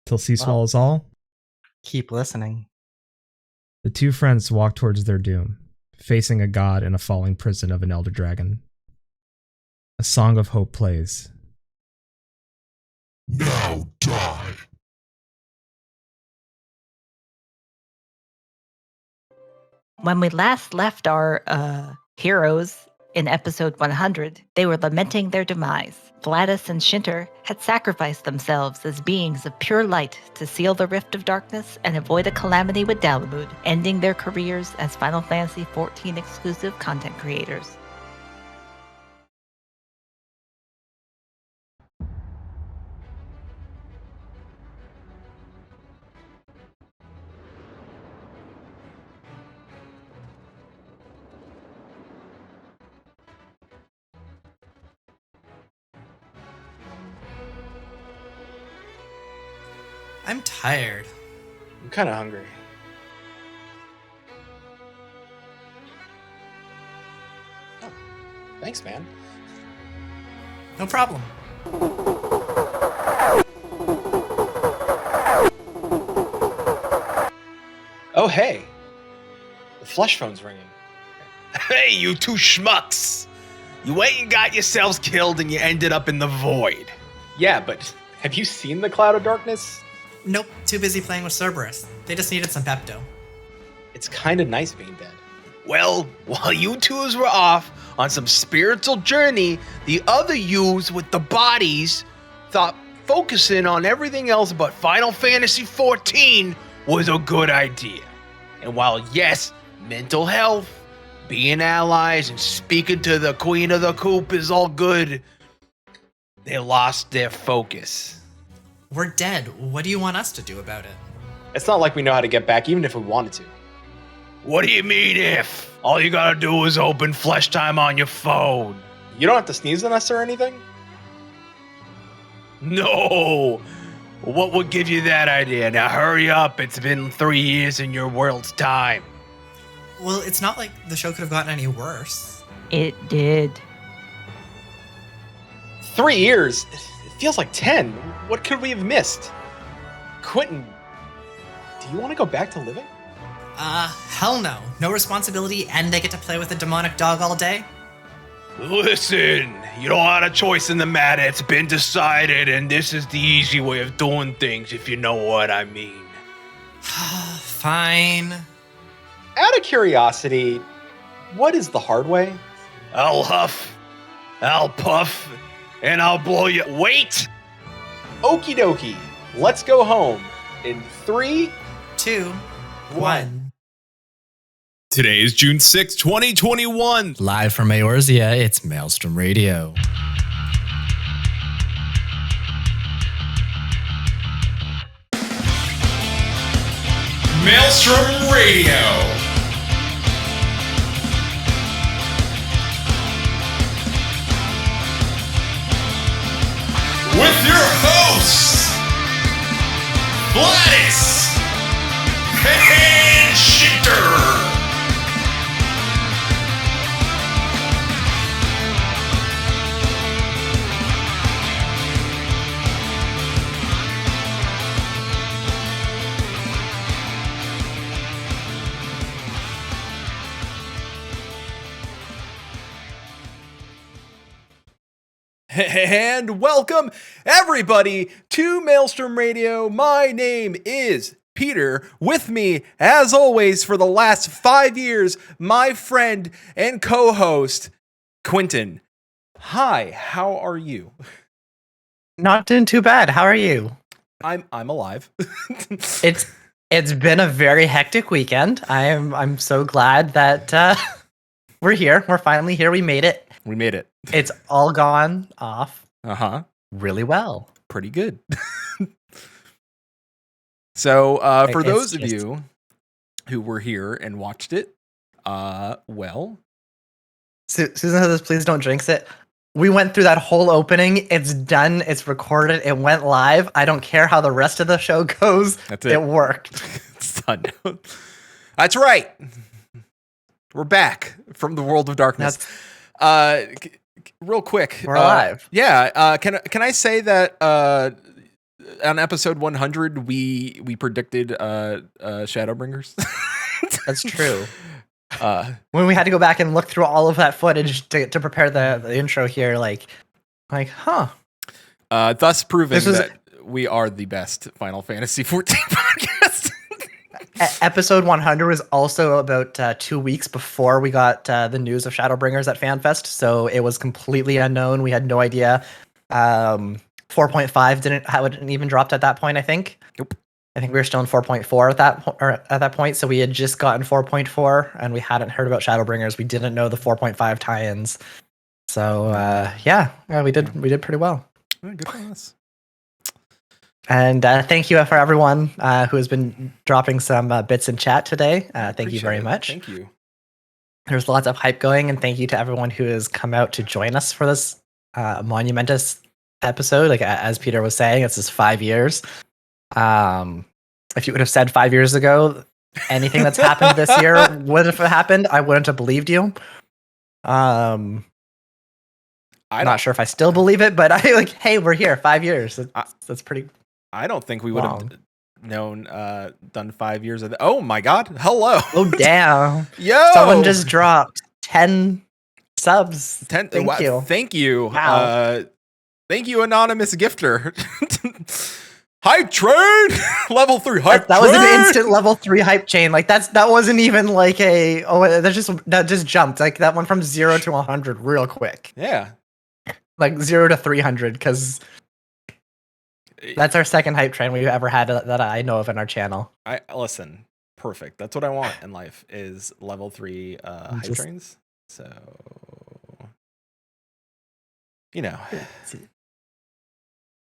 till sea swallows all. Keep listening. The two friends walk towards their doom, facing a god in a falling prison of an elder dragon. A song of hope plays. Now die. When we last left our heroes in episode 100, they were lamenting their demise. Vladis and Shinter had sacrificed themselves as beings of pure light to seal the rift of darkness and avoid a calamity with Dalamud, ending their careers as Final Fantasy XIV exclusive content creators. I'm tired. I'm kind of hungry. Oh, thanks, man. No problem. Oh, hey. The flush phone's ringing. Hey, you two schmucks! You went and got yourselves killed and you ended up in the void. Yeah, but have you seen the Cloud of Darkness? Nope, too busy playing with Cerberus. They just needed some Pepto. It's kind of nice being dead. Well, while you twos were off on some spiritual journey, the other yous with the bodies thought focusing on everything else but Final Fantasy XIV was a good idea. And while yes, mental health, being allies, and speaking to the Queen of the Coop is all good, they lost their focus. We're dead. What do you want us to do about it? It's not like we know how to get back, even if we wanted to. What do you mean if? All you gotta do is open Flesh Time on your phone. You don't have to sneeze on us or anything? No! What would give you that idea? Now hurry up, it's been 3 years in your world's time. Well, it's not like the show could have gotten any worse. It did. 3 years? It feels like 10. What could we have missed? Quinton, do you want to go back to living? Hell no. No responsibility, and they get to play with a demonic dog all day? Listen, you don't have a choice in the matter. It's been decided, and this is the easy way of doing things, if you know what I mean. Fine. Out of curiosity, what is the hard way? I'll huff, I'll puff, and I'll blow you. Wait! Okie dokie. Let's go home. In 3, 2, 1. Today is June 6, 2021. Live from Eorzea, it's Maelstrom Radio. Maelstrom Radio. With your hosts, Vladis and Shinter. And welcome, everybody, to Maelstrom Radio. My name is Peter. With me, as always, for the last 5 years, my friend and co-host, Quinton. Hi, how are you? Not doing too bad. How are you? I'm alive. It's been a very hectic weekend. I'm so glad that we're here. We're finally here. We made it. We made it. It's all gone off. Really well. Pretty good. So, for those of you who were here and watched it, well... Susan says, please don't jinx it. We went through that whole opening. It's done. It's recorded. It went live. I don't care how the rest of the show goes. That's it. It worked. It's done. That's right. We're back from the world of darkness. Real quick. We're alive. Yeah. Can I say that on episode 100 we predicted Shadowbringers. That's true. When we had to go back and look through all of that footage to prepare the intro here, like, huh. Thus proving This was- that we are the best Final Fantasy XIV podcast. Episode 100 was also about 2 weeks before we got the news of Shadowbringers at FanFest, so it was completely unknown. We had no idea. 4.5 hadn't even dropped at that point, I think. Nope. I think we were still in 4.4 at that point, so we had just gotten 4.4, and we hadn't heard about Shadowbringers. We didn't know the 4.5 tie-ins. So yeah, we did pretty well. Good for us. And thank you for everyone who has been dropping some bits in chat today. Thank you very Appreciate it. much. Thank you. There's lots of hype going, and thank you to everyone who has come out to join us for this monumentous episode. Like as Peter was saying, it's just 5 years. If you would have said 5 years ago anything that's happened this year would have happened, I wouldn't have believed you. I'm not sure if I still believe it, but I like, hey, we're here 5 years. That's pretty. I don't think we would long. have known done 5 years of oh my god, hello. Oh damn. Yo, Someone just dropped 10 subs. 10 Thank you. Thank you. Wow. Thank you, anonymous gifter. Hype train level 3 hype That train. was an instant level 3 hype chain. Like that wasn't even like that just jumped. Like that went from 0 to 100 real quick. Yeah. Like 0 to 300 because that's our second hype train we've ever had that I know of in our channel. I listen. Perfect. That's what I want in life is level 3 hype Just- trains. So you know.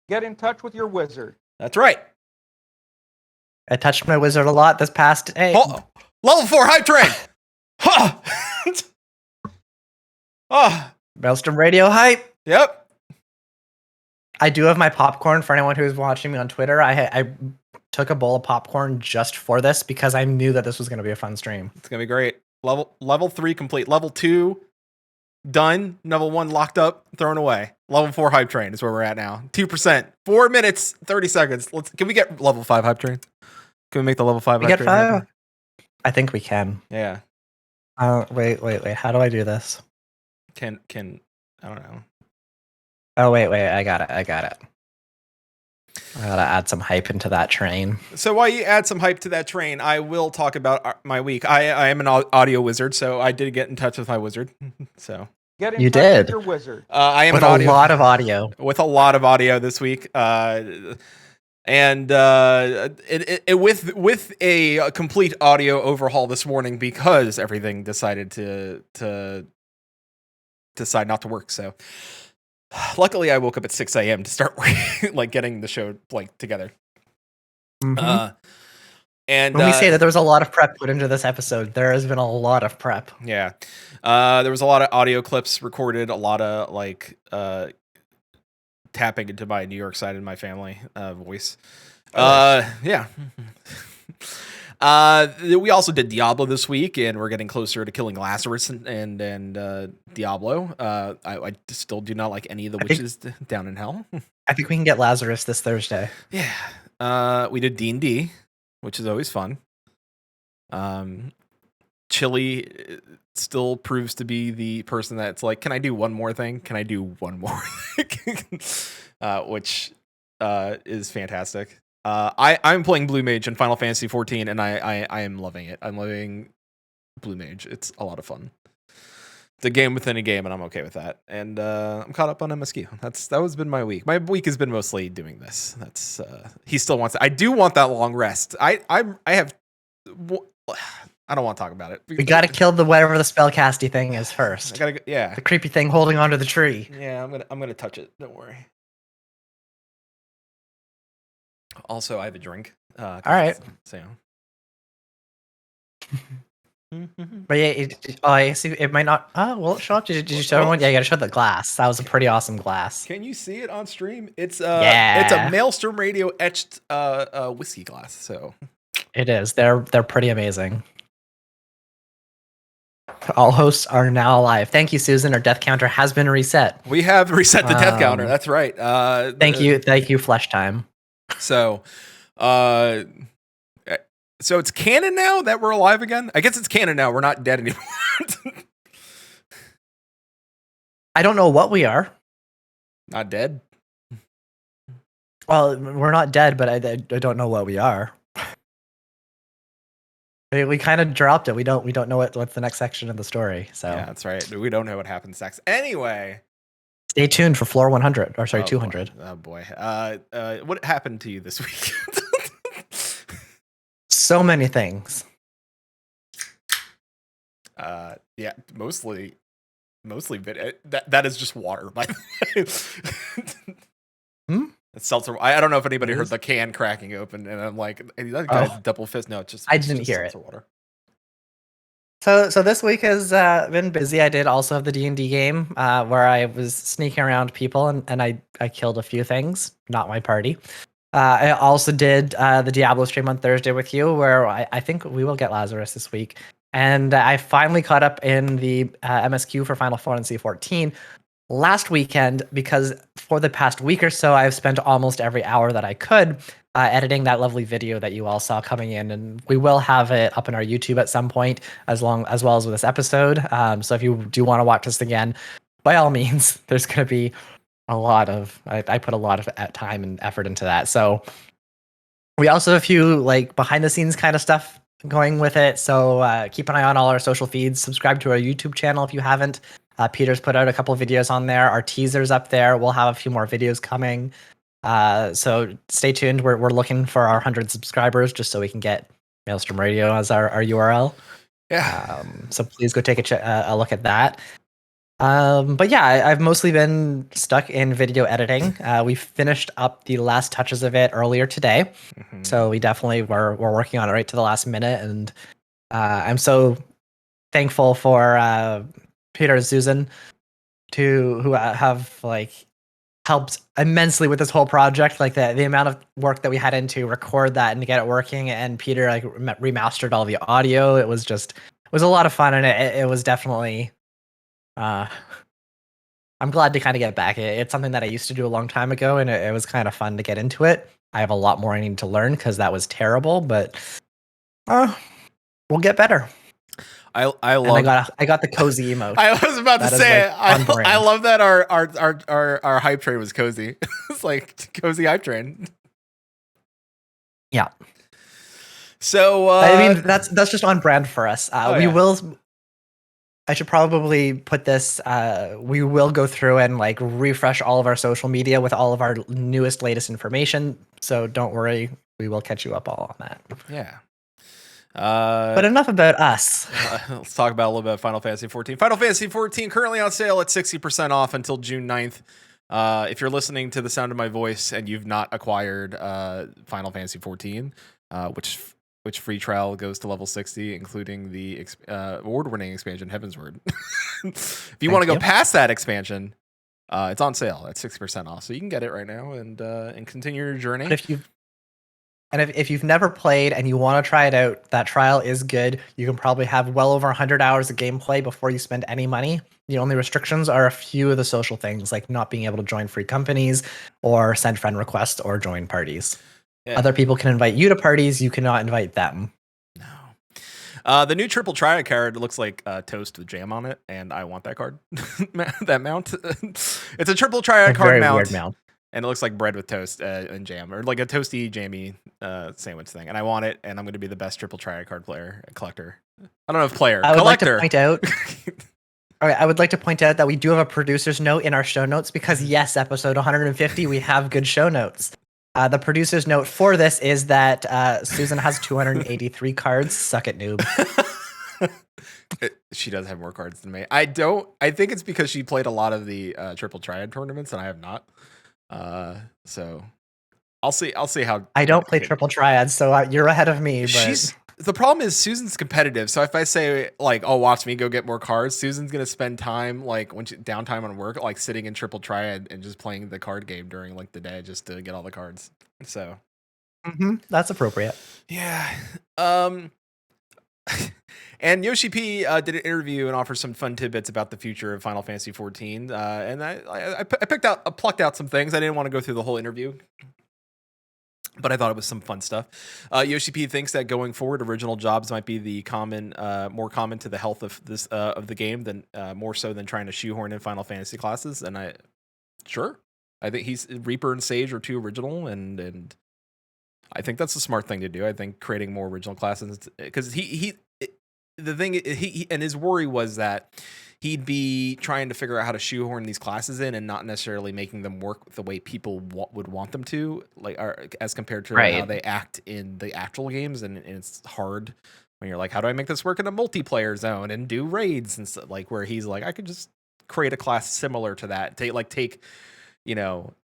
Get in touch with your wizard. That's right. I touched my wizard a lot this past. Hey, Oh, level 4 hype train. Huh. Oh, Maelstrom Radio hype. yep. I do have my popcorn for anyone who's watching me on Twitter. I took a bowl of popcorn just for this because I knew that this was going to be a fun stream. It's gonna be great. Level 3 complete. Level 2 done. Level 1 locked up, thrown away. Level 4 hype train is where we're at now. 2%. 4 minutes, 30 seconds. Can we get level 5 hype train? Can we make the level 5 We hype get train happen? 5. I think we can. Yeah. Wait. How do I do this? Can I don't know. Oh wait. I got it. I gotta add some hype into that train. So while you add some hype to that train, I will talk about my week. I am an audio wizard, so I did get in touch with my wizard. So Get in You touch did. with your wizard. I am With an a audio lot of audio. with a lot of audio this week, and with a complete audio overhaul this morning because everything decided to decide not to work. So luckily, I woke up at 6 a.m. to start working, like getting the show like together. Mhm. And When we say that there was a lot of prep put into this episode, there has been a lot of prep. yeah, there was a lot of audio clips recorded, a lot of like tapping into my New York side and my family voice. Yeah. We also did Diablo this week, and we're getting closer to killing Lazarus and Diablo. I still do not like any of the witches down in hell. I think we can get Lazarus this Thursday. Yeah. We did D&D, which is always fun. Chili still proves to be the person that's like, can I do one more thing? Can I do one more thing? Which is fantastic. I'm playing Blue Mage in Final Fantasy XIV, and I am loving it. I'm loving Blue Mage. It's a lot of fun. It's a game within a game, and I'm okay with that. And I'm caught up on MSQ. That has been my week. My week has been mostly doing this. That's he still wants it. I do want that long rest. I don't want to talk about it. We gotta kill whatever the spellcasty thing is first. Yeah. The creepy thing holding onto the tree. Yeah, I'm gonna touch it. Don't worry. Also, I have a drink. All right. So. But yeah, I see it might not. Oh, will it show up? Did you show everyone? Yeah, you gotta show the glass. That was a pretty awesome glass. Can you see it on stream? It's Yeah. it's a Maelstrom Radio etched whiskey glass. So It is. They're pretty amazing. All hosts are now alive. Thank you, Susan. Our death counter has been reset. we have reset the death counter. That's right. Thank you, Flesh Time. So, so it's canon now that we're alive again? I guess it's canon now. We're not dead anymore. I don't know what we are. Not dead? Well, we're not dead, but I don't know what we are. We kind of dropped it. We don't know what's the next section of the story. So Yeah, that's right. We don't know what happens next. Anyway. Stay tuned for floor 100. Or sorry, Oh, 200. Boy. Oh boy. What happened to you this week? So many things. Yeah, mostly that is just water. By the way. It's seltzer. I don't know if anybody heard the can cracking open, and I'm like, hey, that guy's double fist. No, I didn't hear it. Water. So this week has been busy. I did also have the D&D game where I was sneaking around people and I killed a few things, not my party. I also did the Diablo stream on Thursday with you, where I think we will get Lazarus this week. And I finally caught up in the MSQ for Final Fantasy XIV last weekend, because for the past week or so, I've spent almost every hour that I could editing that lovely video that you all saw coming in, and we will have it up in our YouTube at some point, as well as with this episode. So if you do want to watch this again, by all means, there's going to be a lot of I put a lot of time and effort into that. So we also have a few like behind the scenes kind of stuff going with it. So keep an eye on all our social feeds. Subscribe to our YouTube channel if you haven't. Peter's put out a couple of videos on there. Our teaser's up there. We'll have a few more videos coming. So stay tuned. We're looking for our 100 subscribers just so we can get Maelstrom Radio as our URL. Yeah. So please go take a look at that. But yeah, I've mostly been stuck in video editing. We finished up the last touches of it earlier today. Mm-hmm. So we definitely were working on it right to the last minute. And I'm so thankful for Peter and Susan who have like helped immensely with this whole project. Like the amount of work that we had into record that and to get it working, and Peter like remastered all the audio. It was a lot of fun, and it was definitely I'm glad to kind of get back. It's something that I used to do a long time ago, and it was kind of fun to get into it. I have a lot more I need to learn because that was terrible, but we'll get better. I love. And I got the cozy emote. I was about to say like I love that our hype train was cozy. It's like cozy hype train. Yeah. So I mean that's just on brand for us. Yeah. I should probably put this. We will go through and like refresh all of our social media with all of our latest information. So don't worry, we will catch you up all on that. Yeah. But enough about us. Let's talk about a little bit of Final Fantasy XIV. Final Fantasy XIV currently on sale at 60% off until June 9th. If you're listening to the sound of my voice and you've not acquired Final Fantasy XIV, which free trial goes to level 60, including the award-winning expansion Heavensward. If you want to go past that expansion, it's on sale at 60% off, so you can get it right now and continue your journey. But if you've never played and you want to try it out, that trial is good. You can probably have well over 100 hours of gameplay before you spend any money. The only restrictions are a few of the social things, like not being able to join free companies or send friend requests or join parties. Yeah. Other people can invite you to parties. You cannot invite them. No. The new triple triad card looks like toast with jam on it, and I want that card. That mount. It's a triple triad card mount. Weird mount. And it looks like bread with toast and jam, or like a toasty, jammy sandwich thing. And I want it, and I'm going to be the best triple triad card collector. I don't know if player. I would collector. Like to point out. All right, I would like to point out that we do have a producer's note in our show notes because, yes, episode 150, we have good show notes. The producer's note for this is that Susan has 283 cards. Suck it, noob. She does have more cards than me. I think it's because she played a lot of the triple triad tournaments, and I have not. So I'll see how I don't play triple triads, so you're ahead of me. But the problem is Susan's competitive. So if I say like, "Oh, watch me go get more cards," Susan's gonna spend time like downtime on work, like sitting in triple triad and just playing the card game during like the day just to get all the cards. So that's appropriate. Yeah. And Yoshi P did an interview and offered some fun tidbits about the future of Final Fantasy XIV. And I plucked out some things. I didn't want to go through the whole interview. But I thought it was some fun stuff. Yoshi P thinks that going forward, original jobs might be the more common to the health of this of the game than more so than trying to shoehorn in Final Fantasy classes. And I think he's Reaper and Sage are too original, and I think that's a smart thing to do. I think creating more original classes, because he and his worry was that he'd be trying to figure out how to shoehorn these classes in and not necessarily making them work the way people would want them to, like as compared to how they act in the actual games. And it's hard when you're like, how do I make this work in a multiplayer zone and do raids and stuff, like where he's like, I could just create a class similar to that, take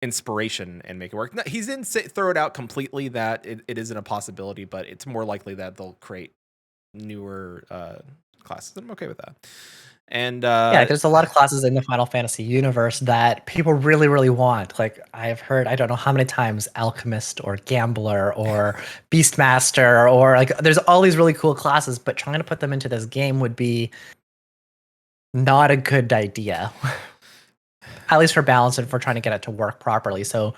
inspiration and make it work. No, he didn't throw it out completely that it isn't a possibility, but it's more likely that they'll create newer classes. I'm okay with that. And there's a lot of classes in the Final Fantasy universe that people really, really want. Like I've heard, I don't know how many times, Alchemist or Gambler or Beastmaster, or like there's all these really cool classes, but trying to put them into this game would be not a good idea. At least for balance and for trying to get it to work properly. So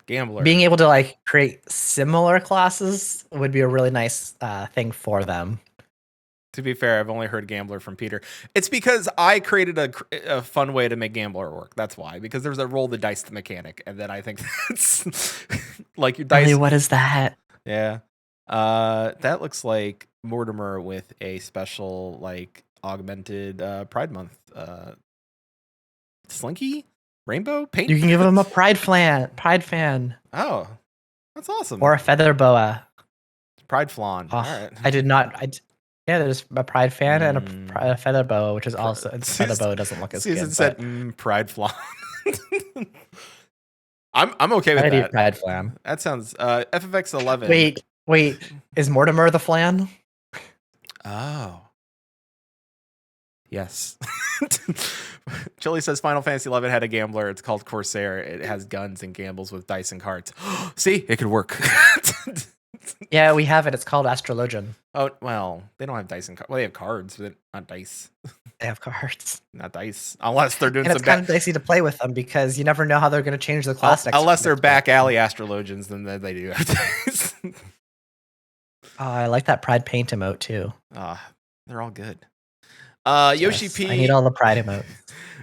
Gambler being able to like create similar classes would be a really nice thing for them. To be fair, I've only heard Gambler from Peter. It's because I created a fun way to make Gambler work. That's why. Because there's a roll the dice mechanic, and then I think that's like your dice. Really, what is that? Yeah, that looks like Mortimer with a special like augmented Pride Month slinky rainbow paint. You can give him a Pride fan. Oh, that's awesome. Or a feather boa. Pride flan. Oh, All right. I did not. Yeah, there's a Pride fan and a feather boa, which is also feather boa doesn't look as Susan good. Said Pride flan. I'm okay with I'd eat that. Pride flan. That sounds FFXIV. Wait, is Mortimer the flan? Oh. Yes. Chili says Final Fantasy XI had a gambler. It's called Corsair. It has guns and gambles with dice and cards. See, it could work. Yeah, we have it. It's called Astrologian. Oh, well, they don't have dice and cards. Well, they have cards, but not dice. They have cards. Not dice. Unless they're doing and some it's kind of dicey to play with them because you never know how they're going to change the class next. Unless they're back alley astrologians, then they do have dice. I like that Pride paint emote too. They're all good. Yoshi P. I need all the Pride emotes.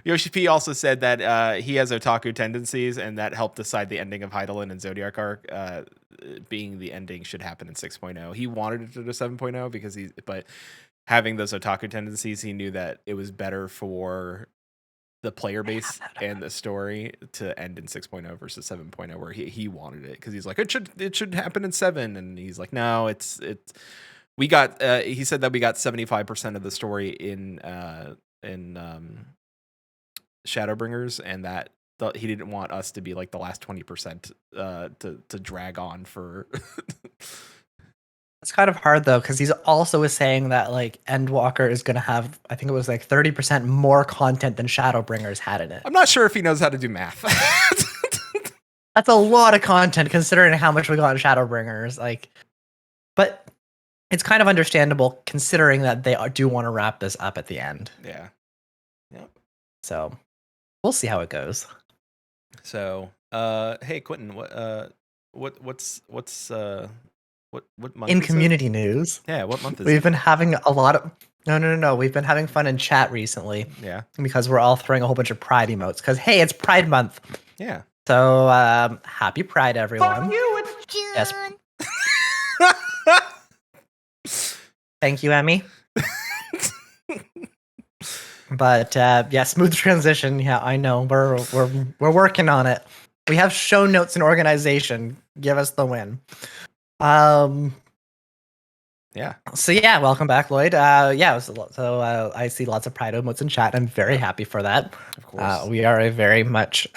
Yoshi P also said that he has otaku tendencies, and that helped decide the ending of Heidelin and Zodiac Arc being the ending should happen in 6.0. He wanted it to do 7.0 but having those otaku tendencies, he knew that it was better for the player base and the story to end in 6.0 versus 7.0, where he wanted it because he's like it should happen in 7, and he's like no, it's we got he said that we got 75% of the story in Shadowbringers, and that he didn't want us to be like the last 20% to drag on for. It's kind of hard though, because he's also saying that like Endwalker is going to have, I think it was like 30% more content than Shadowbringers had in it. I'm not sure if he knows how to do math. That's a lot of content considering how much we got in Shadowbringers. But it's kind of understandable considering that they do want to wrap this up at the end. Yeah. Yep. So we'll see how it goes. So, hey Quinton, what month? In community news? Yeah, what month is We've been having a lot of No. We've been having fun in chat recently. Yeah. Because we're all throwing a whole bunch of Pride emotes. Because hey, it's Pride Month. Yeah. So happy Pride, everyone. For you, it's June. Yes. Thank you, Emmy. But yeah, smooth transition. Yeah, I know. We're working on it. We have show notes and organization. Give us the win. Yeah. So yeah, welcome back, Lloyd. So I see lots of Pride emotes in chat. I'm very happy for that. Of course. We are a very much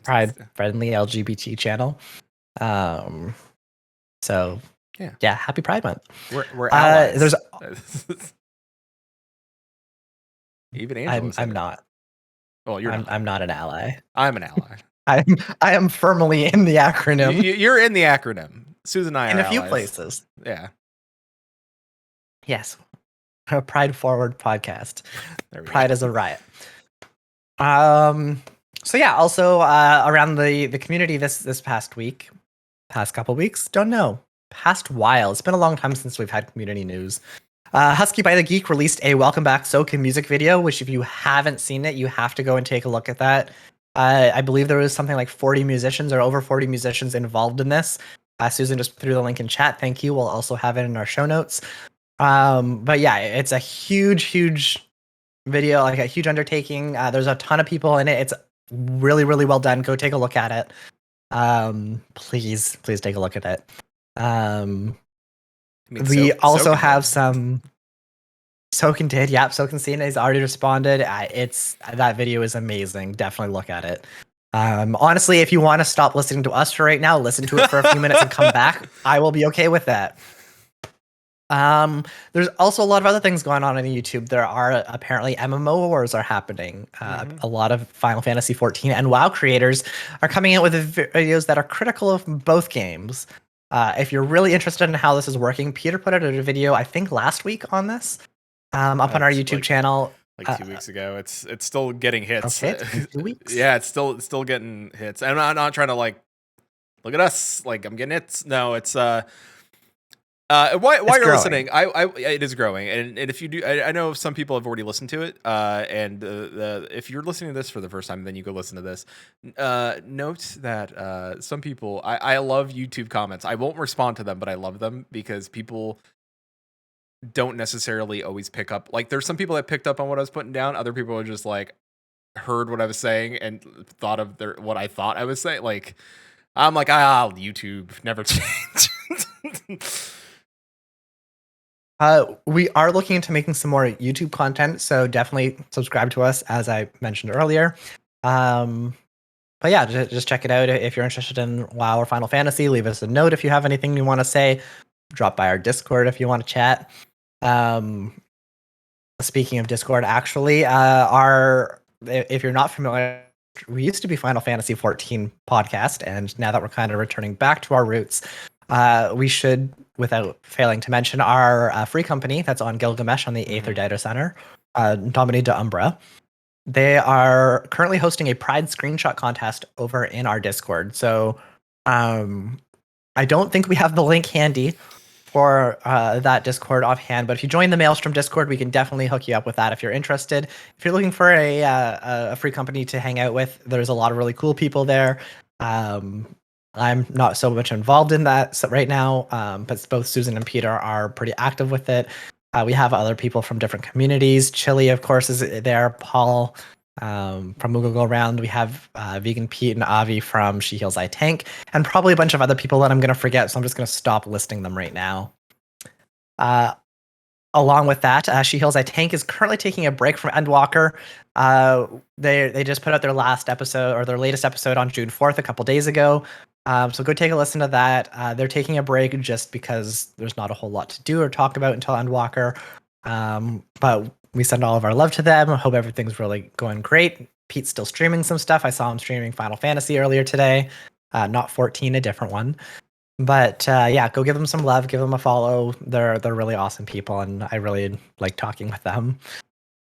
Pride-friendly LGBT channel. So yeah, happy Pride Month. We're allies. There's even Angela. I'm not. Well, you're. I'm not an ally. I'm an ally. I am firmly in the acronym. You're in the acronym. Susan and I are in a few allies. places. Yeah. Yes. A Pride Forward podcast. There we Pride go. is a riot. So yeah, also around the community this past couple weeks, don't know, past while. It's been a long time since we've had community news. Husky by the Geek released a Welcome Back Soken music video, which if you haven't seen it, you have to go and take a look at that. I believe there was something like 40 musicians or over 40 musicians involved in this. Susan just threw the link in chat. Thank you. We'll also have it in our show notes. But yeah, it's a huge video, like a huge undertaking. There's a ton of people in it. It's really well done. Go take a look at it. Please take a look at it. We also have some. Soken did, yep. Soken Cena has already responded. That video is amazing. Definitely look at it. Honestly, if you want to stop listening to us for right now, listen to it for a few minutes and come back. I will be okay with that. There's also a lot of other things going on YouTube. There are apparently MMO Awards are happening. A lot of Final Fantasy XIV and WoW creators are coming out with videos that are critical of both games. If you're really interested in how this is working, Peter put out a video, I think last week on this, up on our YouTube channel. Like 2 weeks ago. It's still getting hits. Okay, it's been 2 weeks. Yeah, it's still getting hits. I'm not trying to like look at us like I'm getting hits. No, it's while you're listening, it is growing, and if you do, I know some people have already listened to it, and if you're listening to this for the first time, then you go listen to this. Note that some people, I love YouTube comments. I won't respond to them, but I love them because people don't necessarily always pick up. Like, there's some people that picked up on what I was putting down. Other people are just like heard what I was saying and thought of what I thought I was saying. Like, I'm like, YouTube never changed. We are looking into making some more YouTube content, so definitely subscribe to us, as I mentioned earlier. But yeah, just check it out if you're interested in WoW or Final Fantasy. Leave us a note if you have anything you want to say. Drop by our Discord if you want to chat. Speaking of Discord, actually, if you're not familiar, we used to be Final Fantasy XIV podcast, and now that we're kind of returning back to our roots, we should, without failing to mention, our free company that's on Gilgamesh on the Aether Data Center, Domini de Umbra. They are currently hosting a Pride screenshot contest over in our Discord. So I don't think we have the link handy for that Discord offhand, but if you join the Maelstrom Discord, we can definitely hook you up with that if you're interested. If you're looking for a free company to hang out with, there's a lot of really cool people there. I'm not so much involved in that right now, but both Susan and Peter are pretty active with it. We have other people from different communities. Chili, of course, is there. Paul from Moogle Go Round. We have Vegan Pete and Avi from She Heals I Tank, and probably a bunch of other people that I'm going to forget, so I'm just going to stop listing them right now. Along with that, She Heals I Tank is currently taking a break from Endwalker. They just put out their last episode, or their latest episode, on June 4th, a couple days ago. So go take a listen to that. They're taking a break just because there's not a whole lot to do or talk about until Endwalker. But we send all of our love to them. I hope everything's really going great. Pete's still streaming some stuff. I saw him streaming Final Fantasy earlier today. Not 14, a different one. But yeah, go give them some love. Give them a follow. They're really awesome people, and I really like talking with them.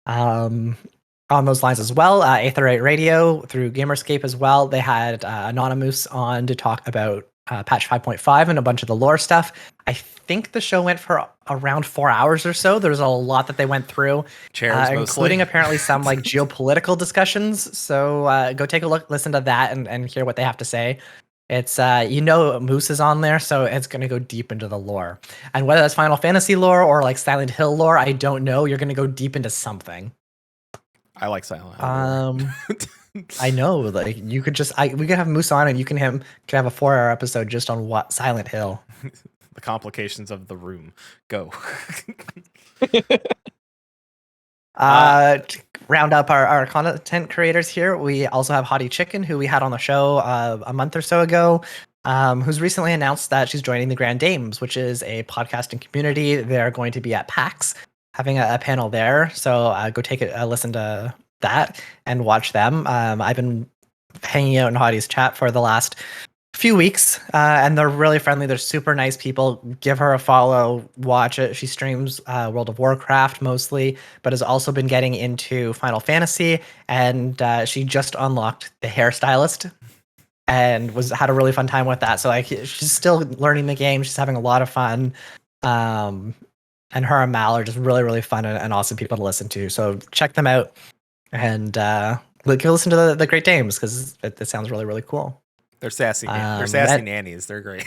On those lines as well, Aetherite Radio through Gamerscape as well. They had Anonymous on to talk about patch 5.5 and a bunch of the lore stuff. I think the show went for around 4 hours or so. There's a lot that they went through, including apparently some like geopolitical discussions. So go take a look, listen to that, and hear what they have to say. It's Moose is on there, so it's going to go deep into the lore. And whether that's Final Fantasy lore or like Silent Hill lore, I don't know. You're going to go deep into something. I like Silent Hill. I know, like you could just we could have Moose on, and you can have a 4-hour episode just on what Silent Hill. The complications of the room. Go. To round up our content creators here, we also have Hottie Chicken, who we had on the show a month or so ago, who's recently announced that she's joining the Grand Dames, which is a podcasting community. They're going to be at PAX, having a panel there. So go take a listen to that and watch them. I've been hanging out in Hottie's chat for the last few weeks, and they're really friendly. They're super nice people. Give her a follow, watch it. She streams World of Warcraft mostly, but has also been getting into Final Fantasy, and she just unlocked the hairstylist and had a really fun time with that. So like, she's still learning the game. She's having a lot of fun. And her and Mal are just really, really fun and awesome people to listen to. So check them out and go listen to the Great Dames because it sounds really, really cool. They're sassy. They're sassy nannies. They're great.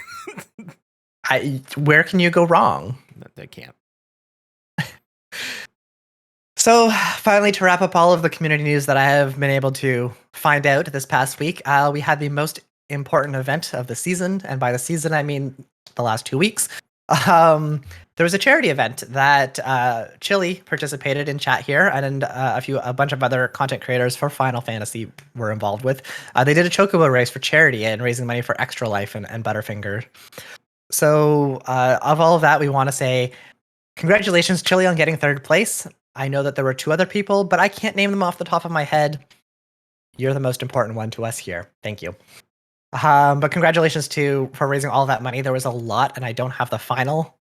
Where can you go wrong? They can't. So finally, to wrap up all of the community news that I have been able to find out this past week, we had the most important event of the season. And by the season, I mean the last 2 weeks. There was a charity event that Chili participated in chat here, and a bunch of other content creators for Final Fantasy were involved with. They did a chocobo race for charity and raising money for Extra Life and Butterfinger. So of all of that, we want to say congratulations, Chili, on getting 3rd place. I know that there were 2 other people, but I can't name them off the top of my head. You're the most important one to us here. Thank you. But congratulations for raising all that money. There was a lot, and I don't have the final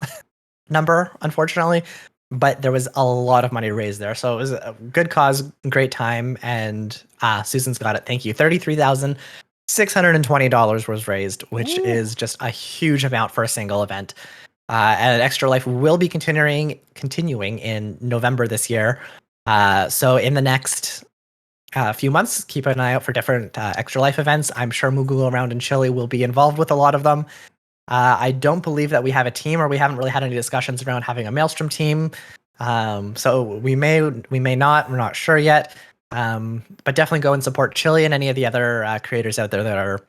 number, unfortunately, but there was a lot of money raised there. So it was a good cause, great time, and Susan's got it. Thank you. $33,620 was raised, which is just a huge amount for a single event. And Extra Life will be continuing in November this year. So in the next few months, keep an eye out for different Extra Life events. I'm sure Moogle Around in Chile will be involved with a lot of them. I don't believe that we have a team, or we haven't really had any discussions around having a Maelstrom team. So we may not. We're not sure yet. But definitely go and support Chili and any of the other creators out there that are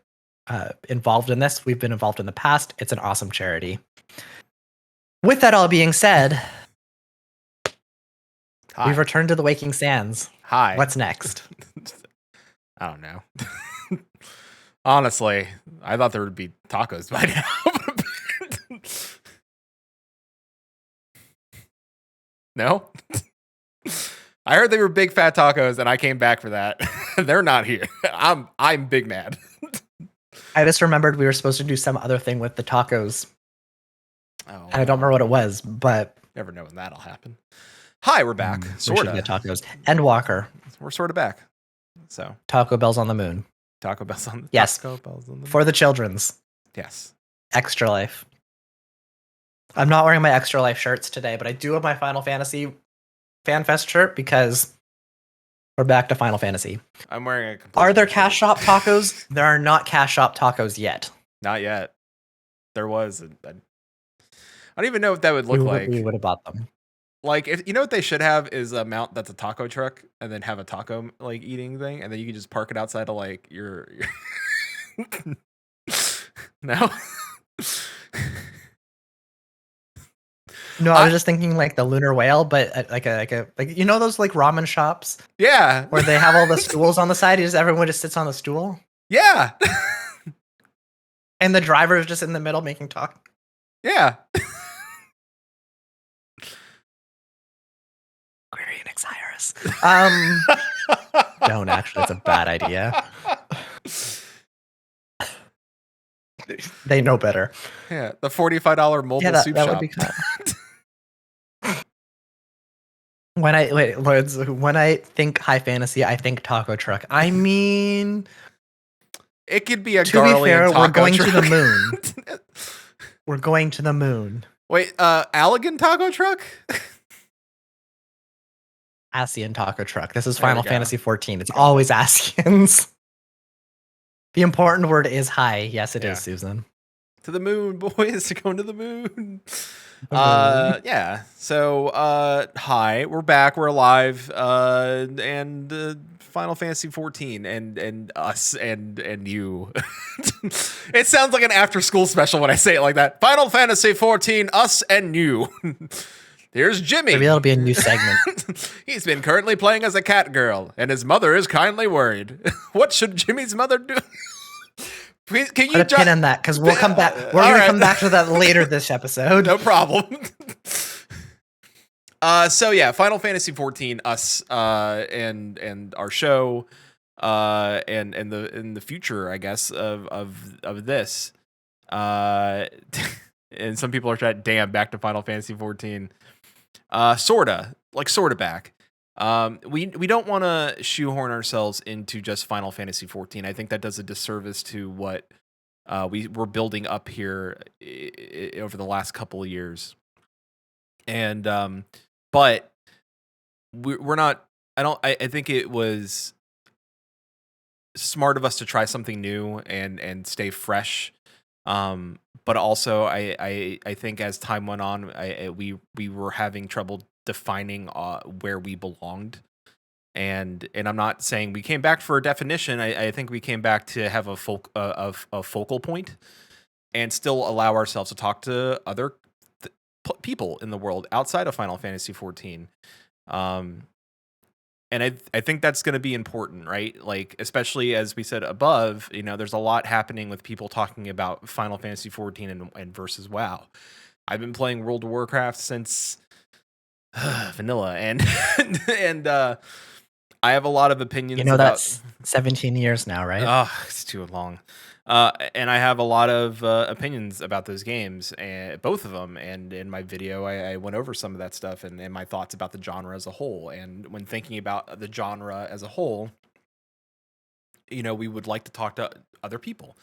involved in this. We've been involved in the past. It's an awesome charity. With that all being said, Hi. we've returned to the Waking Sands. Hi. What's next? I don't know. Honestly, I thought there would be tacos by now. No? I heard they were big fat tacos and I came back for that. They're not here. I'm big mad. I just remembered we were supposed to do some other thing with the tacos. Oh, I don't remember what it was, but never know when that'll happen. Hi, we're back. we Sort should of. get tacos and Walker. We're sort of back. So Taco Bell's on the moon. Taco Bell's on the Yes. Taco Bell's on the For the children's. yes. Extra Life. I'm not wearing my Extra Life shirts today, but I do have my Final Fantasy FanFest shirt because we're back to Final Fantasy. I'm wearing a. Are there cash shop tacos? There are not cash shop tacos yet. Not yet. There was. I don't even know what that would look like. We would have bought them. Like, if you know what they should have is a mount that's a taco truck, and then have a taco like eating thing, and then you can just park it outside of like your... No. No, I was just thinking like the lunar whale, but like you know those like ramen shops Yeah. where they have all the stools on the side. Everyone just sits on the stool, Yeah. and the driver is just in the middle making talk. Yeah. Query Enix Iris. Don't actually. It's a bad idea. They know better. Yeah. The $45 mobile Yeah, soup that shop. would be kind of... When I think high fantasy, I think taco truck. I mean, It could be a to be Garlian fair, taco we're going truck. to the moon. We're going to the moon. Wait, Allegan taco truck? Asian taco truck. This is There we Final go. Fantasy XIV. It's always Asians. The important word is high. Yes, it is, Yeah. Susan. To the moon, boys. Going to the moon. The moon. Yeah. So, hi, we're back. We're alive. And Final Fantasy XIV and us and you. It sounds like an after-school special when I say it like that. Final Fantasy XIV, us and you. Here's Jimmy. Maybe that'll be a new segment. He's been currently playing as a cat girl, and his mother is kindly worried. What should Jimmy's mother do? Please, can you Put a pin in that because we'll come back. We're All going right. to come back to that later this episode. No problem. So yeah, Final Fantasy XIV, us, and our show. and in the future, I guess, of this. And some people are trying, damn, back to Final Fantasy XIV. Sorta back. We don't want to shoehorn ourselves into just Final Fantasy XIV. I think that does a disservice to what we're building up here over the last couple of years. And but we're not. I think it was smart of us to try something new and stay fresh. But also, I think as time went on, we were having trouble defining where we belonged, and I'm not saying we came back for a definition. I think we came back to have a focal point, and still allow ourselves to talk to other people in the world outside of Final Fantasy XIV. And I think that's going to be important, right? Like, especially as we said above, there's a lot happening with people talking about Final Fantasy XIV and versus WoW. I've been playing World of Warcraft since vanilla, and I have a lot of opinions. That's 17 years now, right? Oh, it's too long. And I have a lot of opinions about those games, and both of them. And in my video, I went over some of that stuff and my thoughts about the genre as a whole. And when thinking about the genre as a whole, we would like to talk to other people.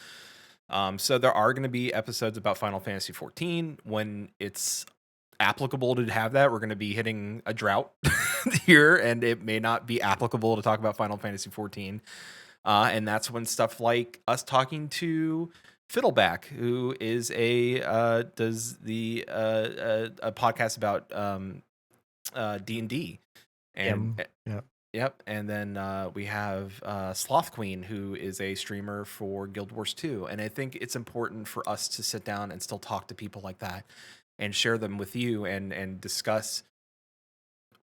So there are going to be episodes about Final Fantasy XIV. When it's applicable to have that, we're going to be hitting a drought here, and it may not be applicable to talk about Final Fantasy XIV. And that's when stuff like us talking to Fiddleback, who is does a podcast about D&D, and yep. And then we have Sloth Queen, who is a streamer for Guild Wars 2. And I think it's important for us to sit down and still talk to people like that and share them with you and discuss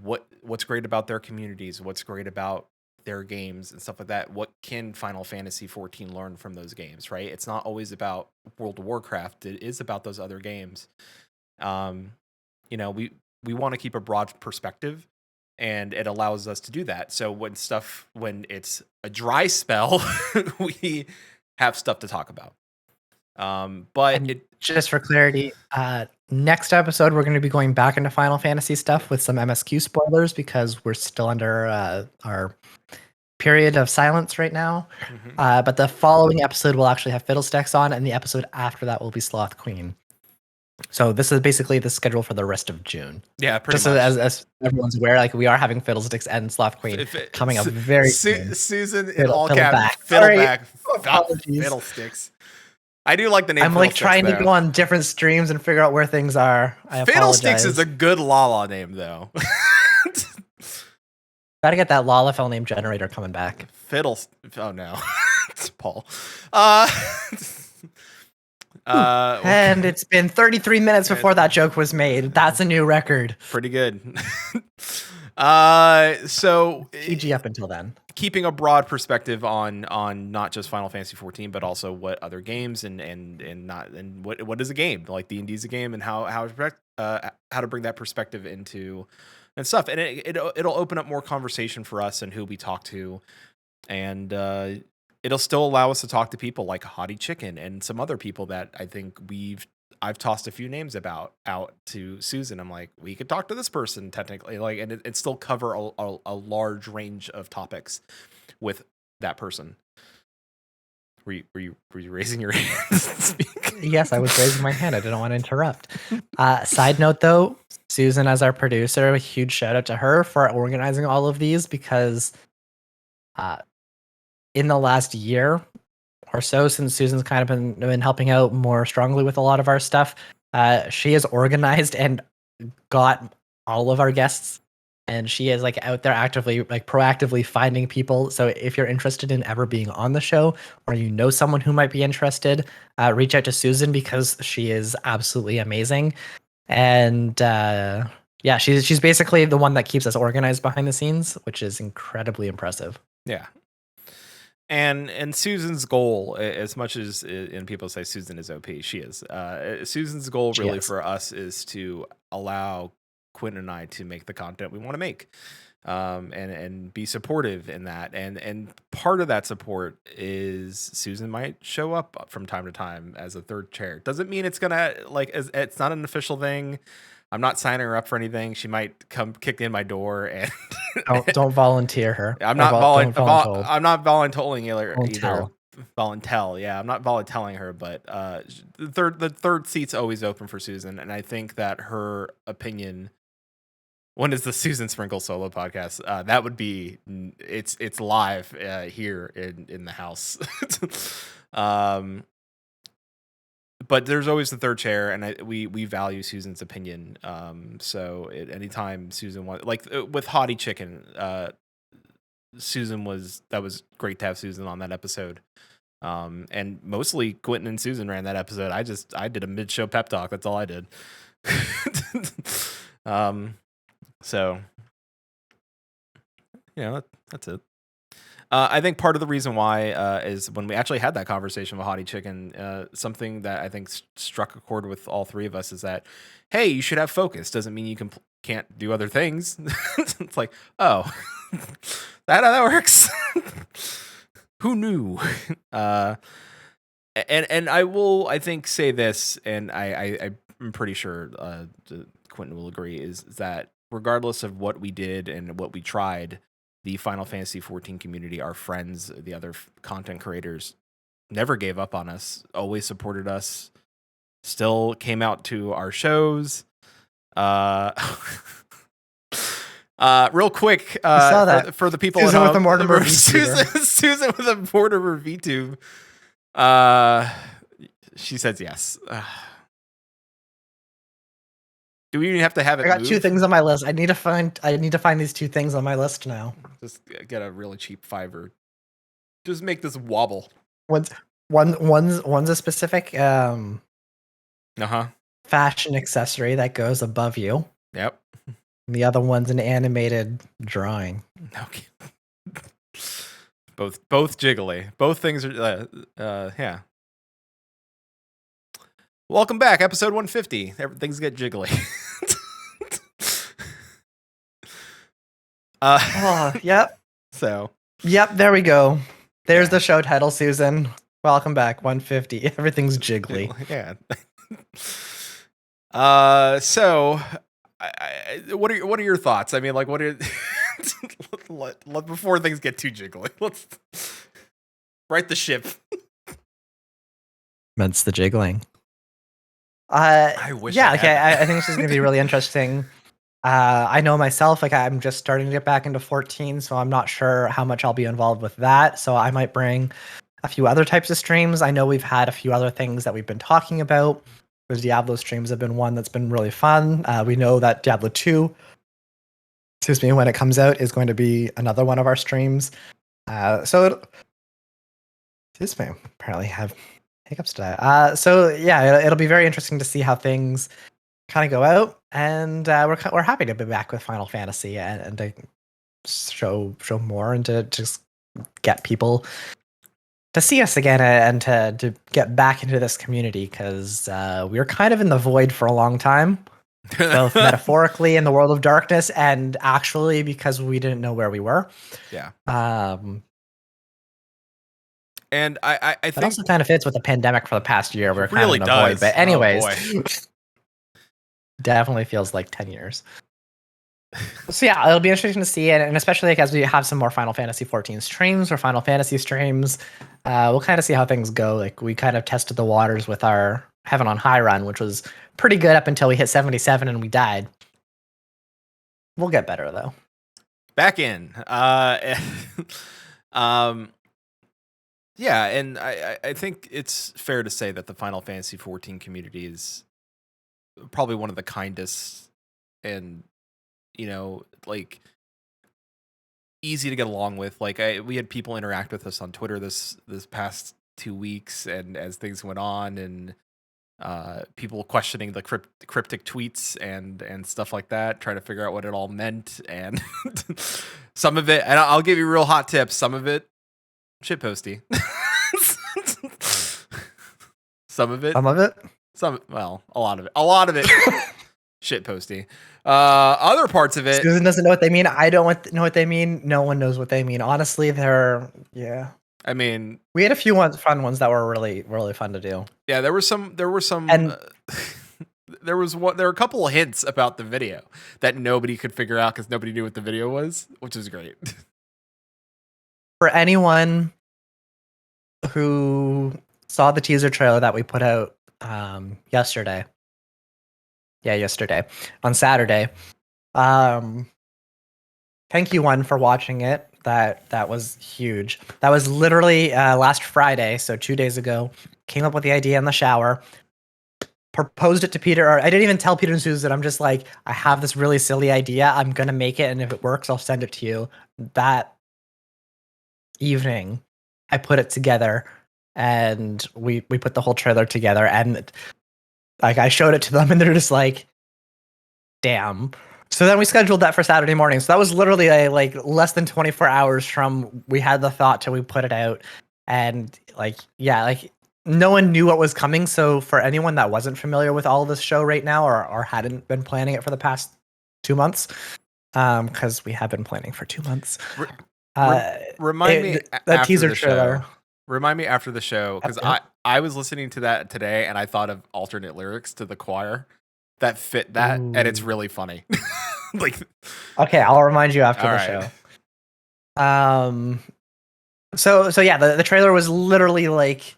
what's great about their communities, what's great about their games and stuff like that. What can Final Fantasy XIV learn from those games, right? It's not always about World of Warcraft. It is about those other games. We want to keep a broad perspective, and it allows us to do that. So when it's a dry spell, we have stuff to talk about. Just for clarity, next episode we're going to be going back into Final Fantasy stuff with some MSQ spoilers, because we're still under our period of silence right now. Mm-hmm. But the following episode will actually have Fiddlesticks on, and the episode after that will be Sloth Queen. So this is basically the schedule for the rest of June. Yeah, pretty just much. as everyone's aware, like, we are having Fiddlesticks and Sloth Queen coming up very soon. Susan in all caps, Fiddleback, Fiddlesticks. I do like the name. I'm like trying to go on different streams and figure out where things are. Fiddlesticks is a good Lala name, though. Gotta get that Lalafell name generator coming back. Oh no, it's Paul. And it's been 33 minutes before that joke was made. That's a new record. Pretty good. So GG up until then. Keeping a broad perspective on not just Final Fantasy XIV, but also what other games and what is a game, like D&D is a game, and how to bring that perspective into and stuff, and it'll open up more conversation for us and who we talk to, and it'll still allow us to talk to people like Hottie Chicken and some other people that I think I've tossed a few names out to Susan. I'm like, we could talk to this person technically, like, and it still cover a large range of topics with that person. Were you raising your hand to speak? Yes, I was raising my hand. I didn't want to interrupt. Side note, though, Susan, as our producer, a huge shout out to her for organizing all of these, because in the last year or so, since Susan's kind of been helping out more strongly with a lot of our stuff, she has organized and got all of our guests, and she is like out there actively, like proactively finding people. So if you're interested in ever being on the show, or someone who might be interested, reach out to Susan, because she is absolutely amazing. And yeah, she's basically the one that keeps us organized behind the scenes, which is incredibly impressive. Yeah. And Susan's goal, as much as and people say Susan is OP, she is. Susan's goal really for us is to allow Quinton and I to make the content we want to make. and be supportive in that. And part of that support is Susan might show up from time to time as a third chair. Doesn't mean it's gonna it's not an official thing. I'm not signing her up for anything. She might come kick in my door and don't volunteer her. I'm not voluntold. I'm not voluntoling either. Voluntel. Voluntel, yeah, I'm not voluntelling her, but the third seat's always open for Susan, and I think that her opinion. When is the Susan Sprinkle solo podcast? That would be it's live here in the house. But there's always the third chair, and we value Susan's opinion. So anytime Susan wants, like with Hottie Chicken, that was great to have Susan on that episode. And mostly Quinton and Susan ran that episode. I did a mid-show pep talk. That's all I did. So, that's it. I think part of the reason why is when we actually had that conversation with Hottie Chicken, something that I think struck a chord with all three of us is that, hey, you should have focus. Doesn't mean you can't do other things. It's like, oh, that how that works? Who knew? And I will, I think, say this, and I'm pretty sure Quinton will agree, is that regardless of what we did and what we tried, the Final Fantasy XIV community, our friends, the other content creators, never gave up on us, always supported us, still came out to our shows. Real quick, for the people Susan at home, with the Mortimer VTuber. Susan with a Mortimer VTube. She says yes. Do we even have to have it? I got moved? 2 things on my list. I need to find these 2 things on my list now. Just get a really cheap Fiverr. Just make this wobble. One's a specific Uh-huh. fashion accessory that goes above you. Yep. And the other one's an animated drawing. Okay. Both jiggly. Both things are yeah. Welcome back, episode 150. Things get jiggly. Yep. So. Yep, there we go. There's the show title, Susan. Welcome back, 150. Everything's jiggly. Yeah. So, what are your thoughts? I mean, like, what are before things get too jiggly? Let's right the ship. That's the jiggling. I wish. Yeah, I okay. had I think this is gonna be really interesting. I know myself, like I'm just starting to get back into 14, so I'm not sure how much I'll be involved with that. So I might bring a few other types of streams. I know we've had a few other things that we've been talking about. The Diablo streams have been one that's been really fun. We know that Diablo 2, when it comes out, is going to be another one of our streams. Apparently have hiccups today. So yeah, it'll be very interesting to see how things kind of go out, and we're happy to be back with Final Fantasy and to show more and to just get people to see us again and to get back into this community, because we were kind of in the void for a long time, both metaphorically in the world of darkness and actually because we didn't know where we were. Yeah. And I think it also kind of fits with the pandemic for the past year. We're kind really of in a void, but anyways, definitely feels like 10 years. So yeah, it'll be interesting to see it, and especially like as we have some more Final Fantasy XIV streams or Final Fantasy streams, we'll kind of see how things go. Like we kind of tested the waters with our Heaven on High run, which was pretty good up until we hit 77 and we died. We'll get better though. Back in. Yeah, and I think it's fair to say that the Final Fantasy XIV community is probably one of the kindest and, like, easy to get along with. Like, we had people interact with us on Twitter this past 2 weeks, and as things went on, and people questioning the cryptic tweets and stuff like that, trying to figure out what it all meant, and some of it, and I'll give you real hot tips, some of it shitposty. Some of it. Some of it. A lot of it. shitposty. Other parts of it, Susan doesn't know what they mean. I don't know what they mean. No one knows what they mean. Honestly, yeah. I mean, We had a few fun ones that were really, really fun to do. yeah, there were some, And- there were a couple of hints about the video that nobody could figure out because nobody knew what the video was, which is great. For anyone who saw the teaser trailer that we put out yesterday. Yeah, yesterday. On Saturday. Thank you, one, for watching it. That was huge. That was literally last Friday, so 2 days ago. Came up with the idea in the shower. Proposed it to Peter. Or I didn't even tell Peter and Susan. I'm just like, I have this really silly idea. I'm going to make it, and if it works, I'll send it to you. That evening, I put it together, and we put the whole trailer together, and like I showed it to them, and they're just like, damn. So then we scheduled that for Saturday morning. So that was literally like less than 24 hours from we had the thought till we put it out. And like, yeah, like no one knew what was coming. So for anyone that wasn't familiar with all of this show right now, or hadn't been planning it for the past 2 months, because we have been planning for 2 months. Remind me the after teaser the trailer. show. Remind me after the show, because I was listening to that today and I thought of alternate lyrics to the choir that fit that, and it's really funny. Like, okay, I'll remind you after all the right. show. So yeah, the trailer was literally like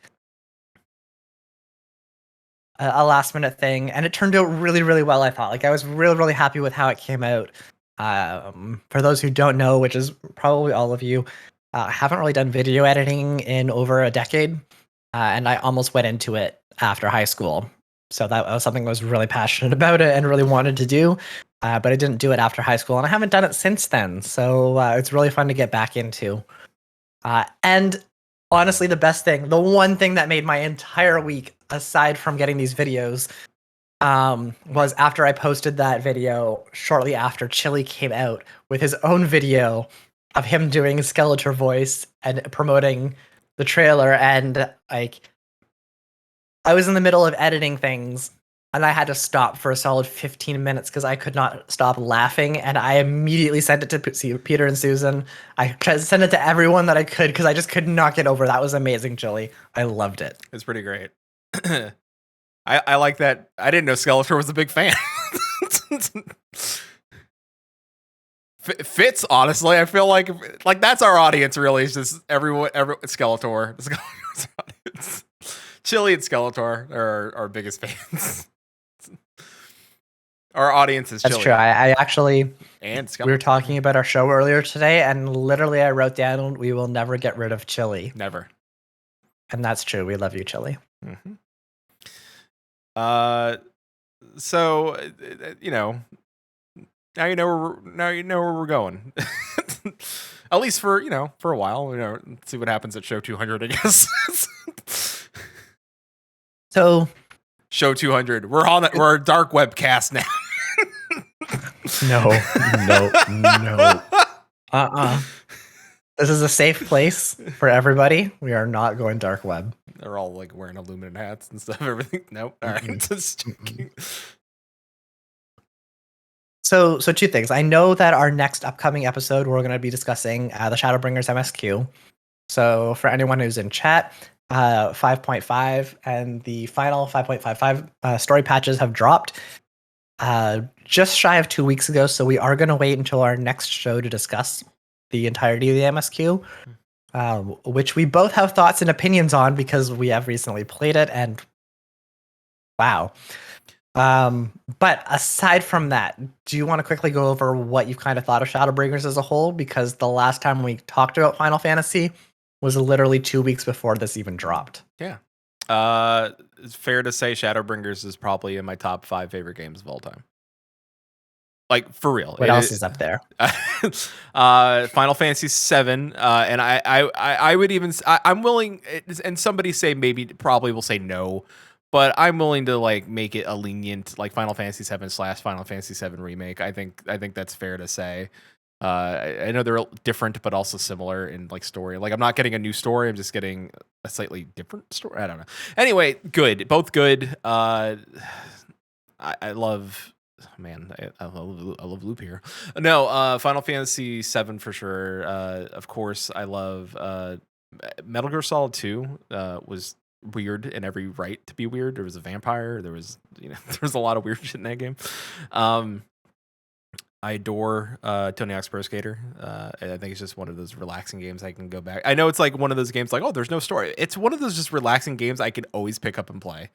a last minute thing, and it turned out really, really well. I thought, like, I was really, really happy with how it came out. For those who don't know, which is probably all of you, I haven't really done video editing in over a decade, and I almost went into it after high school. So that was something I was really passionate about it and really wanted to do, but I didn't do it after high school, and I haven't done it since then. So it's really fun to get back into. And honestly, the best thing, the one thing that made my entire week, aside from getting these videos, was after I posted that video shortly after Chili came out with his own video of him doing a Skeletor voice and promoting the trailer. And like, I was in the middle of editing things, and I had to stop for a solid 15 minutes because I could not stop laughing. And I immediately sent it to Peter and Susan. I tried to send it to everyone that I could because I just could not get over. That was amazing, Chili. I loved it. It's pretty great. I like that. I didn't know Skeletor was a big fan. Fits, honestly. I feel like that's our audience. Really, it's just everyone. Skeletor. Skeletor's audience. Chili and Skeletor are our biggest fans. Our audience is That's Chili. true. I actually, And Skeletor. we were talking about our show earlier today, and literally I wrote down, we will never get rid of Chili. Never. And that's true. We love you, Chili. Mm-hmm. So you know, now you know where we're going. At least for a while. Let's see what happens at show 200, I guess. So show 200. We're a dark webcast now. no. This is a safe place for everybody. We are not going dark web. They're all like wearing aluminum hats and stuff. Everything. Nope. All right. Just joking. So two things. I know that our next upcoming episode, we're going to be discussing the Shadowbringers MSQ. So for anyone who's in chat, 5.5 and the final 5.55 story patches have dropped just shy of 2 weeks ago. So we are going to wait until our next show to discuss the entirety of the MSQ, which we both have thoughts and opinions on because we have recently played it, and wow. But aside from that, do you want to quickly go over what you've kind of thought of Shadowbringers as a whole? Because the last time we talked about Final Fantasy was literally 2 weeks before this even dropped. Yeah. It's fair to say Shadowbringers is probably in my top 5 favorite games of all time. Like, for real. What else is up there? Final Fantasy VII, and I would even I'm willing, and somebody say probably will say no, but I'm willing to like make it a lenient like Final Fantasy VII / Final Fantasy VII remake. I think that's fair to say. I know they're different, but also similar in like story. Like I'm not getting a new story; I'm just getting a slightly different story. I don't know. Anyway, good, both good. I love man, I love Loop here. No, Final Fantasy VII for sure. Of course, I love Metal Gear Solid 2. Was weird in every right to be weird. There was a vampire. There was there was a lot of weird shit in that game. I adore Tony Hawk's Pro Skater. I think it's just one of those relaxing games I can go back. I know it's like one of those games like, oh, there's no story. It's one of those just relaxing games I can always pick up and play.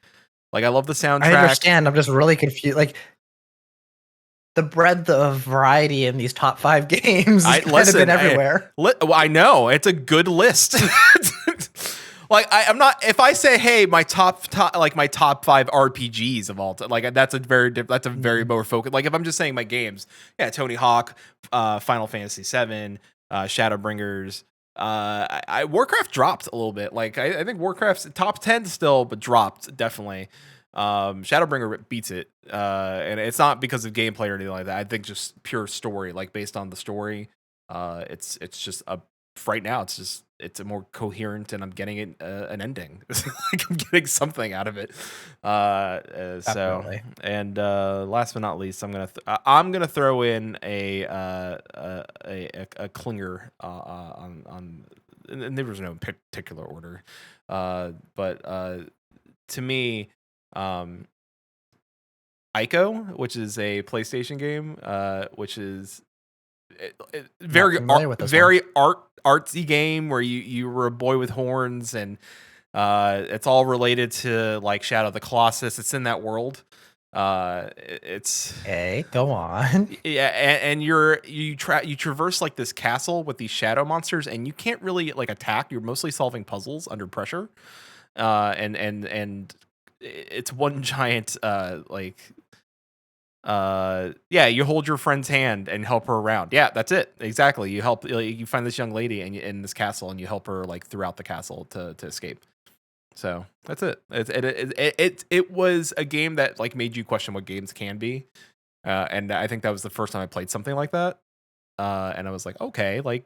Like, I love the soundtrack. I understand. I'm just really confused. Like, the breadth of variety in these top 5 games has kind of been everywhere. I know. It's a good list. Like, I'm not. If I say, hey, my top 5 RPGs of all time, like that's a very more focused. Like, if I'm just saying my games, yeah, Tony Hawk, Final Fantasy VII, Shadowbringers. Warcraft dropped a little bit. Like, I think Warcraft's top 10 still, but dropped definitely. Shadowbringer beats it, and it's not because of gameplay or anything like that. I think just pure story, like based on the story. It's just right now. It's a more coherent, and I'm getting it an ending. Like, I'm getting something out of it. So, and last but not least, I'm gonna throw in a clinger on. And there was no particular order, but to me, Ico, which is a PlayStation game, which is very artsy game where you were a boy with horns, and it's all related to like Shadow of the Colossus. It's in that world. It's go on. Yeah, and you traverse like this castle with these shadow monsters, and you can't really like attack. You're mostly solving puzzles under pressure, and it's one giant you hold your friend's hand and help her around. Yeah, that's it. Exactly. You help. You find this young lady in this castle, and you help her like throughout the castle to escape. So that's it. It was a game that like made you question what games can be, and I think that was the first time I played something like that. And I was like, okay, like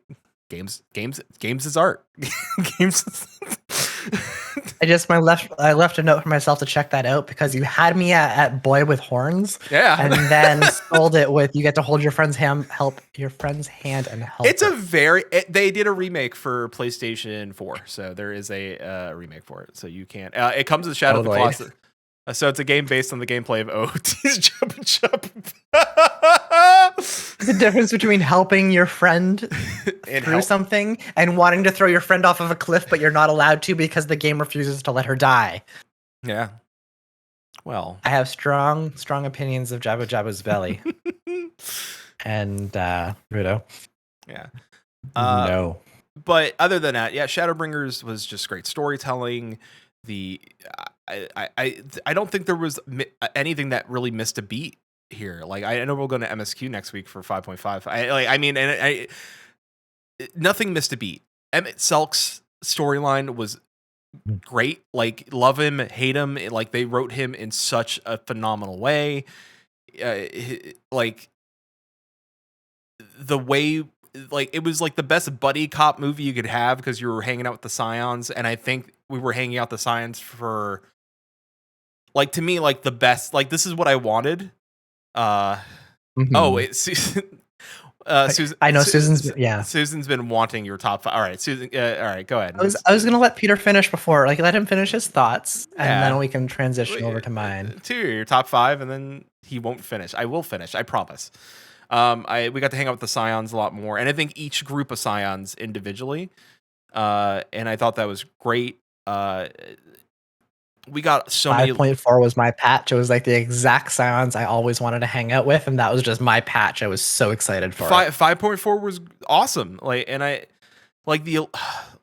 games is art. Games. I left a note for myself to check that out because you had me at boy with horns. Yeah. And then sold it with you get to hold your friend's hand, help your friend's hand and help. It's they did a remake for PlayStation 4. So there is a remake for it. So you can't, it comes with Shadow of the Colossus. So it's a game based on the gameplay of OT's Jump and Jump. The difference between helping your friend through something and wanting to throw your friend off of a cliff, but you're not allowed to because the game refuses to let her die. Yeah. Well, I have strong opinions of Jabba Jabba's belly. And Rudo. Yeah. No. But other than that, yeah, Shadowbringers was just great storytelling. I don't think there was anything that really missed a beat here. Like, I know we're going to MSQ next week for 5.5. Nothing missed a beat. Emmett Selk's storyline was great. Like, love him, hate him. Like, they wrote him in such a phenomenal way. Like, the way, like, it was like the best buddy cop movie you could have because you were hanging out with the Scions, and I think we were hanging out the Scions for, like, to me, like, the best. Like, this is what I wanted. Oh, wait, Susan. I know Susan's. Yeah, Susan's been wanting your top 5. All right, Susan. All right, go ahead. I was gonna let Peter finish before, like, let him finish his thoughts, and then we can transition over to mine. To your top 5, and then he won't finish. I will finish. I promise. We got to hang out with the Scions a lot more, and I think each group of Scions individually, and I thought that was great. We got so many. 5.4 was my patch. It was like the exact Scions I always wanted to hang out with, and that was just my patch. I was so excited for it. 5.4 was awesome. Like, and I like the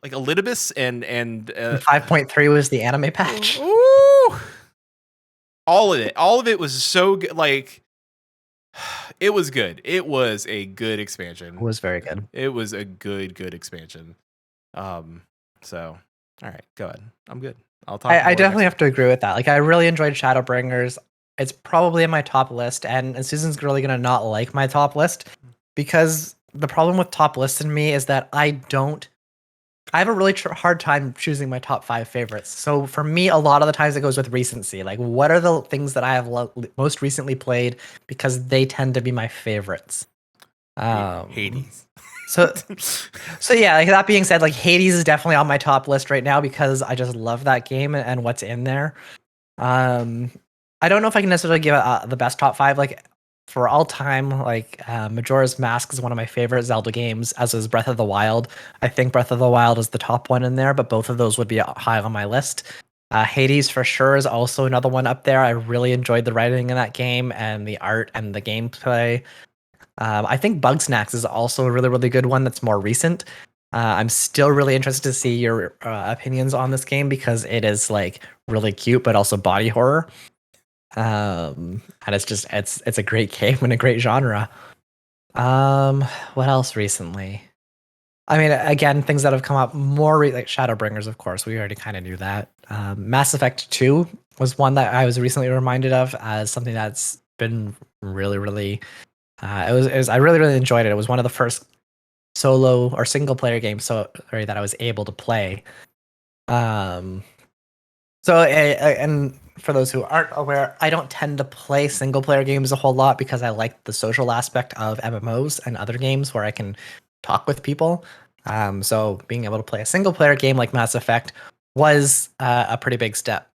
like Elidibus and 5.3 was the anime patch. Ooh, all of it was so good. Like, it was good. It was a good expansion. It was very good. It was a good expansion. So, all right, go ahead. I'm good. I'll talk. I definitely have to agree with that. Like, I really enjoyed Shadowbringers. It's probably in my top list, and Susan's really gonna not like my top list because the problem with top lists in me is that I don't I have a really hard time choosing my top 5 favorites. So for me, a lot of the times it goes with recency. Like, what are the things that I have most recently played because they tend to be my favorites. Hades. So yeah. Like, that being said, like Hades is definitely on my top list right now because I just love that game and what's in there. I don't know if I can necessarily give the best top 5. Like, for all time, like Majora's Mask is one of my favorite Zelda games, as is Breath of the Wild. I think Breath of the Wild is the top one in there, but both of those would be high on my list. Hades for sure is also another one up there. I really enjoyed the writing in that game and the art and the gameplay. I think Bugsnax is also a really, really good one that's more recent. I'm still really interested to see your opinions on this game because it is like really cute, but also body horror. And it's a great game and a great genre. What else recently? I mean, again, things that have come up more like Shadowbringers, of course. We already kind of knew that. Mass Effect 2 was one that I was recently reminded of as something that's been really, really. I really, really enjoyed it. It was one of the first solo or single player games that I was able to play. And for those who aren't aware, I don't tend to play single player games a whole lot because I like the social aspect of MMOs and other games where I can talk with people. So being able to play a single player game like Mass Effect was a pretty big step.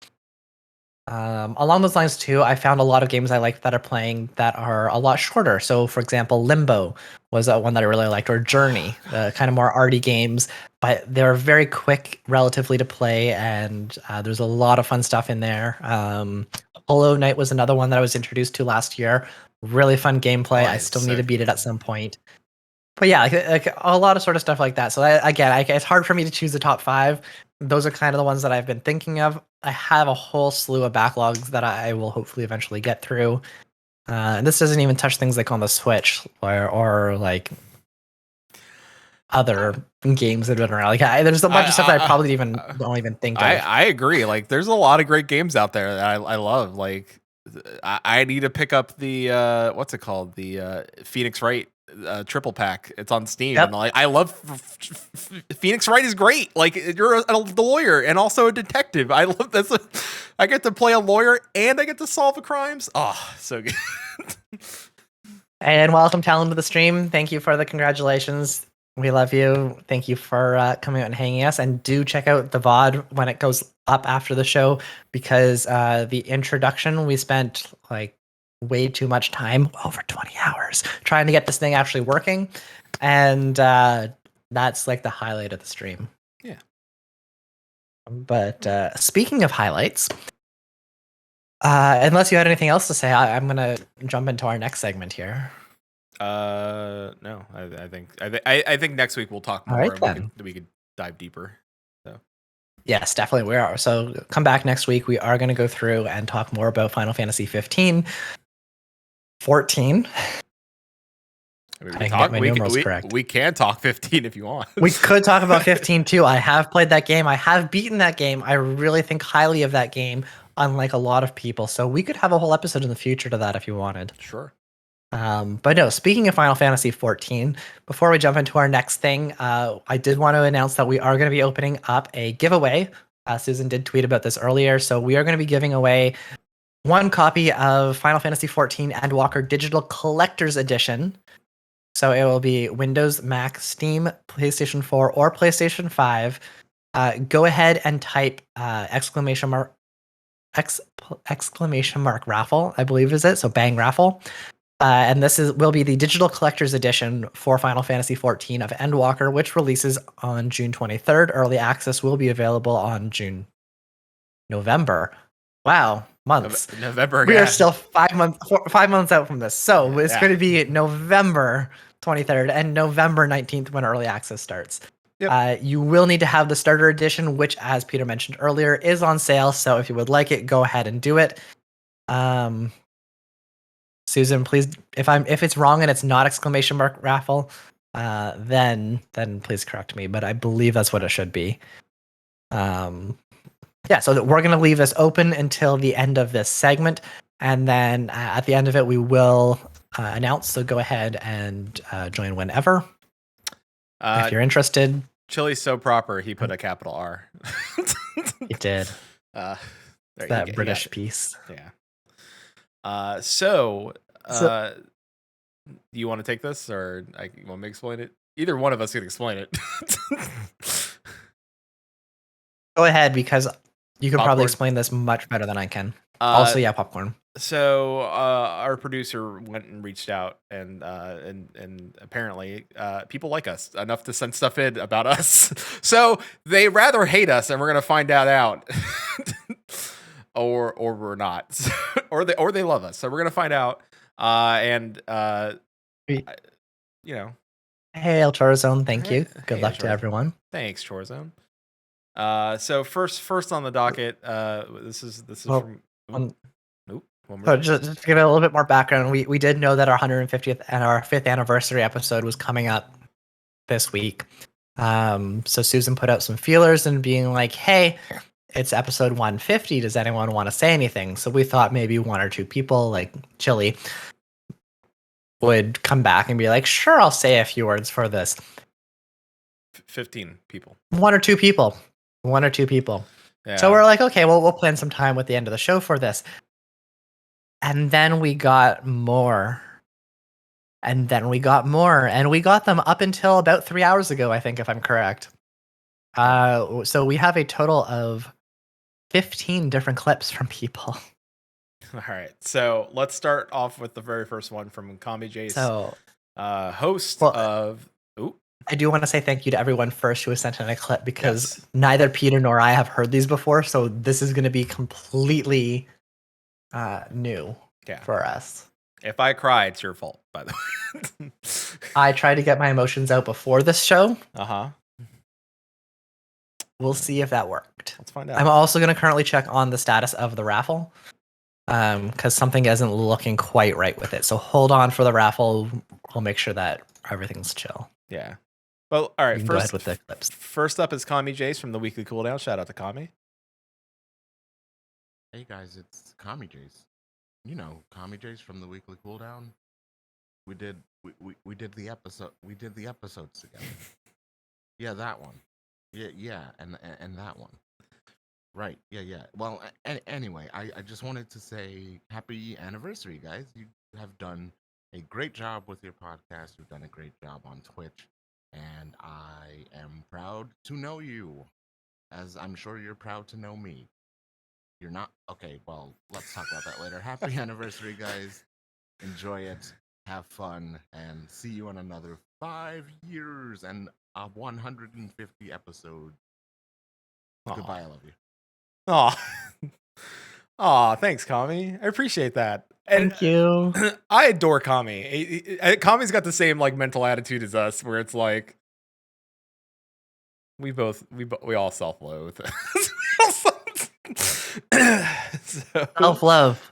Along those lines too, I found a lot of games I like that are a lot shorter. So for example, Limbo was one that I really liked, or Journey, kind of more arty games, but they're very quick relatively to play, and there's a lot of fun stuff in there. Hollow Knight was another one that I was introduced to last year. Really fun gameplay. I still need to beat it at some point. But yeah, like a lot of sort of stuff like that. So it's hard for me to choose the top 5. Those are kind of the ones that I've been thinking of. I have a whole slew of backlogs that I will hopefully eventually get through. And this doesn't even touch things like on the Switch or like other games that have been around. Like there's a bunch of stuff that I probably don't even think of. I agree. Like there's a lot of great games out there that I love. Like I need to pick up the what's it called? The Phoenix Wright triple pack. It's on Steam. Yep. And like I love Phoenix Wright is great. Like you're the lawyer and also a detective. I love this. I get to play a lawyer and I get to solve the crimes. Oh, so good. And welcome Talon to the stream. Thank you for the congratulations. We love you. Thank you for coming out and hanging us. And do check out the VOD when it goes up after the show, because the introduction, we spent like way too much time, over 20 hours, trying to get this thing actually working. And that's like the highlight of the stream. Yeah. But speaking of highlights, unless you had anything else to say, I'm going to jump into our next segment here. No, I think next week we'll talk more. All right, then. We could dive deeper. So yes, definitely we are. So come back next week. We are going to go through and talk more about Final Fantasy 15, 14. We can talk 15 if you want. We could talk about 15 too. I have played that game. I have beaten that game. I really think highly of that game, unlike a lot of people. So we could have a whole episode in the future to that if you wanted. Sure. But no, speaking of Final Fantasy 14, before we jump into our next thing, I did want to announce that we are going to be opening up a giveaway. Susan did tweet about this earlier. So we are going to be giving away one copy of Final Fantasy 14 Endwalker Digital Collector's Edition. So it will be Windows, Mac, Steam, PlayStation 4, or PlayStation 5. Go ahead and type exclamation mark raffle, I believe is it. So bang raffle. And this will be the Digital Collector's Edition for Final Fantasy XIV of Endwalker, which releases on June 23rd. Early access will be available on November. Wow, months. November. We are still 5 months out from this. So it's going to be November 23rd and November 19th when early access starts. Yep. You will need to have the starter edition, which, as Peter mentioned earlier, is on sale. So if you would like it, go ahead and do it. Susan, please, if it's wrong and it's not exclamation mark raffle, then please correct me. But I believe that's what it should be. Yeah, so we're going to leave this open until the end of this segment, and then at the end of it, we will announce. So go ahead and join whenever if you're interested. Chili's so proper, he put a capital R. It did. There you That go, you British got it. piece. Yeah. So, So- you want to take this, or you want me to explain it? Either one of us can explain it. Go ahead, because you can Popcorn? probably explain this much better than I can. Uh, Also, yeah, popcorn. So our producer went and reached out, and apparently people like us enough to send stuff in about us. So they rather hate us, and we're gonna find that out, or we're not, or they love us. So we're gonna find out. You know, Hey, El Chorazone, thank you. Hey, Good El luck to Chorazone. everyone. thanks, Chorzone. So first on the docket, this is Well, from. um, One more. So just to give it a little bit more background, we did know that our 150th and our 5th anniversary episode was coming up this week. So Susan put out some feelers and being like, hey, it's episode 150. Does anyone want to say anything? So we thought maybe one or two people, like Chili, would come back and be like, sure, I'll say a few words for this. 15 people. One or two people. Yeah. So we're like, okay, well, we'll plan some time at the end of the show for this. And then we got more. And then we got more. And we got them up until about 3 hours ago, I think, if I'm correct. So we have a total of 15 different clips from people. All right. So let's start off with the very first one from Kami Jace, So host well, of. Ooh. I do want to say thank you to everyone first who was sent in a clip, because Yes. neither Peter nor I have heard these before. So this is going to be completely new Yeah. for us. If I cry, it's your fault, by the way. I tried to get my emotions out before this show. Uh-huh. We'll see if that worked. Let's find out. I'm also going to currently check on the status of the raffle, because something isn't looking quite right with it. So hold on for the raffle. We'll make sure that everything's chill. Yeah. Well, all right. You can go ahead with the clips. First up is Kami Jace from the Weekly Cooldown. Shout out to Kami. Hey guys, it's Kami Jace. You know, Kami Jace from the Weekly Cooldown. We did the episode. We did the episodes together. Yeah, that one. Yeah, and that one. Right. Yeah. Well, anyway, I just wanted to say happy anniversary, guys. You have done a great job with your podcast. You've done a great job on Twitch, and I am proud to know you, as I'm sure you're proud to know me. You're not? Okay, well, let's talk about that later. Happy anniversary, guys. Enjoy it. Have fun. And see you in another 5 years and 150 episodes. Aw. Goodbye, I love you. Aw, thanks, Kami. I appreciate that. And Thank you. I adore Kami. Kami's got the same like mental attitude as us, where it's like we all self-loathe. Self-love.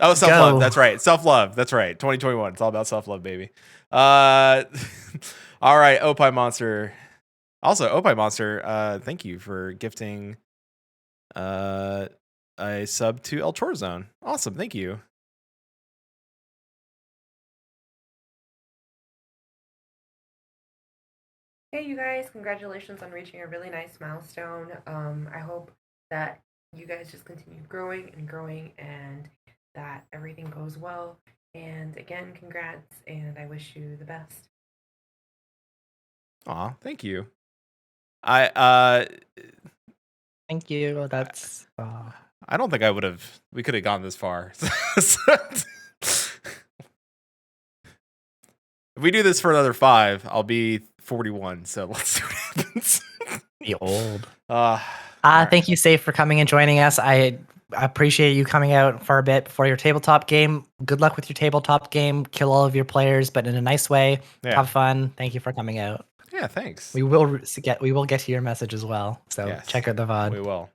Oh, self-love. Go. That's right. Self-love. That's right. 2021. It's all about self-love, baby. All right. Opie Monster. Also, Opie Monster, thank you for gifting a sub to El Chorzone. Awesome. Thank you. Hey, you guys, congratulations on reaching a really nice milestone. I hope that you guys just continue growing and that everything goes well. And again, congrats, and I wish you the best. Aw, thank you. Thank you. That's I don't think we could have gone this far. If we do this for another 5, I'll be 41. So let's see what happens. be old. All right. Thank you, Safe, for coming and joining us. I appreciate you coming out for a bit before your tabletop game. Good luck with your tabletop game. Kill all of your players, but in a nice way. Yeah. Have fun. Thank you for coming out. Yeah, thanks. We will get to your message as well. So Yes. check out the VOD. We will.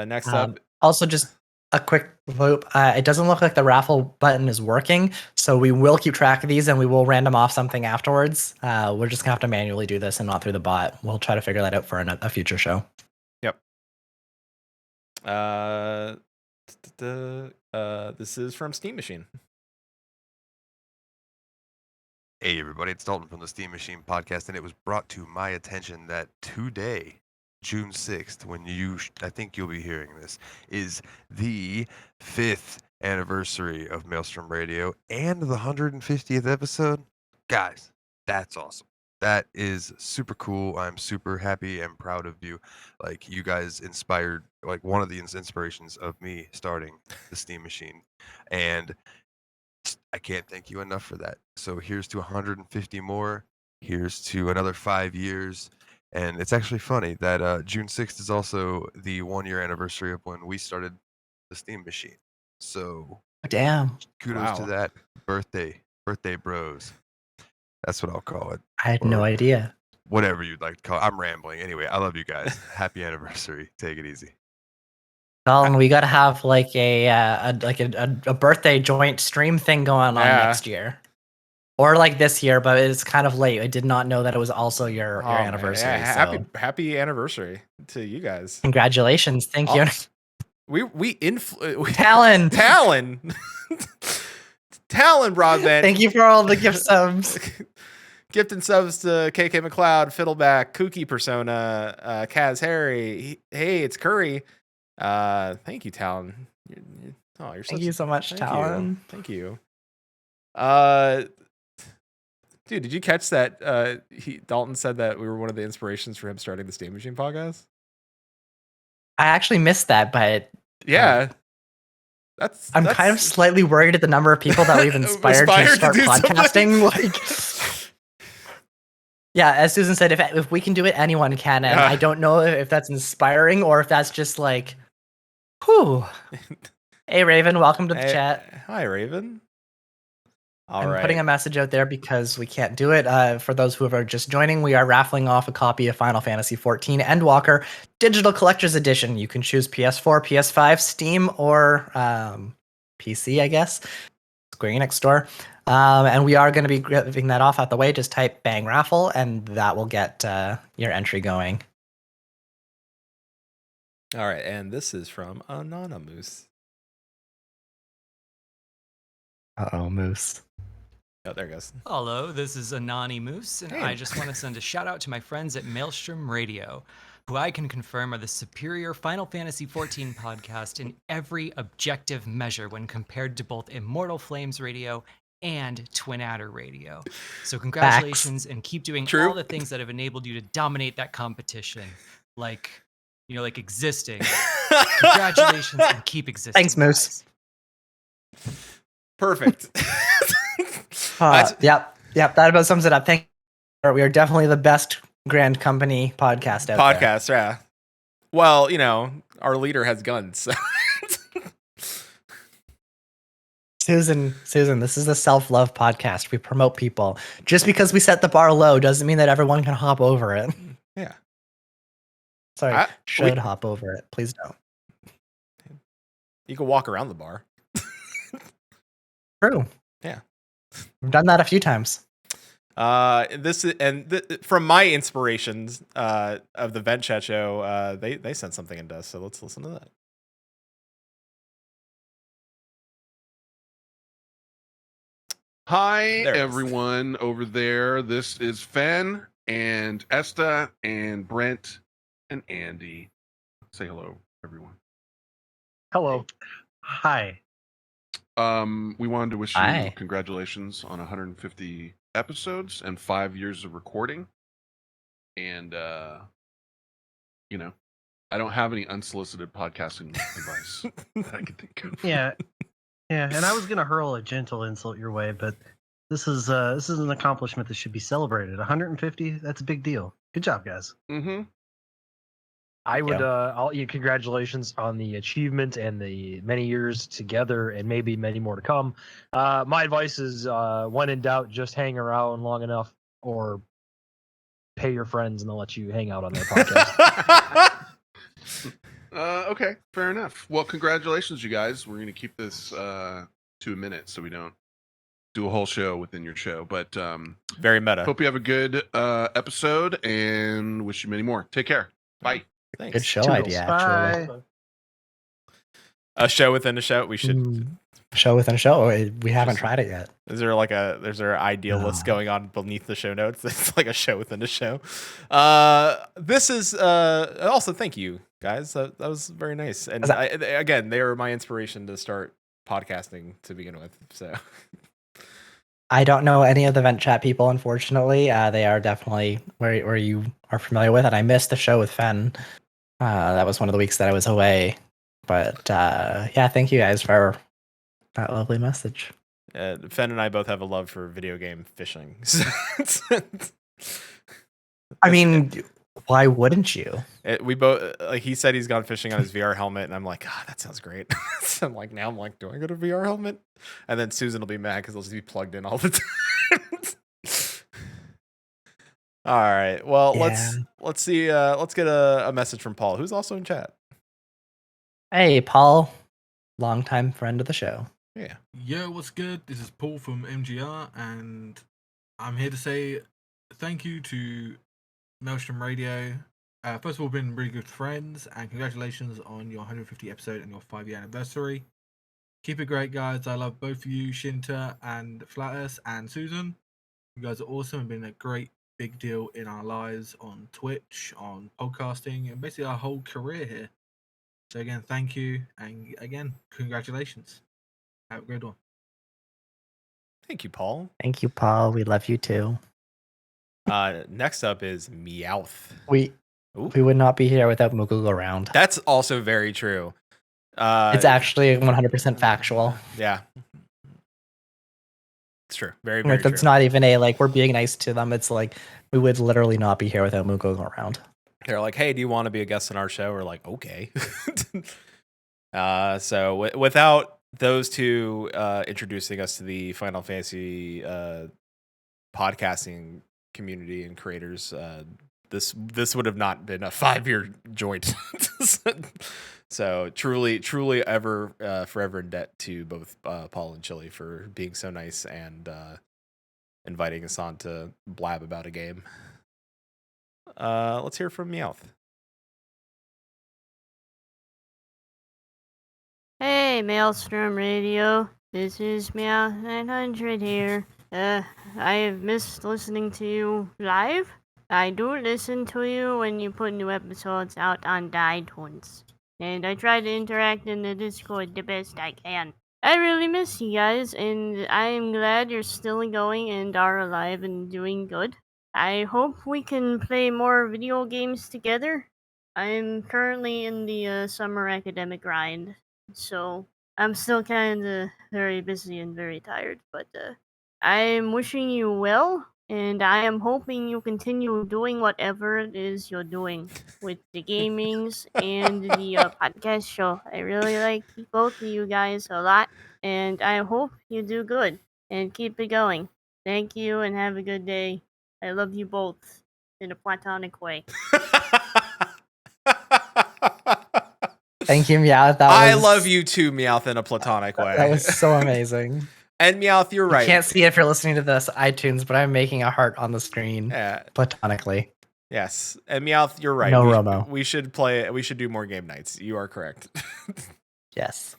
Next up. Also, just a quick loop. It doesn't look like the raffle button is working, so we will keep track of these and we will random off something afterwards. We're just gonna have to manually do this and not through the bot. We'll try to figure that out for a future show. Yep. This is from Steam Machine. Hey everybody, it's Dalton from the Steam Machine podcast, and it was brought to my attention that today, June 6th, when I think you'll be hearing this, is the 5th anniversary of Maelstrom Radio and the 150th episode. Guys, that's awesome. That is super cool. I'm super happy and proud of you. Like, you guys inspired, like, one of the inspirations of me starting the Steam Machine, and I can't thank you enough for that. So here's to 150 more. Here's to another 5 years. And it's actually funny that June 6th is also the 1 year anniversary of when we started the Steam Machine. So Damn. kudos to that. Birthday bros. That's what I'll call it. I had no idea. Whatever you'd like to call it. I'm rambling. Anyway, I love you guys. Happy anniversary. Take it easy. Colin, we got to have like a birthday joint stream thing going on next year, or like this year. But it's kind of late. I did not know that it was also your anniversary. Yeah, happy anniversary to you guys. Congratulations! Thank you. Talon Broadbent. Thank you for all the gift subs. Gift and subs to KK McLeod, Fiddleback, Kooky Persona, Kaz Harry. Hey, it's Curry. Thank you, Talon. Thank you so much, Talon. Thank you. Dude, did you catch that? Dalton said that we were one of the inspirations for him starting the Steam Machine podcast. I actually missed that, but yeah, I'm kind of slightly worried at the number of people that we've inspired to start podcasting. Like, yeah, as Susan said, if we can do it, anyone can. And I don't know if that's inspiring or if that's just like, whew. Hey, Raven, welcome to the chat. Hi, Raven. I'm putting a message out there because we can't do it. For those who are just joining, we are raffling off a copy of Final Fantasy XIV Endwalker Digital Collector's Edition. You can choose PS4, PS5, Steam, or PC, I guess. Square Enix store. And we are going to be giving that off out the way. Just type bang raffle, and that will get your entry going. All right, and this is from Anonymous. Uh-oh, Moose. Oh, there it goes. Hello, this is Anani Moose, and I just want to send a shout out to my friends at Maelstrom Radio, who I can confirm are the superior Final Fantasy XIV podcast in every objective measure when compared to both Immortal Flames Radio and Twin Adder Radio. So congratulations, and keep doing all the things that have enabled you to dominate that competition, like existing. Congratulations, and keep existing. Thanks, Moose. Perfect. Yep. That about sums it up. Thank you. We are definitely the best Grand Company podcast out there. Yeah. Well, our leader has guns. So. Susan, this is a self-love podcast. We promote people. Just because we set the bar low doesn't mean that everyone can hop over it. Yeah. Sorry, should hop over it. Please don't. You can walk around the bar. True. Yeah. We've done that a few times. From my inspirations of the Vent Chat show, they sent something into us, so let's listen to that. Hi, everyone over there. This is Fen and Esta and Brent and Andy. Say hello, everyone. Hello. Hi. We wanted to wish you congratulations on 150 episodes and 5 years of recording. And, I don't have any unsolicited podcasting advice that I can think of. Yeah. And I was going to hurl a gentle insult your way, but this is an accomplishment that should be celebrated. 150, that's a big deal. Good job, guys. Mm-hmm. I would congratulations on the achievement and the many years together and maybe many more to come. My advice is when in doubt, just hang around long enough or pay your friends and they'll let you hang out on their podcast. Okay, fair enough. Well, congratulations, you guys. We're going to keep this to a minute so we don't do a whole show within your show. But very meta. Hope you have a good episode and wish you many more. Take care. Bye. Thanks. Good show idea, actually. A show within a show. We should show within a show. We haven't tried it yet. Is there like there's there ideal list going on beneath the show notes? It's like a show within a show. This is also thank you guys. That was very nice. And again, they were my inspiration to start podcasting to begin with. So I don't know any of the vent chat people, unfortunately. They are definitely where you are familiar with it. I missed the show with Fen. That was one of the weeks that I was away. But yeah, thank you guys for that lovely message. Fen and I both have a love for video game fishing. I mean, why wouldn't you? We both like he said he's gone fishing on his VR helmet, and I'm like, God, that sounds great. So I'm like, do I get a VR helmet? And then Susan will be mad because they'll just be plugged in all the time. All right, well, let's see. Let's get a message from Paul, who's also in chat. Hey, Paul, longtime friend of the show. Yeah. Yo, what's good? This is Paul from MGR, and I'm here to say thank you to Maelstrom Radio. First of all, been really good friends, and congratulations on your 150 episode and your 5-year anniversary. Keep it great, guys. I love both of you, Shinta and Flatus and Susan. You guys are awesome and been a great big deal in our lives on Twitch, on podcasting, and basically our whole career here. So again, thank you, and again, congratulations. Have a good one. Thank you, Paul. Thank you, Paul. We love you too. Next up is Meowth. We would not be here without Moogle around. That's also very true. It's actually 100% factual. Yeah. It's true. Very, very true. It's not even we're being nice to them. It's like we would literally not be here without Moogle around. They're like, hey, do you want to be a guest on our show? We're like, okay. So without those two introducing us to the Final Fantasy podcasting community and creators, this would have not been a 5-year joint. So truly forever in debt to both Paul and Chili for being so nice and inviting us on to blab about a game. Let's hear from Meowth. Hey, Maelstrom Radio. This is Meowth 900 here. I have missed listening to you live. I do listen to you when you put new episodes out on the iTunes. And I try to interact in the Discord the best I can. I really miss you guys, and I am glad you're still going and are alive and doing good. I hope we can play more video games together. I'm currently in the summer academic grind, so I'm still kind of very busy and very tired, but I'm wishing you well, and I am hoping you continue doing whatever it is you're doing with the gamings and the podcast show. I really like both of you guys a lot, and I hope you do good and keep it going. Thank you, and have a good day. I love you both in a platonic way. Thank you, Meowth. I love you too, Meowth, in a platonic way. That was so amazing. And Meowth, you're right. You can't see it if you're listening to this iTunes, but I'm making a heart on the screen platonically. Yes, and Meowth, you're right. No Romo. We should play. We should do more game nights. You are correct. Yes.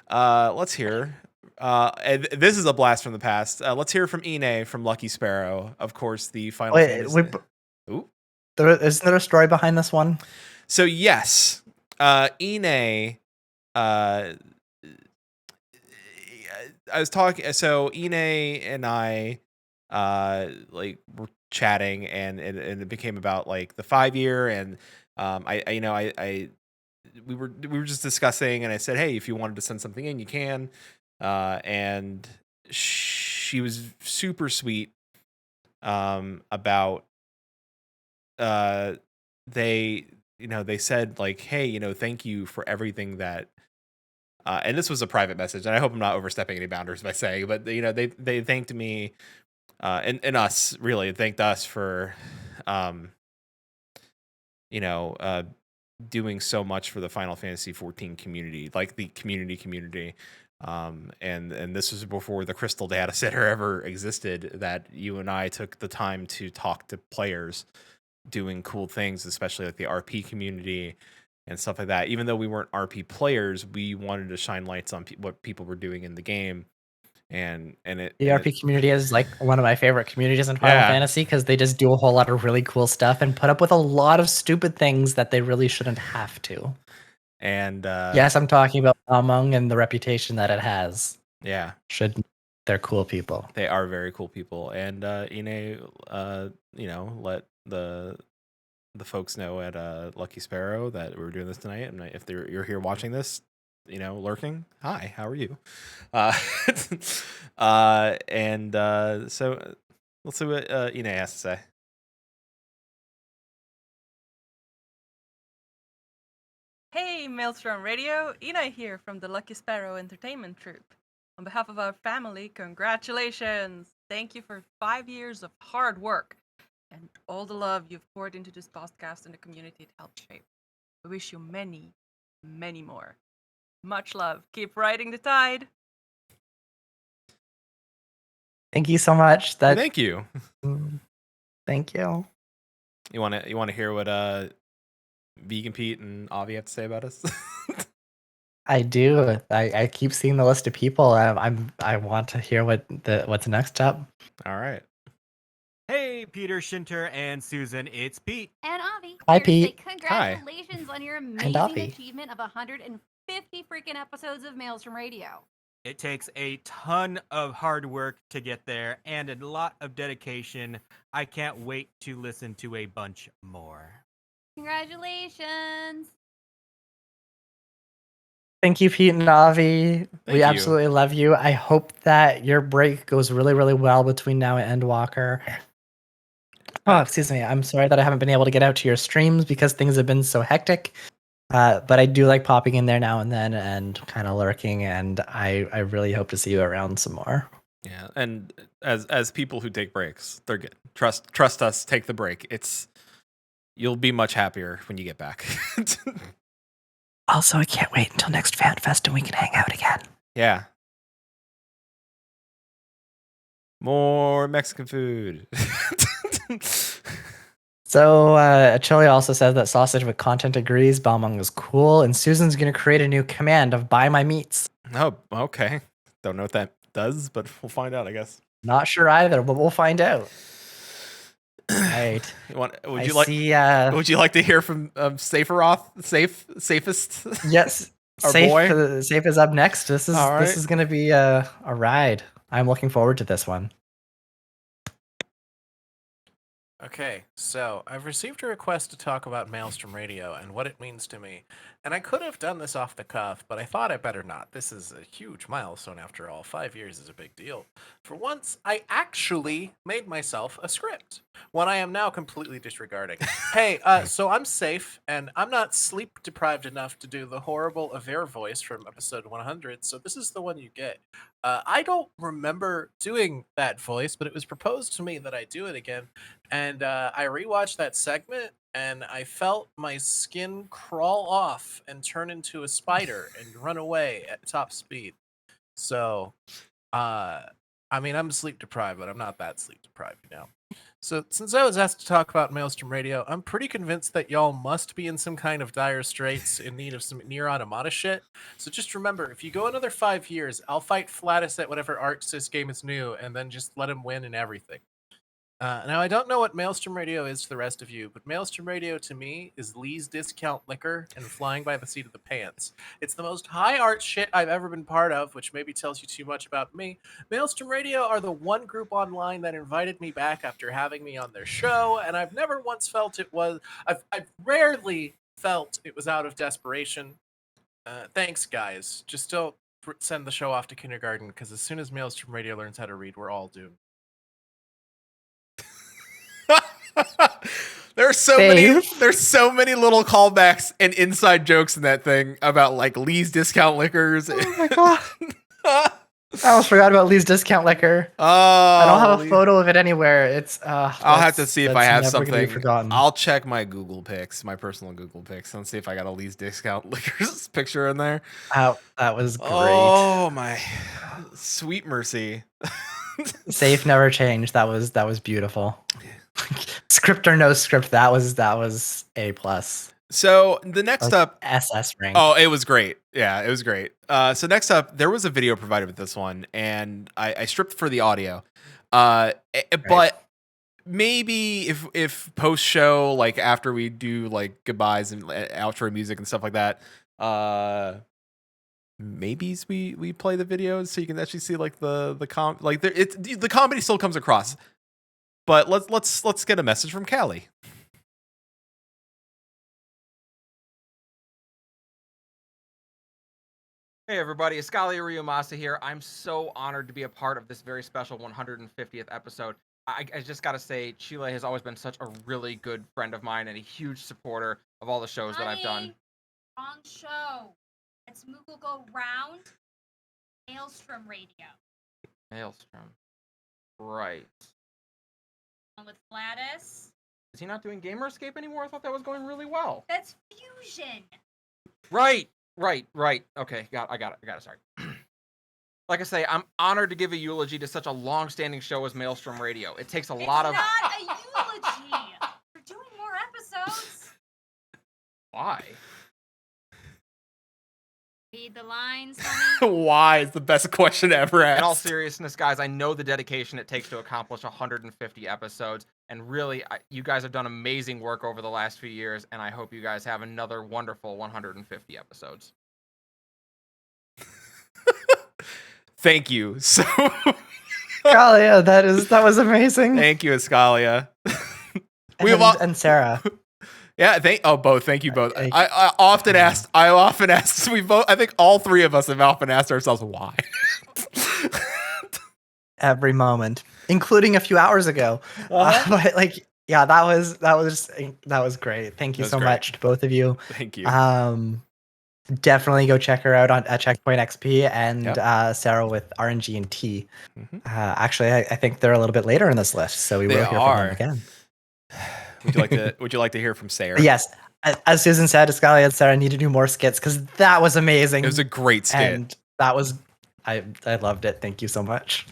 Let's hear. And this is a blast from the past. Let's hear from Ine from Lucky Sparrow. Of course, the Final Fantasy. Isn't there a story behind this one? So yes, Ine. I was talking. So Ine and I, were chatting, and it became about like the 5-year, and we were just discussing, and I said, hey, if you wanted to send something in, you can. And she was super sweet about they said like, hey, thank you for everything that and this was a private message, and I hope I'm not overstepping any boundaries by saying, but they thanked me and us, really thanked us for doing so much for the Final Fantasy XIV community, like the community. And this was before the Crystal Data Center ever existed, that you and I took the time to talk to players doing cool things, especially like the RP community and stuff like that. Even though we weren't RP players, we wanted to shine lights on what people were doing in the game. And the RP community is like one of my favorite communities in Final Fantasy because they just do a whole lot of really cool stuff and put up with a lot of stupid things that they really shouldn't have to. And yes, I'm talking about Among and the reputation that it has. Yeah, they're cool people. They are very cool people, and Ine, let the folks know at Lucky Sparrow that we're doing this tonight. And if you're here watching this, lurking, hi, how are you? So let's see what Ine has to say. Hey, Maelstrom Radio, Ina here from the Lucky Sparrow Entertainment Troupe. On behalf of our family, congratulations! Thank you for 5 years of hard work and all the love you've poured into this podcast and the community it helped shape. We wish you many, many more. Much love. Keep riding the tide. Thank you so much. Thank you. Thank you. You want to hear what Vegan Pete and Avi have to say about us? I do. I keep seeing the list of people. I want to hear what's next up. All right. Hey, Peter, Shinter, and Susan, it's Pete. And Avi. Hi, Here to say Pete. congratulations on your And amazing Avi. achievement of 150 freaking episodes of Maelstrom Radio. It takes a ton of hard work to get there and a lot of dedication. I can't wait to listen to a bunch more. Congratulations. Thank you, Pete and Avi. We you. absolutely love you. I hope that your break goes really, really well between now and Endwalker. Oh, excuse me. I'm sorry that I haven't been able to get out to your streams because things have been so hectic. But I do like popping in there now and then and kind of lurking, and I really hope to see you around some more. Yeah, and as people who take breaks, they're good. Trust us. Take the break. You'll be much happier when you get back. Also, I can't wait until next Fan Fest and we can hang out again. Yeah. More Mexican food. So, Chili also says that Sausage with Content agrees Balmung is cool, and Susan's going to create a new command of buy my meats. Oh, okay. Don't know what that does, but we'll find out, I guess. Not sure either, but we'll find out. Right. Would you like to hear from Saferoth? Safest? Yes. Our boy? Safe is up next. This All is going to be a ride. I'm looking forward to this one. Okay, so I've received a request to talk about Maelstrom Radio and what it means to me. And I could have done this off the cuff, but I thought I better not. This is a huge milestone after all. 5 years is a big deal. For once, I actually made myself a script, one I am now completely disregarding. Hey, so I'm safe, and I'm not sleep deprived enough to do the horrible Aver voice from episode 100, so this is the one you get. I don't remember doing that voice, but it was proposed to me that I do it again. And I rewatched that segment, and I felt my skin crawl off and turn into a spider and run away at top speed. So, I mean, I'm sleep deprived, but I'm not that sleep deprived, So, since I was asked to talk about Maelstrom Radio, I'm pretty convinced that y'all must be in some kind of dire straits in need of some Nier Automata shit. So just remember, if you go another 5 years, I'll fight Flatus at whatever arcs this game is new, and then just let him win in everything. Now, I don't know what Maelstrom Radio is to the rest of you, but Maelstrom Radio to me is Lee's Discount Liquor and flying by the seat of the pants. It's the most high art shit I've ever been part of, which maybe tells you too much about me. Maelstrom Radio are the one group online that invited me back after having me on their show, and I've never once felt it was... I've rarely felt it was out of desperation. Thanks, guys. Just don't send the show off to kindergarten, because as soon as Maelstrom Radio learns how to read, we're all doomed. There's so many little callbacks and inside jokes in that thing about like Lee's Discount Liquors. Oh my god. I almost forgot about Lee's Discount Liquor. Oh, I don't have a photo of it anywhere. It's I'll have to see if I have something. Forgotten. I'll check my Google Pics, my personal Google Pics, and see if I got a Lee's Discount Liquors picture in there. That was great. Oh my sweet mercy. Safe never changed. That was beautiful. Script or no script, that was A+. So the next up, SS ring. Oh, it was great. Yeah, it was great. So next up, there was a video provided with this one, and I stripped for the audio. But maybe if post show, like after we do like goodbyes and outro music and stuff like that, maybe we play the videos so you can actually see like the comedy still comes across. But let's get a message from Callie. Hey everybody, Escalia Ryumasa here. I'm so honored to be a part of this very special 150th episode. I just gotta say, Chile has always been such a really good friend of mine and a huge supporter of all the shows that I've done. Wrong show. It's Moogle Go Round. Maelstrom Radio. Maelstrom. Right. One with Gladys. Is he not doing Gamer Escape anymore? I thought that was going really well. That's Fusion. Right. Okay, I got it. Sorry. Like I say, I'm honored to give a eulogy to such a long-standing show as Maelstrom Radio. It takes a lot of... It's not a eulogy. We're doing more episodes. Why? Read the lines, honey. Why is the best question ever asked. In all seriousness, guys, I know the dedication it takes to accomplish 150 episodes, and really, you guys have done amazing work over the last few years, and I hope you guys have another wonderful 150 episodes. Thank you. So, Escalia, that was amazing. Thank you, Escalia. And Sarah. Yeah, both. Thank you both. I often asked. We both. I think all three of us have often asked ourselves why. Every moment, including a few hours ago. But like, yeah, that was great. Thank you so much to both of you. Thank you. Definitely go check her out at Checkpoint XP and Sarah with RNG and T. Actually, I think they're a little bit later in this list, so we will hear from them again. Would you like to hear from Sarah? Yes. As Susan said, Escalia and Sarah need to do more skits because that was amazing. It was a great skit. And that was, I loved it. Thank you so much.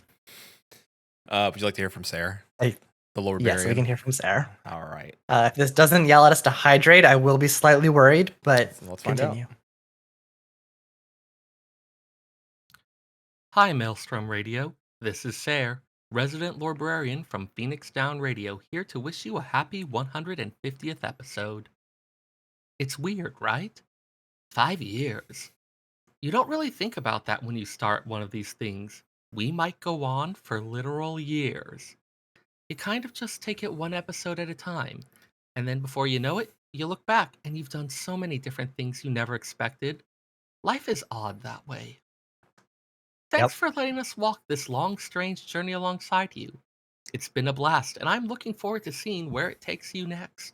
Would you like to hear from Sarah? The lower Yes, barrier. we can hear from Sarah. All right. If this doesn't yell at us to hydrate, I will be slightly worried, but let's find out. continue. Hi, Maelstrom Radio. This is Sarah, resident librarian from Phoenix Down Radio, here to wish you a happy 150th episode. It's weird, right? 5 years. You don't really think about that when you start one of these things. We might go on for literal years. You kind of just take it one episode at a time, and then before you know it, you look back and you've done so many different things you never expected. Life is odd that way. Thanks for letting us walk this long, strange journey alongside you. It's been a blast, and I'm looking forward to seeing where it takes you next.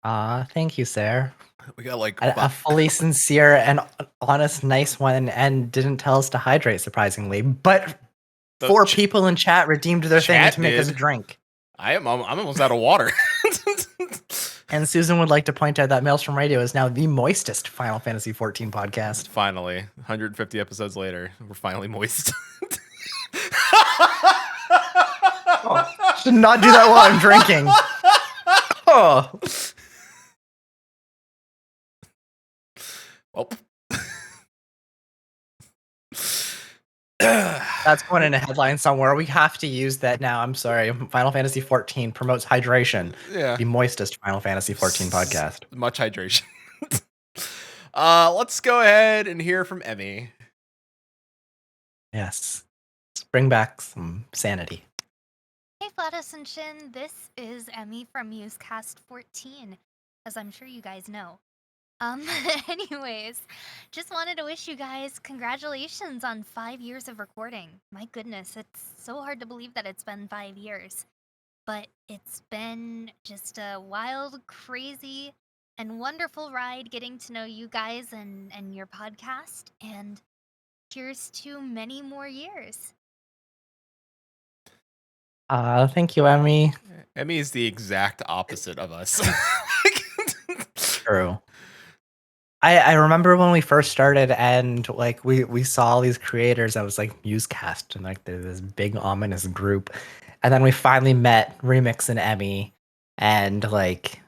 Thank you, Sarah. We got like a fully sincere and honest, nice one, and didn't tell us to hydrate, surprisingly. But four people in chat redeemed their thing to make us drink. I'm almost out of water. And Susan would like to point out that Maelstrom Radio is now the moistest Final Fantasy XIV podcast. Finally, 150 episodes later, we're finally moist. Should not do that while I'm drinking. Oh. Well. That's going in a headline somewhere. We have to use that now. I'm sorry. Final Fantasy XIV promotes hydration. Yeah. The moistest Final Fantasy XIV podcast. Much hydration. Let's go ahead and hear from Emmy. Yes. Let's bring back some sanity. Hey, Flatus and Shin. This is Emmy from Musecast 14, as I'm sure you guys know. Anyways, just wanted to wish you guys congratulations on 5 years of recording. My goodness, it's so hard to believe that it's been 5 years. But it's been just a wild, crazy, and wonderful ride getting to know you guys and your podcast. And cheers to many more years. Thank you, Emmy. Emmy is the exact opposite of us. True. I remember when we first started and like we saw all these creators. I was like Musecast and like this big ominous group, and then we finally met Remix and Emmy, and like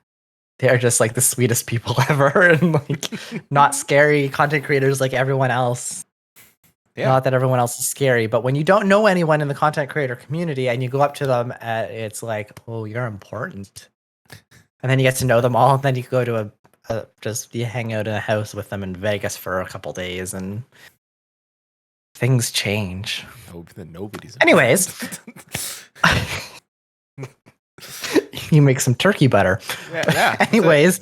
they're just like the sweetest people ever, and like not scary content creators like everyone else. Yeah. Not that everyone else is scary, but when you don't know anyone in the content creator community and you go up to them, it's like, oh, you're important. And then you get to know them all. And then you go to you hang out in a house with them in Vegas for a couple days, and things change. Hope that nobody's. Anyways, you make some turkey butter. Yeah. Anyways,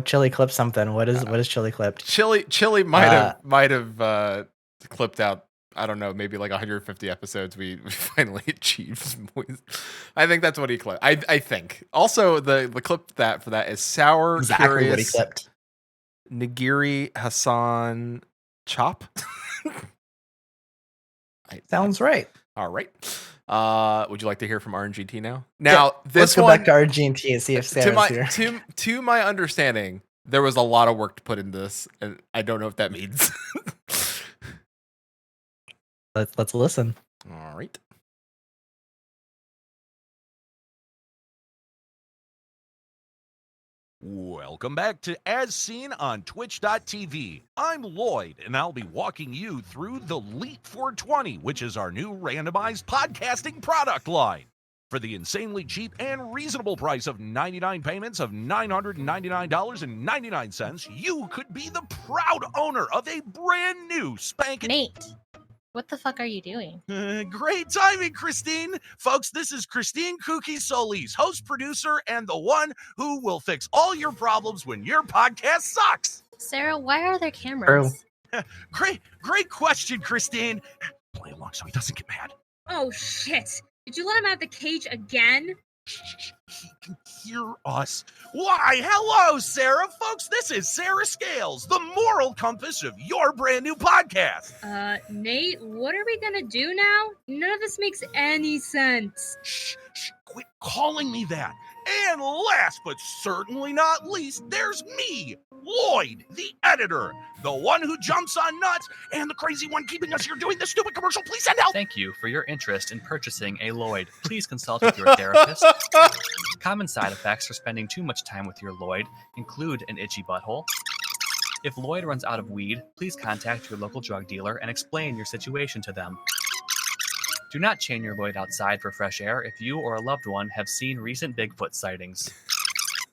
Chili clipped something. What is Chili clipped? Chili might have clipped out. I don't know, maybe like 150 episodes. We finally achieved. I think that's what he clipped. I think. Also, the clip for that is Sour Exactly Curious what he clipped. Nigiri Hassan Chop. Sounds right. All right. Would you like to hear from RNGT now? Now, let's go back to RNGT and see if Sarah's here. To my understanding, there was a lot of work to put into this, and I don't know what that means. Let's listen. All right. Welcome back to As Seen on Twitch.tv. I'm Lloyd, and I'll be walking you through the Leap 420, which is our new randomized podcasting product line. For the insanely cheap and reasonable price of 99 payments of $999.99, you could be the proud owner of a brand new spanking... Nate, what the fuck are you doing? Great timing, Christine. Folks, this is Christine Kooky Solis, host, producer, and the one who will fix all your problems when your podcast sucks. Sarah, why are there cameras? Great question, Christine. Play along so he doesn't get mad. Oh, shit. Did you let him out of the cage again? He can hear us. Why, hello, Sarah. Folks, this is Sarah Scales, the moral compass of your brand new podcast. Nate, what are we gonna do now? None of this makes any sense. Shh, quit calling me that. And last but certainly not least, there's me, Lloyd, the editor, the one who jumps on nuts, and the crazy one keeping us here doing this stupid commercial. Please send help. Thank you for your interest in purchasing a Lloyd. Please consult with your therapist. Common side effects for spending too much time with your Lloyd include an itchy butthole. If Lloyd runs out of weed, please contact your local drug dealer and explain your situation to them. Do not chain your Lloyd outside for fresh air if you or a loved one have seen recent Bigfoot sightings.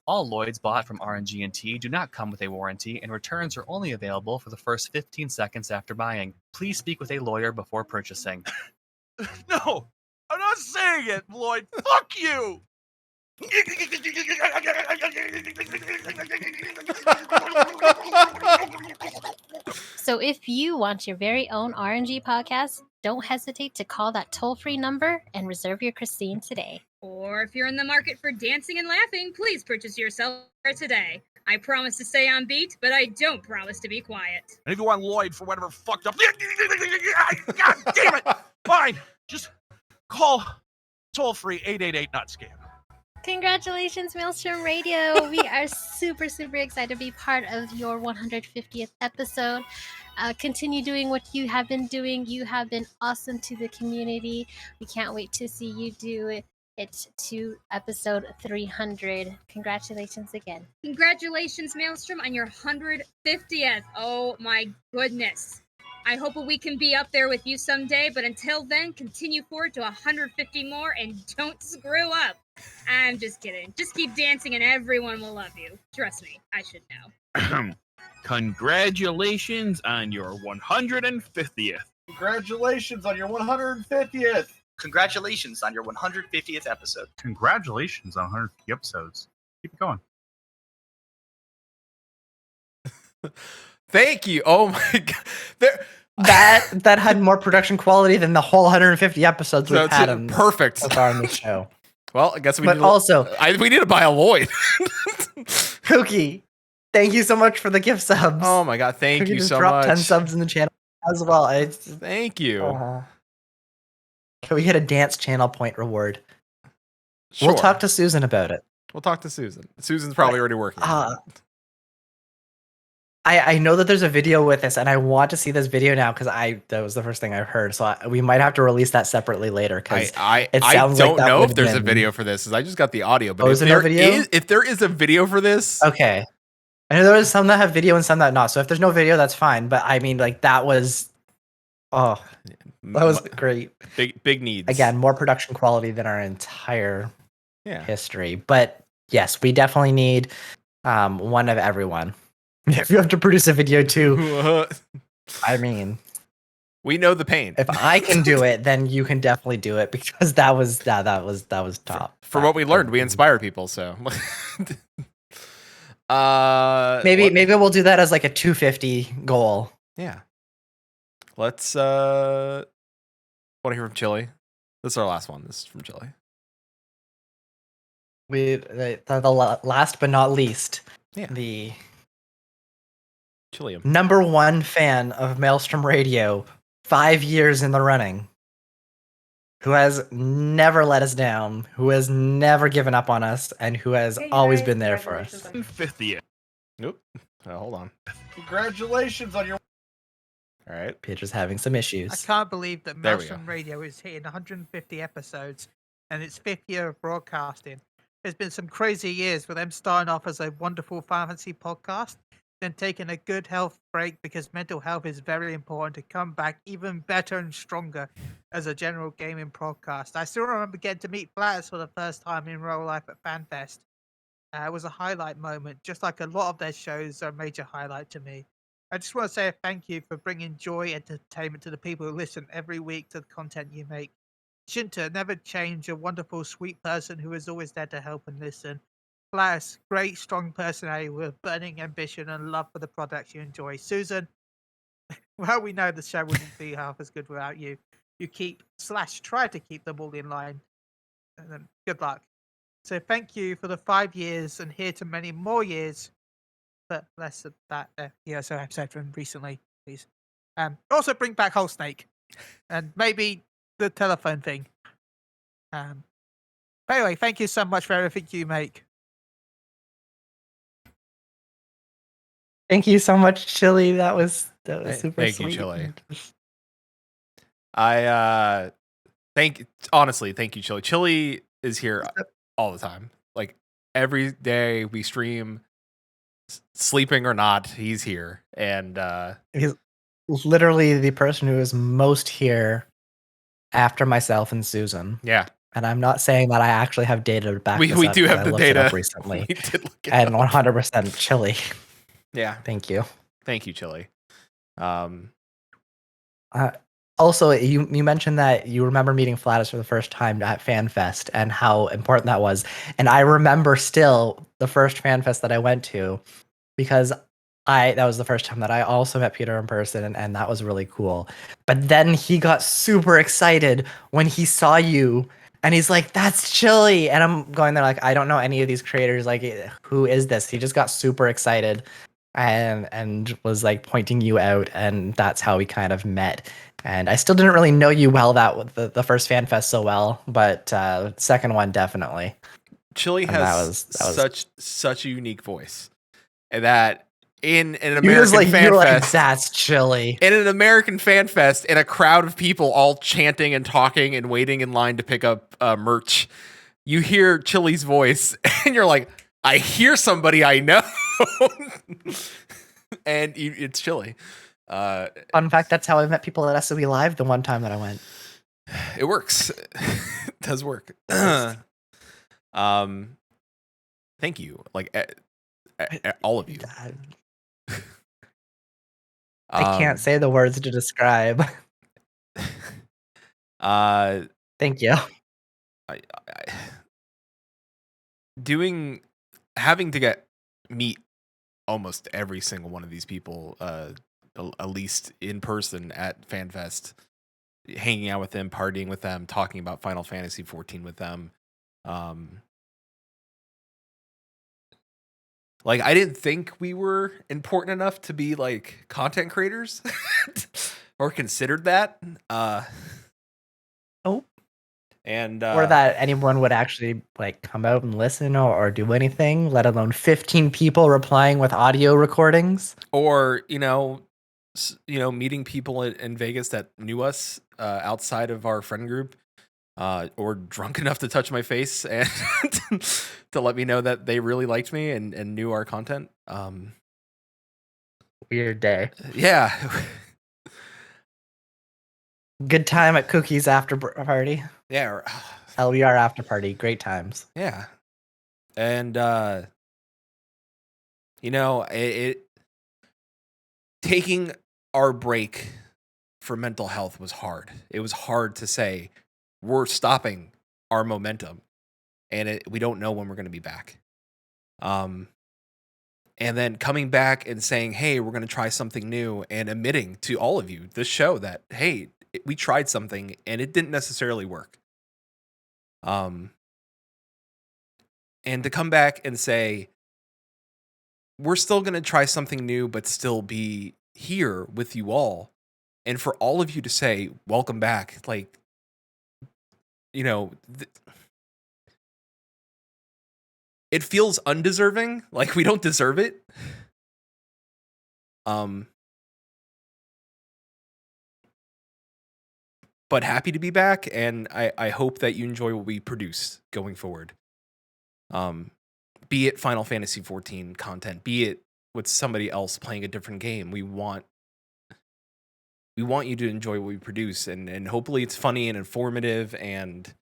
All Lloyds bought from RNG&T do not come with a warranty, and returns are only available for the first 15 seconds after buying. Please speak with a lawyer before purchasing. No, I'm not saying it, Lloyd. Fuck you. So if you want your very own RNG podcast, don't hesitate to call that toll-free number and reserve your Christine today. Or if you're in the market for dancing and laughing, please purchase yourself today. I promise to stay on beat, but I don't promise to be quiet. And if you want Lloyd for whatever fucked up... God damn it! Fine, just call toll-free 888-NOT-SCAM. Congratulations, Maelstrom Radio. We are super excited to be part of your 150th episode. Continue doing what you have been doing. You have been awesome to the community. We can't wait to see you do it to episode 300. Congratulations again. Congratulations, Maelstrom, on your 150th. Oh my goodness. I hope we can be up there with you someday, but until then, continue forward to 150 more and don't screw up. I'm just kidding. Just keep dancing and everyone will love you. Trust me, I should know. Congratulations on your 150th. Congratulations on your 150th. Congratulations on your 150th episode. Congratulations on 150 episodes. Keep it going. Thank you. Oh my god. That had more production quality than the whole 150 episodes we've had on perfect so far on the show. Well, I guess we But need also- we need to buy a Lloyd. Cookie, thank you so much for the gift subs. Oh my god, thank Cookie you just so dropped much. 10 subs in the channel as well. Thank you. Can we hit a dance channel point reward? Sure. We'll talk to Susan about it. We'll talk to Susan. Susan's probably already working. I know that there's a video with this, and I want to see this video now because that was the first thing I heard. So we might have to release that separately later because I it sounds don't like that know if would there's a been- video for this. I just got the audio, but Oh, if is there no there video? if there is a video for this, Okay. I know there was some that have video and some that not. So if there's no video, that's fine. But I mean, like that was great. Big needs. Again, more production quality than our entire Yeah. history. But yes, we definitely need one of everyone. If you have to produce a video too, I mean, we know the pain. If I can do it, then you can definitely do it because that was top. For what we learned, we inspire people. So maybe we'll do that as like a 250 goal. Yeah. Let's want to hear from Chili. This is our last one. This is from Chili. The last but not least, the Chilium. number one fan of Maelstrom Radio, 5 years in the running, who has never let us down, who has never given up on us, and who has always been there for us. 50th. Nope. Hold on. Congratulations on your. All right. Peter's having some issues. I can't believe that There we Maelstrom Radio is hitting 150 episodes and its 5th year of broadcasting. There's been some crazy years with them starting off as a wonderful Final Fantasy podcast, then taking a good health break because mental health is very important to come back even better and stronger as a general gaming podcast. I still remember getting to meet Flatters for the first time in real life at FanFest. It was a highlight moment, just like a lot of their shows are a major highlight to me. I just want to say a thank you for bringing joy and entertainment to the people who listen every week to the content you make. Shinta, never change, a wonderful, sweet person who is always there to help and listen. Flash, great, strong personality with burning ambition and love for the products you enjoy. Susan, well, we know the show wouldn't be half as good without you. You try to keep them all in line. And then good luck. So thank you for the 5 years and here to many more years. But less of that. So I've said from recently, please. Also bring back Whole Snake. And maybe the telephone thing. But anyway, thank you so much for everything you make. Thank you so much, Chili. That was super Thank sweet. you, Chili. Thank you, Chili. Chili is here all the time. Like every day we stream, sleeping or not, he's here. And he's literally the person who is most here after myself and Susan. Yeah. And I'm not saying that I actually have data to back We this up, do have I the looked it up data recently. We did look it and up. 100% Chili. Yeah. Thank you. Thank you, Chili. Also, you mentioned that you remember meeting Flatus for the first time at FanFest and how important that was. And I remember still the first FanFest that I went to because that was the first time that I also met Peter in person, and that was really cool. But then he got super excited when he saw you, and he's like, "That's Chili!" And I'm going there like, I don't know any of these creators. Like, who is this? He just got super excited and was like pointing you out, and that's how we kind of met. And I still didn't really know you well the first FanFest so well, but second one definitely. Chili And has that was such a unique voice, and that in an He American was like, fan you're like, fest, that's Chili. in an American fan fest, in a crowd of people all chanting and talking and waiting in line to pick up merch, you hear Chili's voice, and you're like, I hear somebody I know, and it's Chili. Fun fact, that's how I met people at SOE Live the one time that I went. It works. It does work. Thank you, like all of you. I can't say the words to describe. Thank you. Having to meet almost every single one of these people, at least in person at FanFest, hanging out with them, partying with them, talking about Final Fantasy XIV with them. Like, I didn't think we were important enough to be like content creators or considered that. And or that anyone would actually like come out and listen or do anything, let alone 15 people replying with audio recordings. Or meeting people in Vegas that knew us outside of our friend group, or drunk enough to touch my face and to let me know that they really liked me and knew our content. Weird day. Yeah. Good time at Cookie's after party. Yeah. LBR after party. Great times. Yeah. And, it taking our break for mental health was hard. It was hard to say we're stopping our momentum and we don't know when we're going to be back. And then coming back and saying, hey, we're going to try something new, and admitting to all of you, this show, that, hey, we tried something and it didn't necessarily work. And to come back and say, we're still going to try something new, but still be here with you all. And for all of you to say, welcome back. Like, it feels undeserving. Like we don't deserve it. But happy to be back, and I hope that you enjoy what we produce going forward. Be it Final Fantasy XIV content, be it with somebody else playing a different game. We want you to enjoy what we produce, and hopefully it's funny and informative, and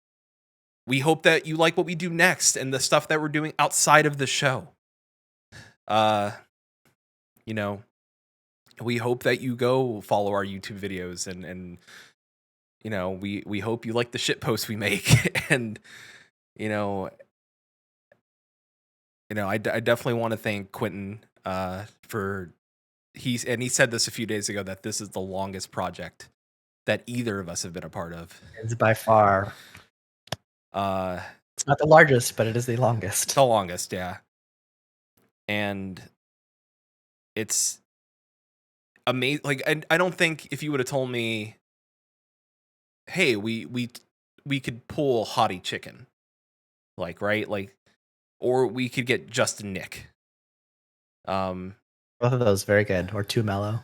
we hope that you like what we do next and the stuff that we're doing outside of the show. We hope that you go follow our YouTube videos and we hope you like the shit posts we make. And, I definitely want to thank Quinton for he said this a few days ago, that this is the longest project that either of us have been a part of. It's by far. It's not the largest, but it is the longest. The longest, yeah. And it's amazing. Like, I don't think if you would have told me, hey, we could pull Hottie Chicken, like, right, like, or we could get Justin Nick. Both of those very good, or Too Mellow.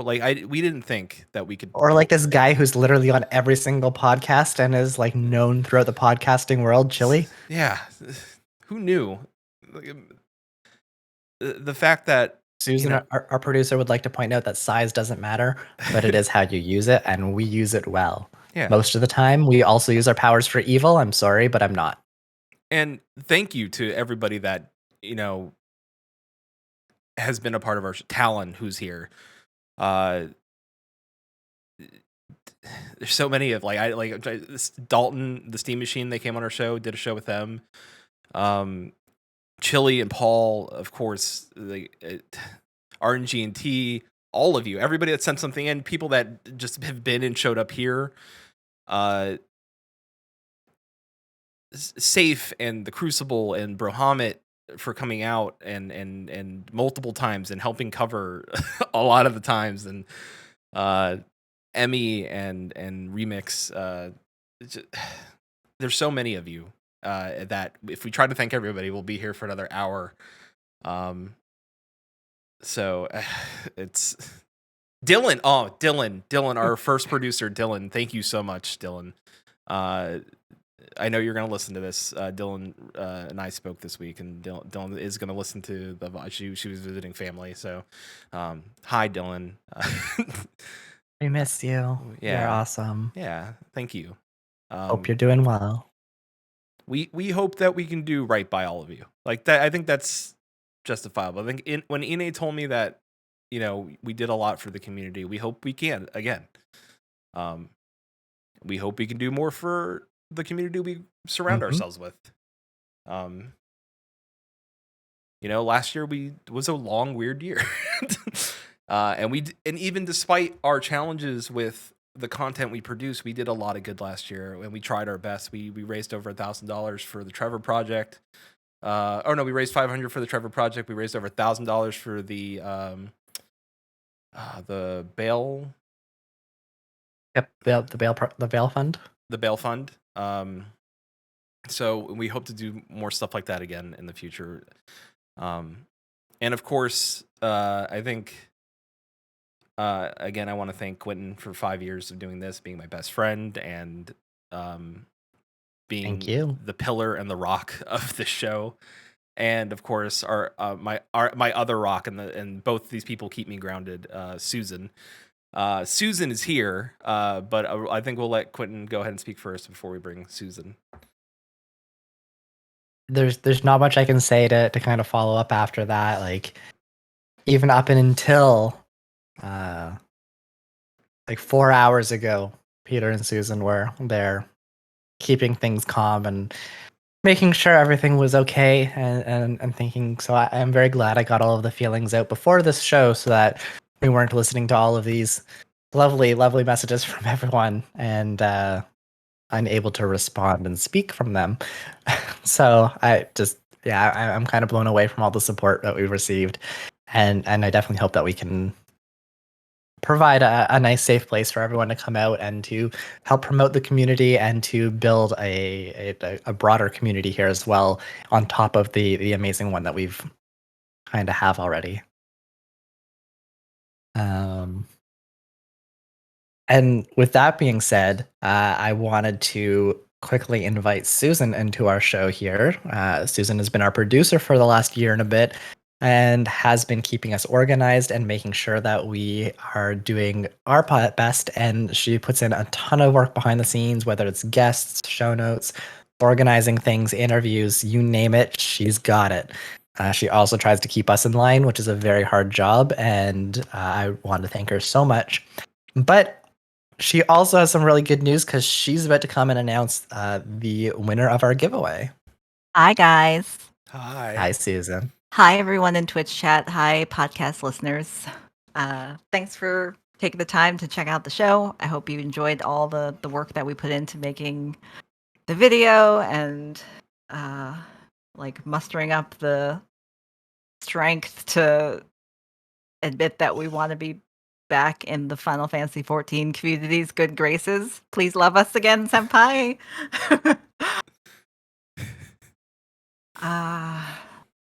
Like we didn't think that we could. Or like this guy who's literally on every single podcast and is like known throughout the podcasting world, Chili. Yeah, who knew? The fact that Susan, our producer, would like to point out that size doesn't matter, but it is how you use it, and we use it well. Yeah. Most of the time, we also use our powers for evil. I'm sorry, but I'm not. And thank you to everybody that has been a part of our Talon, who's here. There's so many of Dalton, the Steam Machine. They came on our show, did a show with them. Chili and Paul, of course, RNG&T, all of you, everybody that sent something in, people that just have been and showed up here. Safe and the Crucible and Brohamet for coming out and multiple times and helping cover a lot of the times, and Emmy and Remix. There's so many of you that if we try to thank everybody, we'll be here for another hour. So it's Dylan. Oh, Dylan, our first producer, Dylan. Thank you so much, Dylan. I know you're going to listen to this. Dylan and I spoke this week, and Dylan is going to listen to the. She was visiting family, so hi, Dylan. We miss you. Yeah. You're awesome. Yeah, thank you. Hope you're doing well. We hope that we can do right by all of you. Like that, I think that's justifiable. I think when Ine told me that, we did a lot for the community, we hope we can again. We hope we can do more for the community we surround ourselves with. Last year was a long, weird year. And even despite our challenges with the content we produce, we did a lot of good last year, and we tried our best. We raised over $1,000 for the Trevor Project. We raised $500 for the Trevor Project. We raised over $1,000 for the bail. Yep, the bail fund. The bail fund. So we hope to do more stuff like that again in the future. And of course, I think, again, I want to thank Quinton for 5 years of doing this, being my best friend, and being Thank you. the pillar and the rock of the show. And of course, my other rock, and both these people keep me grounded. Susan. Susan is here, but I think we'll let Quinton go ahead and speak first before we bring Susan. There's not much I can say to kind of follow up after that. Like, even up and until like 4 hours ago, Peter and Susan were there keeping things calm and making sure everything was okay and thinking. So I am very glad I got all of the feelings out before this show so that we weren't listening to all of these lovely messages from everyone and unable to respond and speak from them. So I'm kind of blown away from all the support that we've received, and I definitely hope that we can provide a nice safe place for everyone to come out and to help promote the community and to build a broader community here as well, on top of the amazing one that we've kind of have already. And with that being said, I wanted to quickly invite Susan into our show here. Susan has been our producer for the last year and a bit and has been keeping us organized and making sure that we are doing our best. And she puts in a ton of work behind the scenes, whether it's guests, show notes, organizing things, interviews, you name it, she's got it. She also tries to keep us in line, which is a very hard job, and I want to thank her so much. But she also has some really good news because she's about to come and announce the winner of our giveaway. Hi, guys. Hi, Susan. Hi, everyone in Twitch chat. Hi, podcast listeners. Thanks for taking the time to check out the show. I hope you enjoyed all the work that we put into making the video and like mustering up the strength to admit that we want to be back in the Final Fantasy XIV community's good graces. Please love us again, senpai.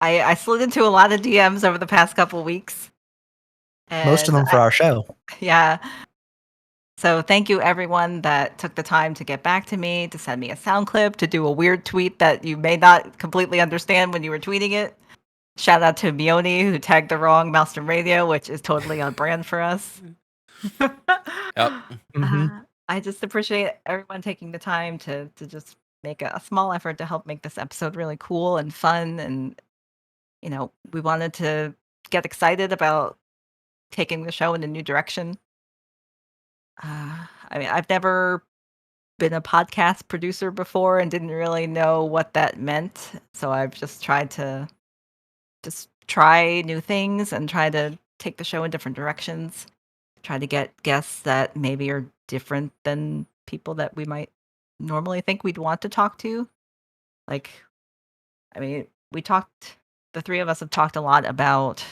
I slid into a lot of DMs over the past couple weeks. Most of them for our show. Yeah. So thank you everyone that took the time to get back to me, to send me a sound clip, to do a weird tweet that you may not completely understand when you were tweeting it. Shout out to Mione who tagged the wrong Maelstrom Radio, which is totally on brand for us. Yep. I just appreciate everyone taking the time to just make a small effort to help make this episode really cool and fun. And, you know, we wanted to get excited about taking the show in a new direction. I mean, I've never been a podcast producer before and didn't really know what that meant. So I've just tried to try new things and try to take the show in different directions. Try to get guests that maybe are different than people that we might normally think we'd want to talk to. Like, I mean, the three of us have talked a lot about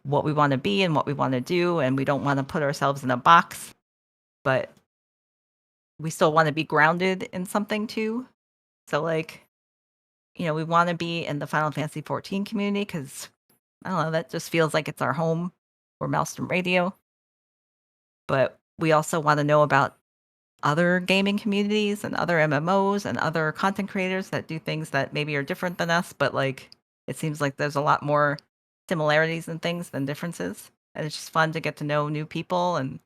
what we want to be and what we want to do, and we don't want to put ourselves in a box, but we still want to be grounded in something too. So, like, you know, we want to be in the Final Fantasy XIV community because, I don't know, that just feels like it's our home. We're Maelstrom Radio. But we also want to know about other gaming communities and other MMOs and other content creators that do things that maybe are different than us, but like it seems like there's a lot more similarities and things than differences. And it's just fun to get to know new people and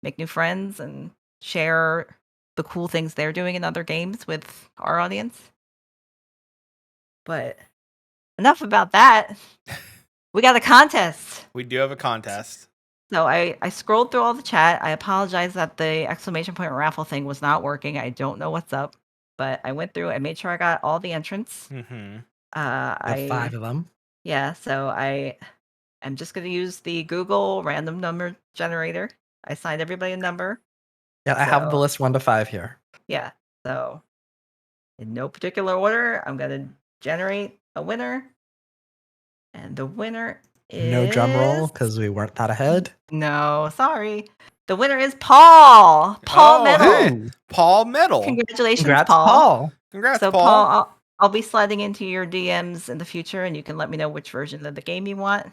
make new friends and share the cool things they're doing in other games with our audience. But enough about that. We got a contest. We do have a contest. So I scrolled through all the chat. I apologize that the exclamation point raffle thing was not working. I don't know what's up, but I went through. I made sure I got all the entrants. Got 5 of them. Yeah, so I'm just going to use the Google random number generator. I assigned everybody a number. Yeah, I have the list 1 to 5 here. Yeah, so in no particular order, I'm going to generate a winner. And the winner is... No drum roll because we weren't that ahead. No, sorry. The winner is Paul. Paul Metal. Hey, Paul Metal. Congratulations, Congrats, Paul. Paul. Congrats, So, Paul. I'll be sliding into your DMs in the future, and you can let me know which version of the game you want.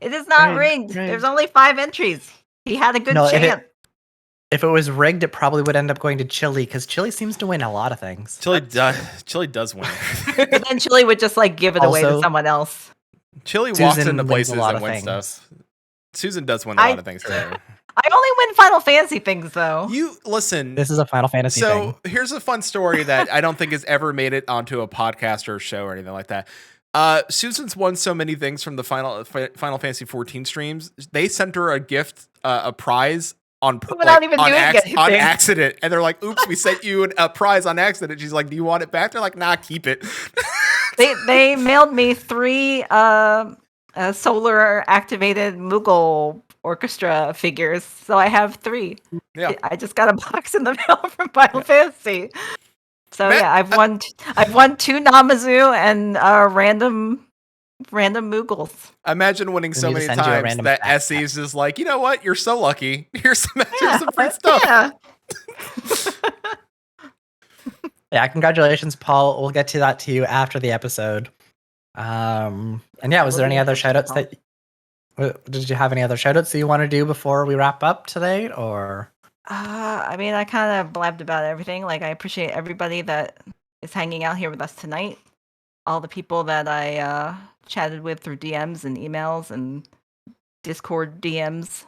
It is not rigged. There's only 5 entries. He had a good No, chance. if it was rigged, it probably would end up going to Chili because Chili seems to win a lot of things. Chili does win. But then Chili would just like give it away to Also, someone else. Chili walks Susan into wins places a lot and of wins things. stuff. Susan does win a lot of things too. I only win Final Fantasy things though. You listen. This is a Final Fantasy thing. So here's a fun story that I don't think has ever made it onto a podcast or a show or anything like that. Susan's won so many things from the Final Fantasy XIV streams. They sent her a gift, a prize Without even doing anything. on accident, and they're like, "Oops, we sent you a prize on accident." She's like, "Do you want it back?" They're like, "Nah, keep it." They mailed me 3 solar activated Moogle orchestra figures, so I have 3. Yeah, I just got a box in the mail from Final Fantasy. So I've won 2 Namazu and random Moogles. Imagine winning so need to many send you a times random that backpack. Essie's is like, you know what? You're so lucky. Here's some free stuff. Yeah. Yeah, congratulations, Paul. We'll get to that to you after the episode. And yeah, was there any other shoutouts did you have any other shoutouts that you want to do before we wrap up today, or? I mean, I kind of blabbed about everything. Like, I appreciate everybody that is hanging out here with us tonight. All the people that I chatted with through DMs and emails and Discord DMs.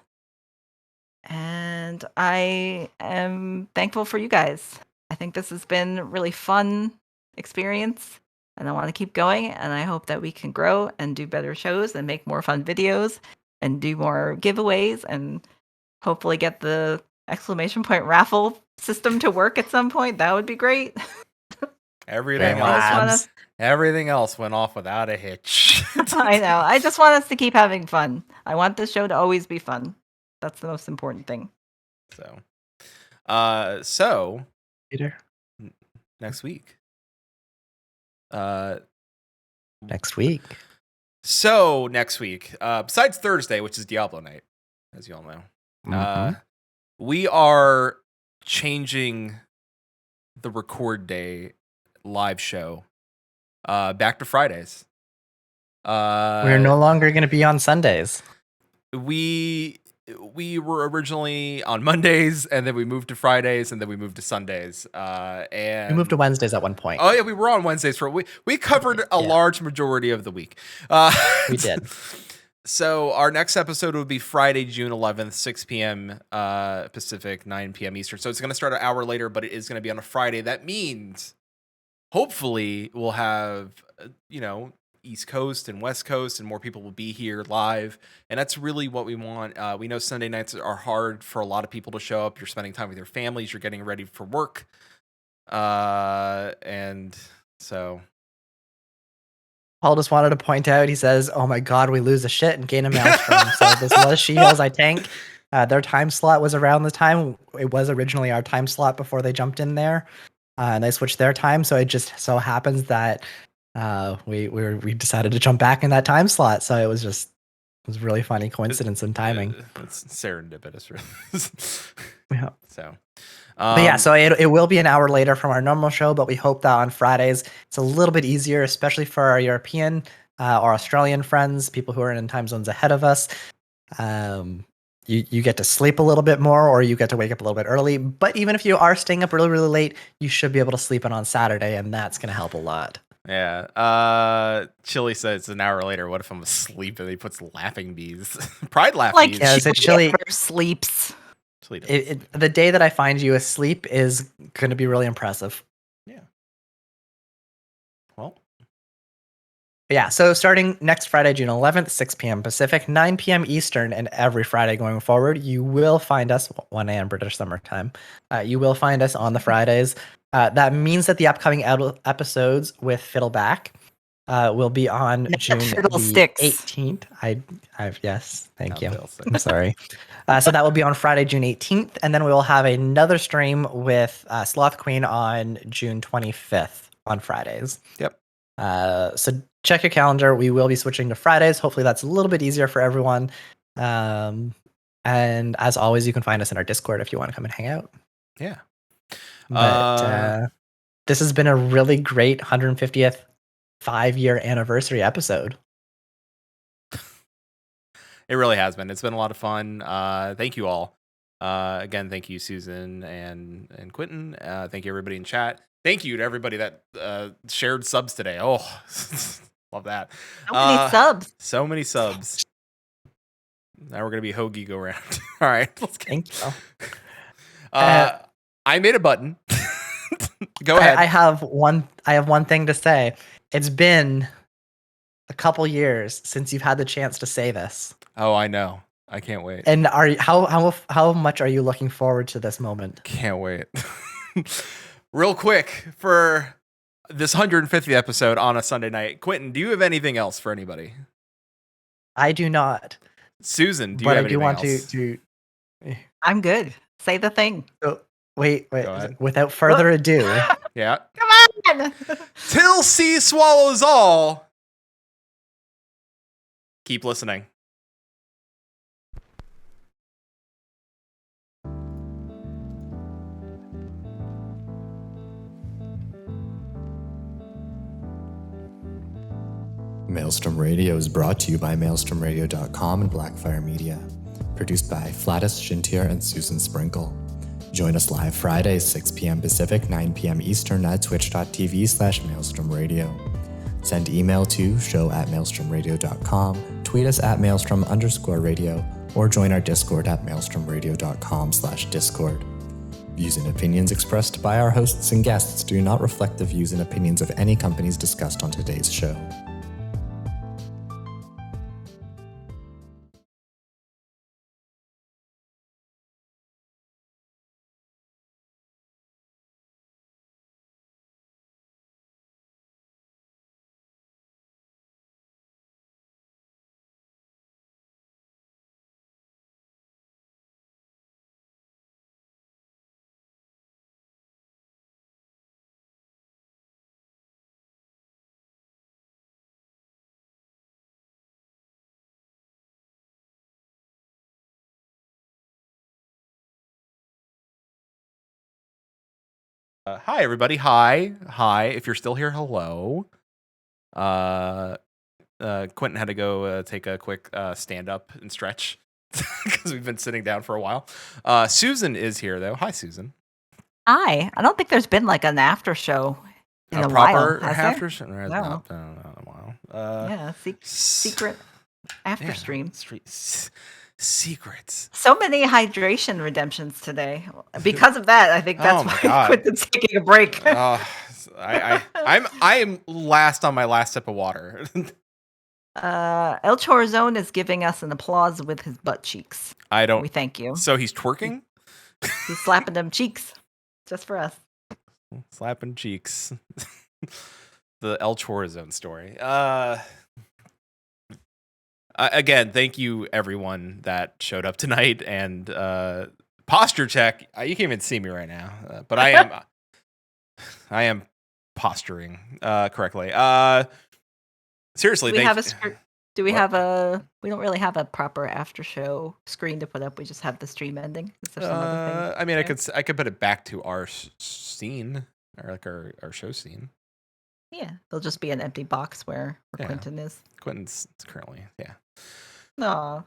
And I am thankful for you guys. I think this has been a really fun experience, and I want to keep going, and I hope that we can grow and do better shows and make more fun videos and do more giveaways and hopefully get the exclamation point raffle system to work at some point. That would be great. Everything else went off without a hitch. I know. I just want us to keep having fun. I want this show to always be fun. That's the most important thing. So Peter, next week. Next week. So next week, besides Thursday, which is Diablo night, as you all know, we are changing the record day live show back to Fridays. We're no longer going to be on Sundays. We were originally on Mondays, and then we moved to Fridays, and then we moved to Sundays. And We moved to Wednesdays at one point. Oh yeah, we were on Wednesdays for a week. We covered a large majority of the week. We did. So our next episode will be Friday, June 11th, 6 p.m. Pacific, 9 p.m. Eastern. So it's going to start an hour later, but it is going to be on a Friday. That means hopefully we'll have, East Coast and West Coast, and more people will be here live. And that's really what we want. We know Sunday nights are hard for a lot of people to show up. You're spending time with your families. You're getting ready for work. And so Paul just wanted to point out, he says, "Oh my god, we lose a shit and gain a Maelstrom." So this was She-Hills I Tank. Their time slot was around the time. It was originally our time slot before they jumped in there. And they switched their time, so it just so happens that we decided to jump back in that time slot. So it was really funny coincidence and timing. It's serendipitous, really. Yeah. So, but yeah, so it will be an hour later from our normal show, but we hope that on Fridays it's a little bit easier, especially for our European or Australian friends, people who are in time zones ahead of us. You get to sleep a little bit more, or you get to wake up a little bit early. But even if you are staying up really, really late, you should be able to sleep in on Saturday, and that's going to help a lot. Yeah. Chili says it's an hour later. What if I'm asleep and he puts laughing bees? Pride laughing bees. Yeah, so Chili sleeps. The day that I find you asleep is going to be really impressive. Yeah. Well. Yeah, so starting next Friday, June 11th, 6 p.m. Pacific, 9 p.m. Eastern, and every Friday going forward, you will find us, 1 a.m. British Summer Time, you will find us on the Fridays. That means that the upcoming episodes with Fiddleback will be on June the 18th. Yes, thank you. I'm sorry. So that will be on Friday, June 18th, and then we will have another stream with Sloth Queen on June 25th on Fridays. Yep. So check your calendar. We will be switching to Fridays. Hopefully that's a little bit easier for everyone. And as always, you can find us in our Discord if you want to come and hang out. Yeah. But this has been a really great 150th 5-year anniversary episode. It really has been. It's been a lot of fun. Thank you all. Again, thank you, Susan and Quinton. Thank you, everybody in chat. Thank you to everybody that shared subs today. Oh, love that. So many subs. So many subs. Now we're going to be Hoagie go round. All right. Let's go. Thank you. I made a button. Go ahead. I have one thing to say. It's been a couple years since you've had the chance to say this. Oh, I know. I can't wait. And how much are you looking forward to this moment? Can't wait. Real quick, for this 150th episode on a Sunday night, Quinton, do you have anything else for anybody? I do not. Susan, do you but have I do anything want else? to. I'm good. Say the thing. Oh, wait. Go ahead. Without further ado. Yeah. Come on. Till sea swallows all. Keep listening. Maelstrom Radio is brought to you by maelstromradio.com and Blackfire Media. Produced by Flatus, Shintier, and Susan Sprinkle. Join us live Fridays, 6 p.m. Pacific, 9 p.m. Eastern at twitch.tv/maelstromradio. Send email to show@maelstromradio.com, tweet us at maelstrom_radio, or join our Discord at maelstromradio.com/discord. Views and opinions expressed by our hosts and guests do not reflect the views and opinions of any companies discussed on today's show. Hi, everybody. Hi. If you're still here, hello. Quinton had to go take a quick stand up and stretch because we've been sitting down for a while. Susan is here, though. Hi, Susan. Hi. I don't think there's been like an after show in a proper while. Has after there? show? No. Not in a while. Yeah, secret after stream. Secrets. So many hydration redemptions today. Because of that, I think that's my why God. Quinton's taking a break. I am last on my last sip of water. El Chorzone is giving us an applause with his butt cheeks. I don't. We thank you. So he's twerking? He's slapping them cheeks just for us. Slapping cheeks. The El Chorzone story. Again, thank you everyone that showed up tonight, and posture check. You can't even see me right now, but I am posturing correctly. Seriously, Do we have a we don't really have a proper after show screen to put up. We just have the stream ending. Is there some other thing? I mean, I could put it back to our scene, or like our show scene. Yeah, there'll just be an empty box where Quinton is. Quinton's currently, yeah. Aw.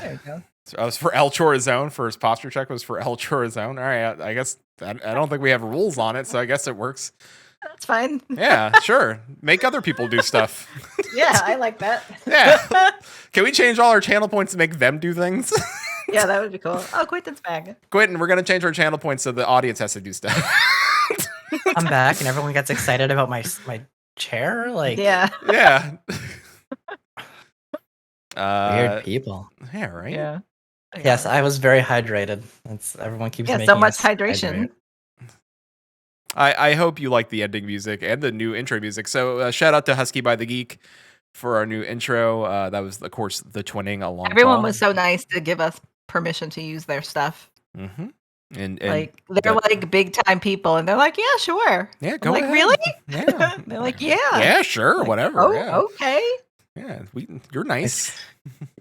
There you go. So I was for El Chorzone. First posture check was for El Chorzone. All right, I guess I don't think we have rules on it, so I guess it works. That's fine. Yeah, sure. Make other people do stuff. Yeah, I like that. Yeah. Can we change all our channel points to make them do things? Yeah, that would be cool. Oh, Quinton's back. Quinton, we're gonna change our channel points so the audience has to do stuff. I'm back, and everyone gets excited about my chair. Like, Yeah. Yeah. Weird people. Yeah, right? Yeah. Yes, I was very hydrated. Everyone keeps Yeah, making so much us hydration. hydrate. I hope you like the ending music and the new intro music. So shout out to Husky by the Geek for our new intro. That was, of course, the twinning along. Everyone was so nice to give us permission to use their stuff. Mm-hmm. And like they're like big time people, and they're like, "Yeah, sure." Yeah, I'm go like, ahead. really? Yeah. They're like, "Yeah, Yeah, sure, like, whatever. Oh, yeah. okay. Yeah, you're nice.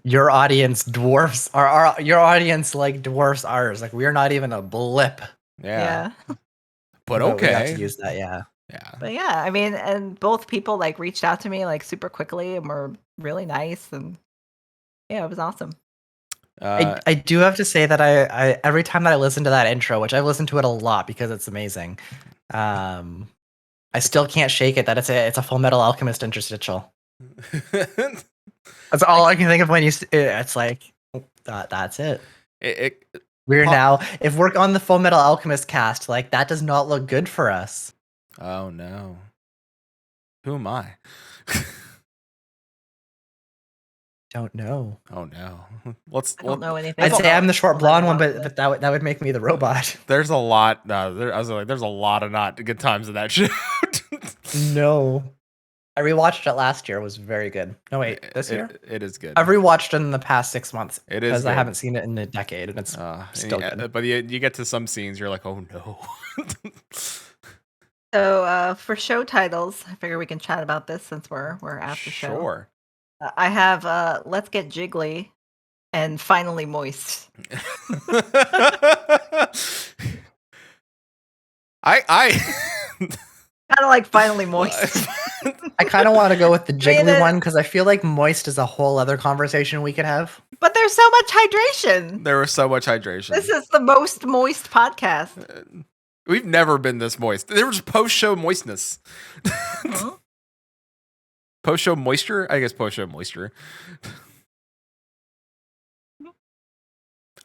Your audience dwarfs your audience like dwarfs ours. Like we're not even a blip. Yeah. But We have okay. to use that, yeah. Yeah. But yeah, I mean, and both people like reached out to me like super quickly and were really nice, and yeah, it was awesome. I do have to say that I every time that I listen to that intro, which I've listened to it a lot because it's amazing, I still can't shake it that it's a Full Metal Alchemist interstitial. That's all I can think of when it's like that's it. We're now if we're on the Full Metal Alchemist cast, like that does not look good for us. Oh no. Who am I? Don't know. Oh no. I don't know anything. I'd say I'm the short blonde one, but that would make me the robot. There's a lot. I was like, there's a lot of not good times in that show. No. I rewatched it last year. It was very good. No, wait, this year? It is good. I've rewatched it in the past 6 months. It is because I good. haven't seen it in a decade, and it's still good. But you get to some scenes, you're like, oh no. So for show titles, I figure we can chat about this since we're after show. Sure. I have Let's Get Jiggly and Finally Moist. I kind of like Finally Moist. I kind of want to go with the jiggly one because I feel like moist is a whole other conversation we could have. But there's so much hydration. There was so much hydration. This is the most moist podcast. We've never been this moist. There was post-show moistness. Post-show moisture? I guess post-show moisture.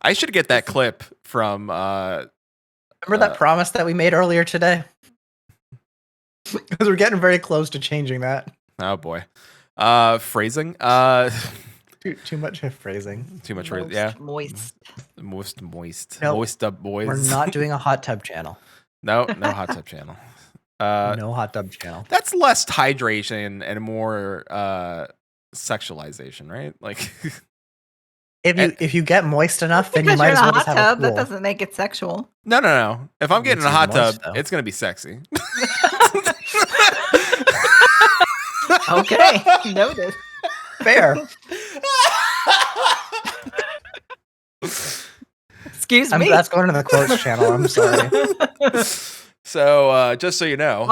I should get that clip from... Remember that promise that we made earlier today? Because we're getting very close to changing that. Oh, boy. Phrasing? Too much phrasing. Too much phrasing, yeah. Moist. Moist. Nope. Moist up, boys. We're not doing a hot tub channel. No hot tub channel. No hot tub channel. That's less hydration and more sexualization, right? Like, if you get moist enough, then you Because might you're as in a well hot just have tub, a that pool. doesn't make it sexual. no. If I'm getting in a hot moist, tub, though. it's gonna be sexy. Okay, noted. Fair. Excuse me. That's going to the quotes channel. I'm sorry. So, just so you know,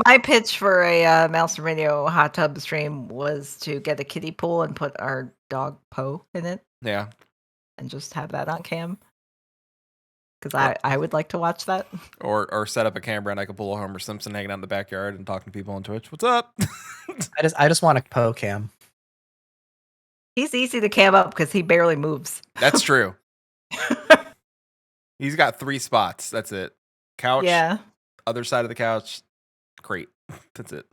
My pitch for a Maelstrom Radio hot tub stream was to get a kiddie pool and put our dog Poe in it. Yeah. And just have that on cam. Because I would like to watch that. Or set up a camera and I could pull a Homer Simpson hanging out in the backyard and talking to people on Twitch. What's up? I just want a Poe cam. He's easy to cam up because he barely moves. That's true. He's got 3 spots. That's it. Couch. Yeah. Other side of the couch. Crate. That's it.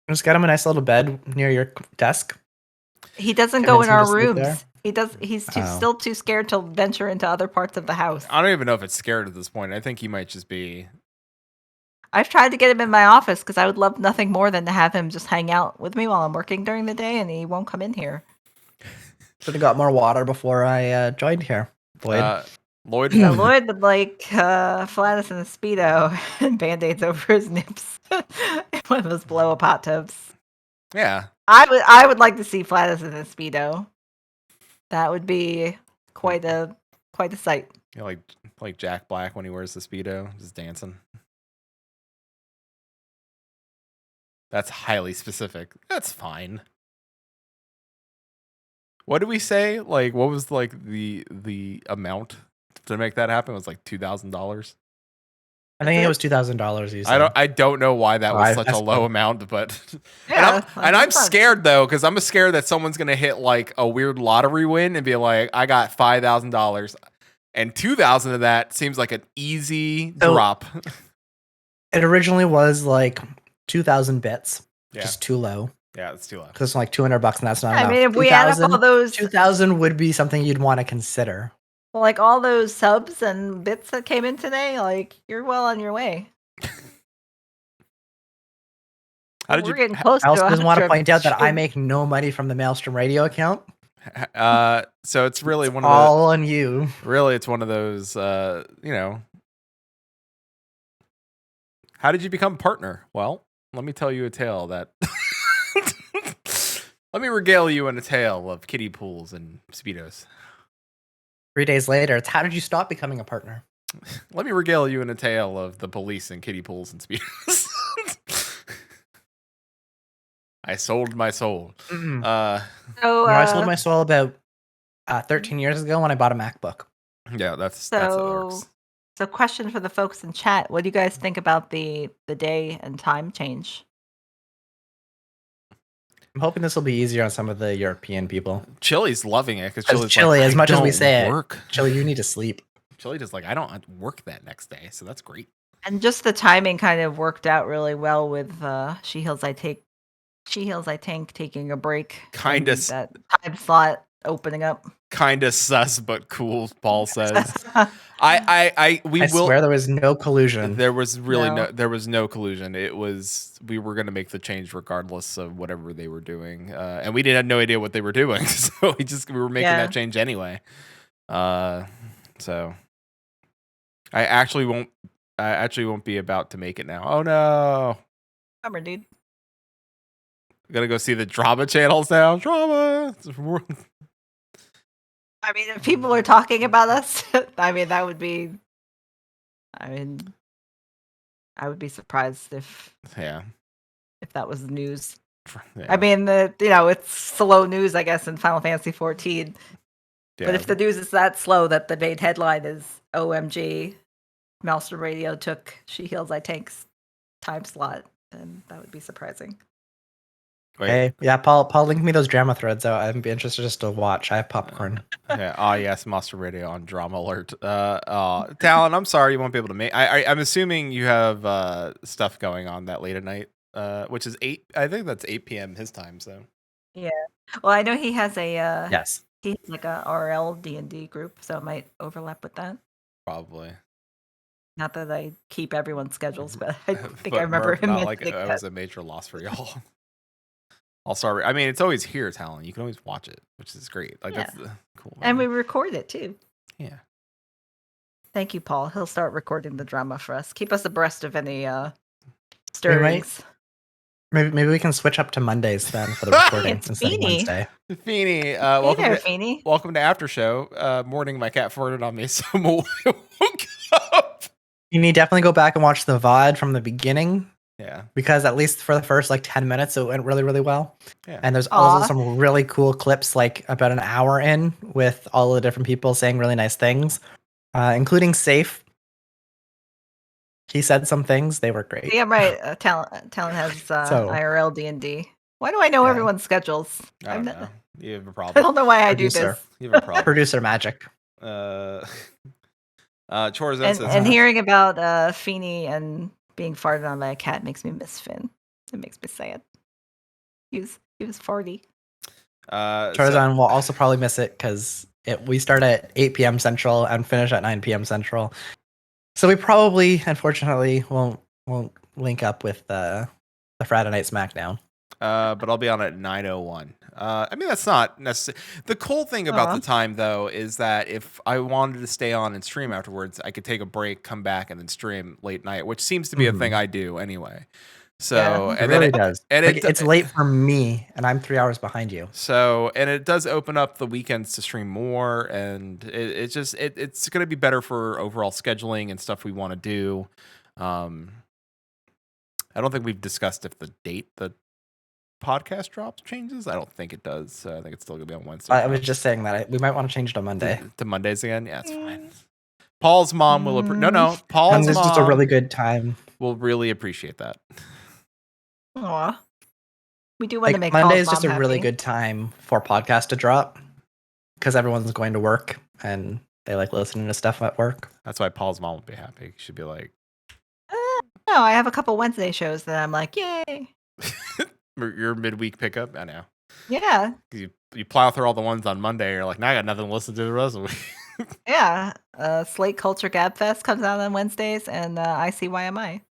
Just got him a nice little bed near your desk. He doesn't Convince go in him to our sleep there? rooms. He's Oh. still too scared to venture into other parts of the house. I don't even know if it's scared at this point. I think he might just be. I've tried to get him in my office because I would love nothing more than to have him just hang out with me while I'm working during the day, and he won't come in here. Should have got more water before I joined here. Lloyd. Lloyd. Yeah, Lloyd would like Flatus in a Speedo and Band-Aids over his nips. One of those blow-up hot tubs. Yeah. I would like to see Flatus in a Speedo. That would be quite a sight. You know, like Jack Black when he wears the Speedo, just dancing. That's highly specific. That's fine. What did we say? Like, what was like the amount to make that happen? It was like $2,000. I think it was $2,000. I don't know why that was such a low amount, but Yeah, and I'm scared though because I'm scared that someone's gonna hit like a weird lottery win and be like, I got $5,000, and 2,000 of that seems like an easy drop. It originally was like 2,000 bits, Yeah. just too low. Yeah, it's too low. Because it's like $200, and that's not I enough. mean, if we add up 2,000 all those, 2,000 would be something you'd want to consider. like all those subs and bits that came in today, like you're well on your way. How did We're you? getting close I also to just want to 100. point out that I make no money from the Maelstrom Radio account. So it's really one of All on you. Really, it's one of those. You know. How did you become partner? Well, let me tell you a tale that Let me regale you in a tale of kiddie pools and Speedos. 3 days later, it's how did you stop becoming a partner? Let me regale you in a tale of the police and kiddie pools and Speedos. I sold my soul. I sold my soul about 13 years ago when I bought a MacBook. Yeah, that's how it works. So question for the folks in chat. What do you guys think about the day and time change? I'm hoping this will be easier on some of the European people. Chili's loving it because Chili, like, as much as we don't say work. Chili, you need to sleep. Chili just like, I don't work that next day, so that's great. And just the timing kind of worked out really well with She Heals I Tank taking a break. Kinda that time slot opening up. Kinda sus, but cool, Paul says. I swear there was no collusion. There was really there was no collusion. It was, we were going to make the change regardless of whatever they were doing. And we didn't have no idea what they were doing. So we were making that change anyway. So I actually won't be about to make it now. Oh no. Bummer, dude. Gonna go see the drama channels now. Drama. I mean, if people are talking about us, I mean, that would be. I mean, I would be surprised if that was the news. Yeah. I mean, it's slow news, I guess, in Final Fantasy XIV. Yeah. But if the news is that slow that the main headline is OMG, Maelstrom Radio took She Heals I Tank's time slot, then that would be surprising. Hey, yeah, Paul, link me those drama threads out. I'd be interested just to watch. I have popcorn. Yeah. Oh yes, Master Radio on Drama Alert. Talon, I'm sorry you won't be able to make. I'm assuming you have stuff going on that late at night, which is 8. I think that's 8 p.m. his time. So. Yeah. Well, I know he has a yes. He's like a RL D&D group, so it might overlap with that. Probably. Not that I keep everyone's schedules, but I think I remember him. Not like it was a major loss for y'all. I'll start. I mean, it's always here, Talon. You can always watch it, which is great. Like that's cool. And we record it too. Yeah. Thank you, Paul. He'll start recording the drama for us. Keep us abreast of any stirrings. Maybe we can switch up to Mondays then for the recording instead of Wednesday. Feeney, welcome to After Show. Morning, my cat farted on me, so I woke up. You need to definitely go back and watch the VOD from the beginning. Yeah. Because at least for the first 10 minutes, it went really, really well. Yeah. And there's also some really cool clips, about an hour in, with all the different people saying really nice things, including Safe. He said some things. They were great. Yeah, right. Talent has IRL D&D. Why do I know everyone's schedules? I don't know. You have a problem. I don't know why I do this. You have a problem. Producer magic. Chores and hearing about Feeney and being farted on by a cat makes me miss Finn. It makes me sad. He was farty. Tarzan will also probably miss it because we start at 8 p.m. Central and finish at 9 p.m. Central. So we probably, unfortunately, won't link up with the Friday Night SmackDown. But I'll be on at 9:01. I mean, that's not necessary. The cool thing about the time, though, is that if I wanted to stay on and stream afterwards, I could take a break, come back, and then stream late night, which seems to be a thing I do anyway. So it really does. And it's late for me, and I'm 3 hours behind you. So, and it does open up the weekends to stream more, and it's going to be better for overall scheduling and stuff we want to do. I don't think we've discussed if the date the podcast drops changes. I don't think it does. So I think it's still gonna be on Wednesday. I was just saying that we might want to change to Monday. To Mondays again. Yeah, it's fine. Paul's mom will Paul's and this mom is just a really good time. We'll really appreciate that. Aw. We do want to make Monday Paul's is just mom a really happy. good time for podcast to drop because everyone's going to work and they like listening to stuff at work. That's why Paul's mom will be happy. She'll be like, no, I have a couple Wednesday shows that I'm like, yay. Your midweek pickup? I know. Yeah. You plow through all the ones on Monday. You're like, now I got nothing to listen to the rest of the week. Yeah. Slate Culture Gabfest comes out on Wednesdays, and ICYMI.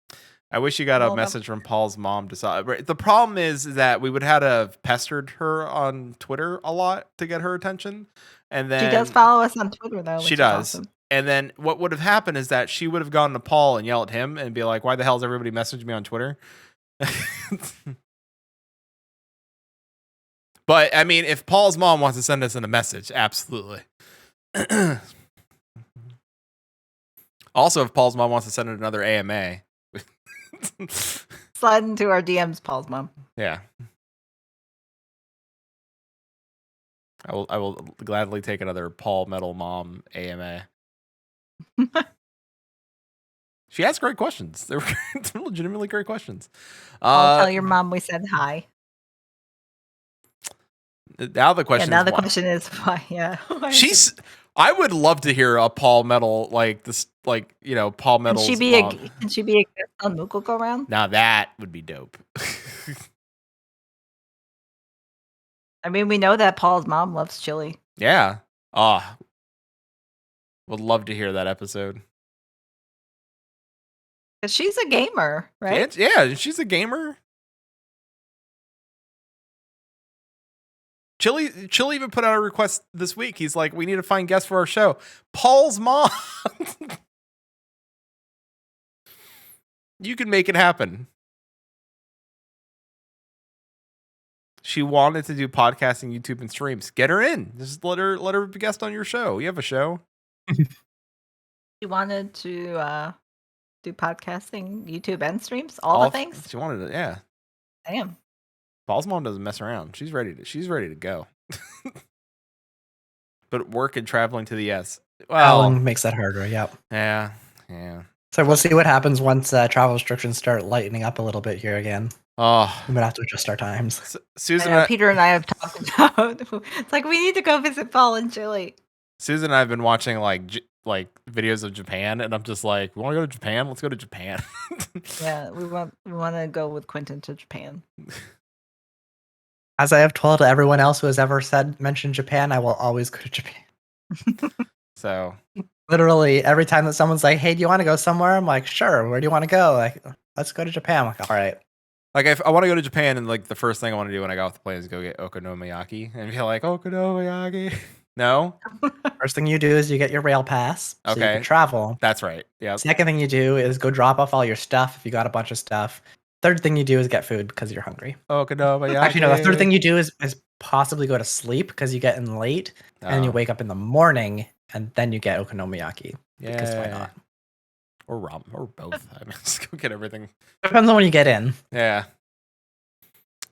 I wish you got a message from Paul's mom to celebrate. The problem is that we would have pestered her on Twitter a lot to get her attention. And then she does follow us on Twitter, though. She does. Awesome. And then what would have happened is that she would have gone to Paul and yelled at him and be like, why the hell is everybody messaging me on Twitter? But I mean, if Paul's mom wants to send us in a message, absolutely. Also, if Paul's mom wants to send in another AMA, Slide into our DMs, Paul's mom. yeah. I will gladly take another Paul Metal Mom AMA. She asked great questions. They were legitimately great questions. I'll tell your mom we said hi. Now the question. Now is the why. question is why? Yeah. Why She's. I would love to hear a Paul Metal like this, like Paul Can Metal's she be a mom. Can she be a guest on Moogle Go Round? Now that would be dope. I mean, we know that Paul's mom loves chili. Yeah. Would love to hear that episode. 'Cause she's a gamer, right? Yeah, she's a gamer. Chili even put out a request this week. He's like, we need to find guests for our show. Paul's mom. You can make it happen. She wanted to do podcasting, YouTube, and streams. Get her in. Just let her be guest on your show. You have a show. She wanted to do podcasting, YouTube, and streams. All the things. She wanted it. Yeah. Damn. Paul's mom doesn't mess around. She's ready to go. But work and traveling to the S. Traveling makes that harder. Yep. Yeah. So we'll see what happens once travel restrictions start lightening up a little bit here again. Oh, we might have to adjust our times. Susan, Peter and I have talked about. It's like we need to go visit Paul in Chile. Susan and I have been watching like videos of Japan, and I'm just like, we want to go to Japan? Let's go to Japan. Yeah, we want to go with Quinton to Japan. As I have told everyone else who has ever mentioned Japan, I will always go to Japan. So literally every time that someone's like, "Hey, do you want to go somewhere?" I'm like, "Sure. Where do you want to go?" Like, let's go to Japan. I'm like, all right. Like, if I want to go to Japan, and like the first thing I want to do when I got off the plane is go get okonomiyaki, and be like, okonomiyaki. No. First thing you do is you get your rail pass, so you Okay. can travel. That's right. Yeah. Second thing you do is go drop off all your stuff if you got a bunch of stuff. Third thing you do is get food because you're hungry. Okonomiyaki. Actually, no. The third thing you do is possibly go to sleep because you get in late, and you Oh. wake up in the morning, and then you get okonomiyaki. Because why Yeah. not? Or ramen, or both. I mean, just go get everything. Depends on when you get in. Yeah.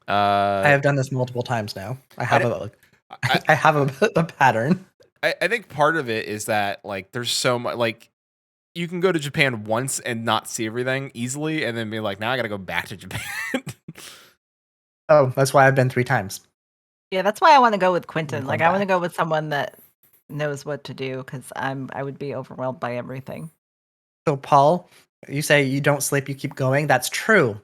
I have done this multiple times now. I have a pattern. I think part of it is that like there's so much like you can go to Japan once and not see everything easily, and then be like, now I got to go back to Japan. Oh, that's why I've been 3 times. Yeah, that's why I want to go with Quinton. Come Like, I want to go with someone that knows what to do because I would be overwhelmed by everything. So, Paul, you say you don't sleep, you keep going. That's true.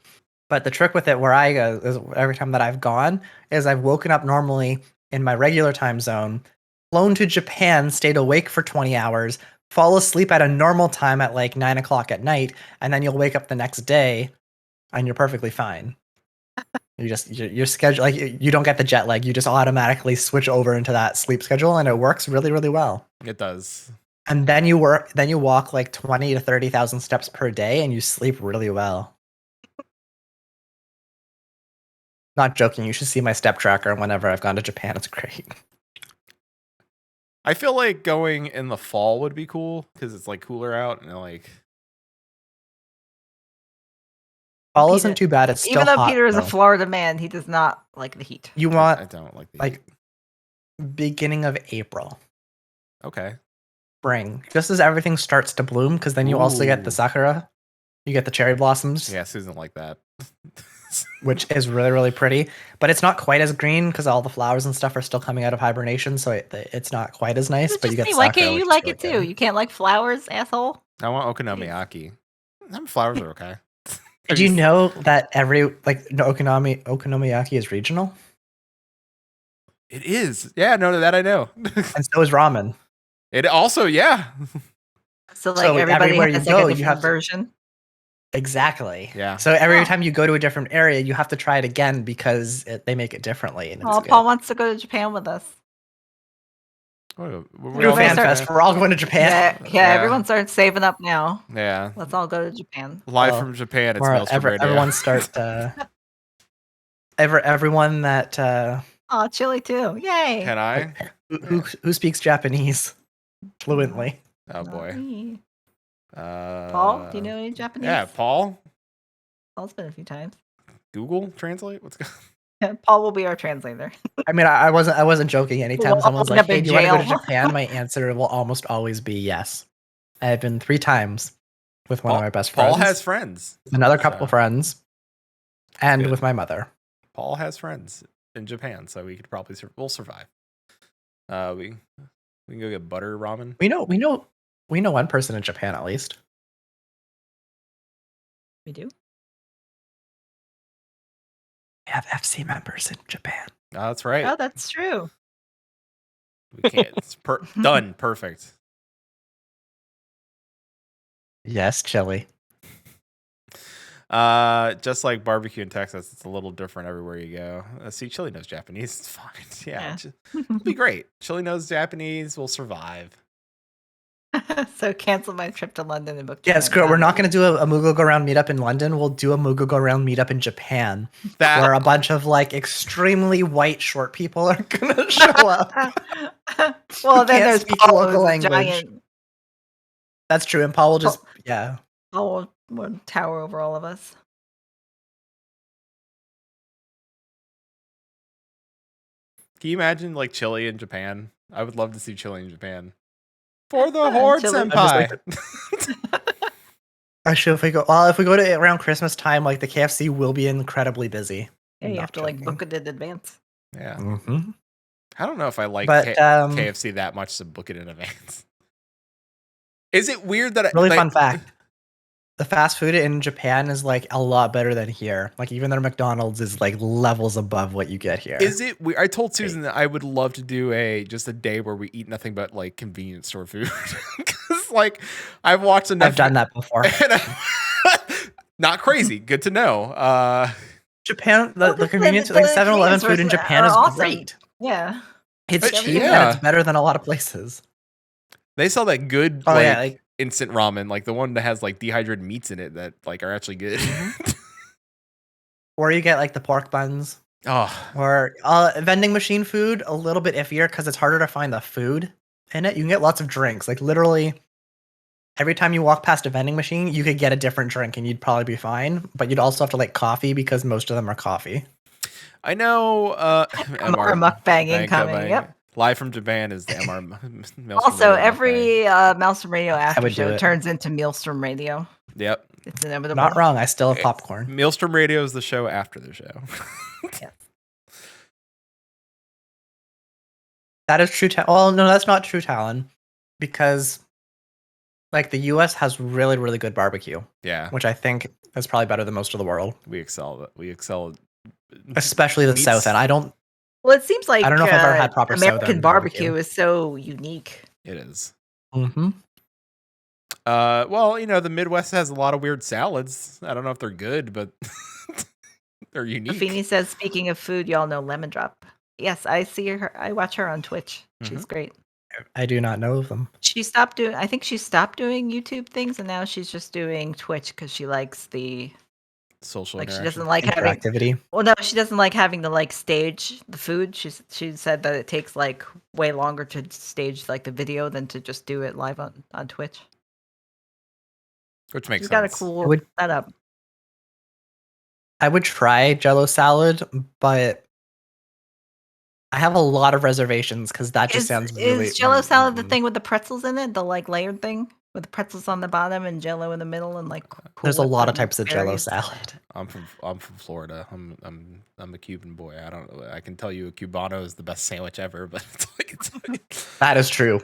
But the trick with it, where I go, is every time that I've gone, is I've woken up normally in my regular time zone, flown to Japan, stayed awake for 20 hours, fall asleep at a normal time at like 9 o'clock at night, and then you'll wake up the next day and you're perfectly fine. Your schedule, like you don't get the jet lag. You just automatically switch over into that sleep schedule, and it works really, really well. It does. And then you walk like 20 to 30,000 steps per day, and you sleep really well. Not joking. You should see my step tracker whenever I've gone to Japan. It's great. I feel like going in the fall would be cool because it's like cooler out and like. Fall isn't too bad. It's still Even though hot, Peter is a though. Florida man, he does not like the heat. You want I don't like the like beginning of April, Okay. spring, just as everything starts to bloom, because then you also get the Ooh. sakura. You get the cherry blossoms, Yeah, Susan like that. which is really, really pretty. But it's not quite as green because all the flowers and stuff are still coming out of hibernation, so it's not quite as nice. But you get You like sakura, it, which you is like really it too. good. You can't like flowers, asshole. I want okonomiyaki. Them flowers are okay. Did you know that okonomiyaki is regional? It is. Yeah, no, that I know. And so is ramen. It also, yeah. So like So everybody everywhere you has go, like a you different have to- version. Exactly. Yeah. So every time you go to a different area, you have to try it again because they make it differently. And it's Oh, good. Paul wants to go to Japan with us. We're Do a all fan gonna- fest. We're all going to Japan. Yeah, everyone starts saving up now. Yeah. Let's all go to Japan. Live Well, from Japan. It's Or Maelstrom Radio. everyone start. Everyone that Oh, chili too. Yay. Can I? Who speaks Japanese fluently? Oh Not boy. me. Paul, do you know any Japanese? Yeah, Paul. Paul's been a few times. Google Translate. What's going? Paul will be our translator. I mean, I wasn't joking. Anytime We'll someone's end like, up "Hey, in do you want to go to jail." Japan?" My answer will almost always be yes. I have been 3 times with one of my best friends. Paul has friends. Another couple friends, and Good. with my mother. Paul has friends in Japan, so we could probably we'll survive. We can go get butter ramen. We know one person in Japan at least. We do. We have FC members in Japan. Oh, that's right. Oh, that's true. We can't. It's done. Perfect. Yes, chili. Just like barbecue in Texas, it's a little different everywhere you go. See, Chili knows Japanese. It's fine. Yeah. It'll be great. Chili knows Japanese. We'll survive. So cancel my trip to London and book. Yes, Japan. girl. We're not going to do a Mugo Go Round meetup in London. We'll do a Mugo Go Round meetup in Japan, where a bunch of like extremely white short people are going to show up. Well, who then can't there's speak Paul, the local who's a language. giant. That's true, and Paul will just yeah. Paul will tower over all of us. Can you imagine like Chili in Japan? I would love to see Chili in Japan. For the Horde Chili. Senpai. Actually, if we go to around Christmas time, like the KFC will be incredibly busy. Yeah, you have to like book it in advance. Yeah. Mm-hmm. I don't know if I like But, KFC that much to book it in advance. Is it weird that Really fun fact. The fast food in Japan is like a lot better than here. Like even their McDonald's is like levels above what you get here. Is it weird? I told Susan that I would love to do just a day where we eat nothing but like convenience store food. Because like I've watched enough. I've done that before. Not crazy. Good to know. Japan, the convenience, like 7-Eleven food in Japan is awesome. great. Yeah. It's cheap and it's better than a lot of places. They sell that good Oh, yeah, like- instant ramen, like the one that has like dehydrated meats in it that like are actually good. Or you get like the pork buns. Oh. Or vending machine food, a little bit iffier because it's harder to find the food in it. You can get lots of drinks. Like literally every time you walk past a vending machine, you could get a different drink and you'd probably be fine. But you'd also have to like coffee because most of them are coffee. I know MR mukbang incoming. Yep. Live from Japan is the MR. Maelstrom Also, Radio every Maelstrom Radio after would do show it. turns into Maelstrom Radio. Yep. It's inevitable. Not wrong. I still have popcorn. Maelstrom Radio is the show after the show. That is true. Well, no, that's not true, Talon, because like the U.S. has really, really good barbecue. Yeah. Which I think is probably better than most of the world. We excel. Especially the Meats. South End. Well, it seems like I don't know if I've ever had proper Southern American barbecue is so unique. It is. Mm-hmm. Well, the Midwest has a lot of weird salads. I don't know if they're good, but they're unique. Feeney says, speaking of food, y'all know Lemon Drop. Yes, I see her. I watch her on Twitch. She's great. I do not know of them. I think she stopped doing YouTube things, and now she's just doing Twitch because she likes the social she interaction. doesn't like having interactivity. Well, no, she doesn't like having to like stage the food. She said that it takes like way longer to stage like the video than to just do it live on Twitch. Which makes She's sense. got a cool setup. I would try Jello salad, but I have a lot of reservations because that just sounds really. Is Jello salad the thing with the pretzels in it? The like layered thing with the pretzels on the bottom and Jello in the middle and like. There's a Cool lot of Whip types of and Jello berries. salad. I'm from Florida. I'm a Cuban boy. I don't know. I can tell you a Cubano is the best sandwich ever, but it's That is true.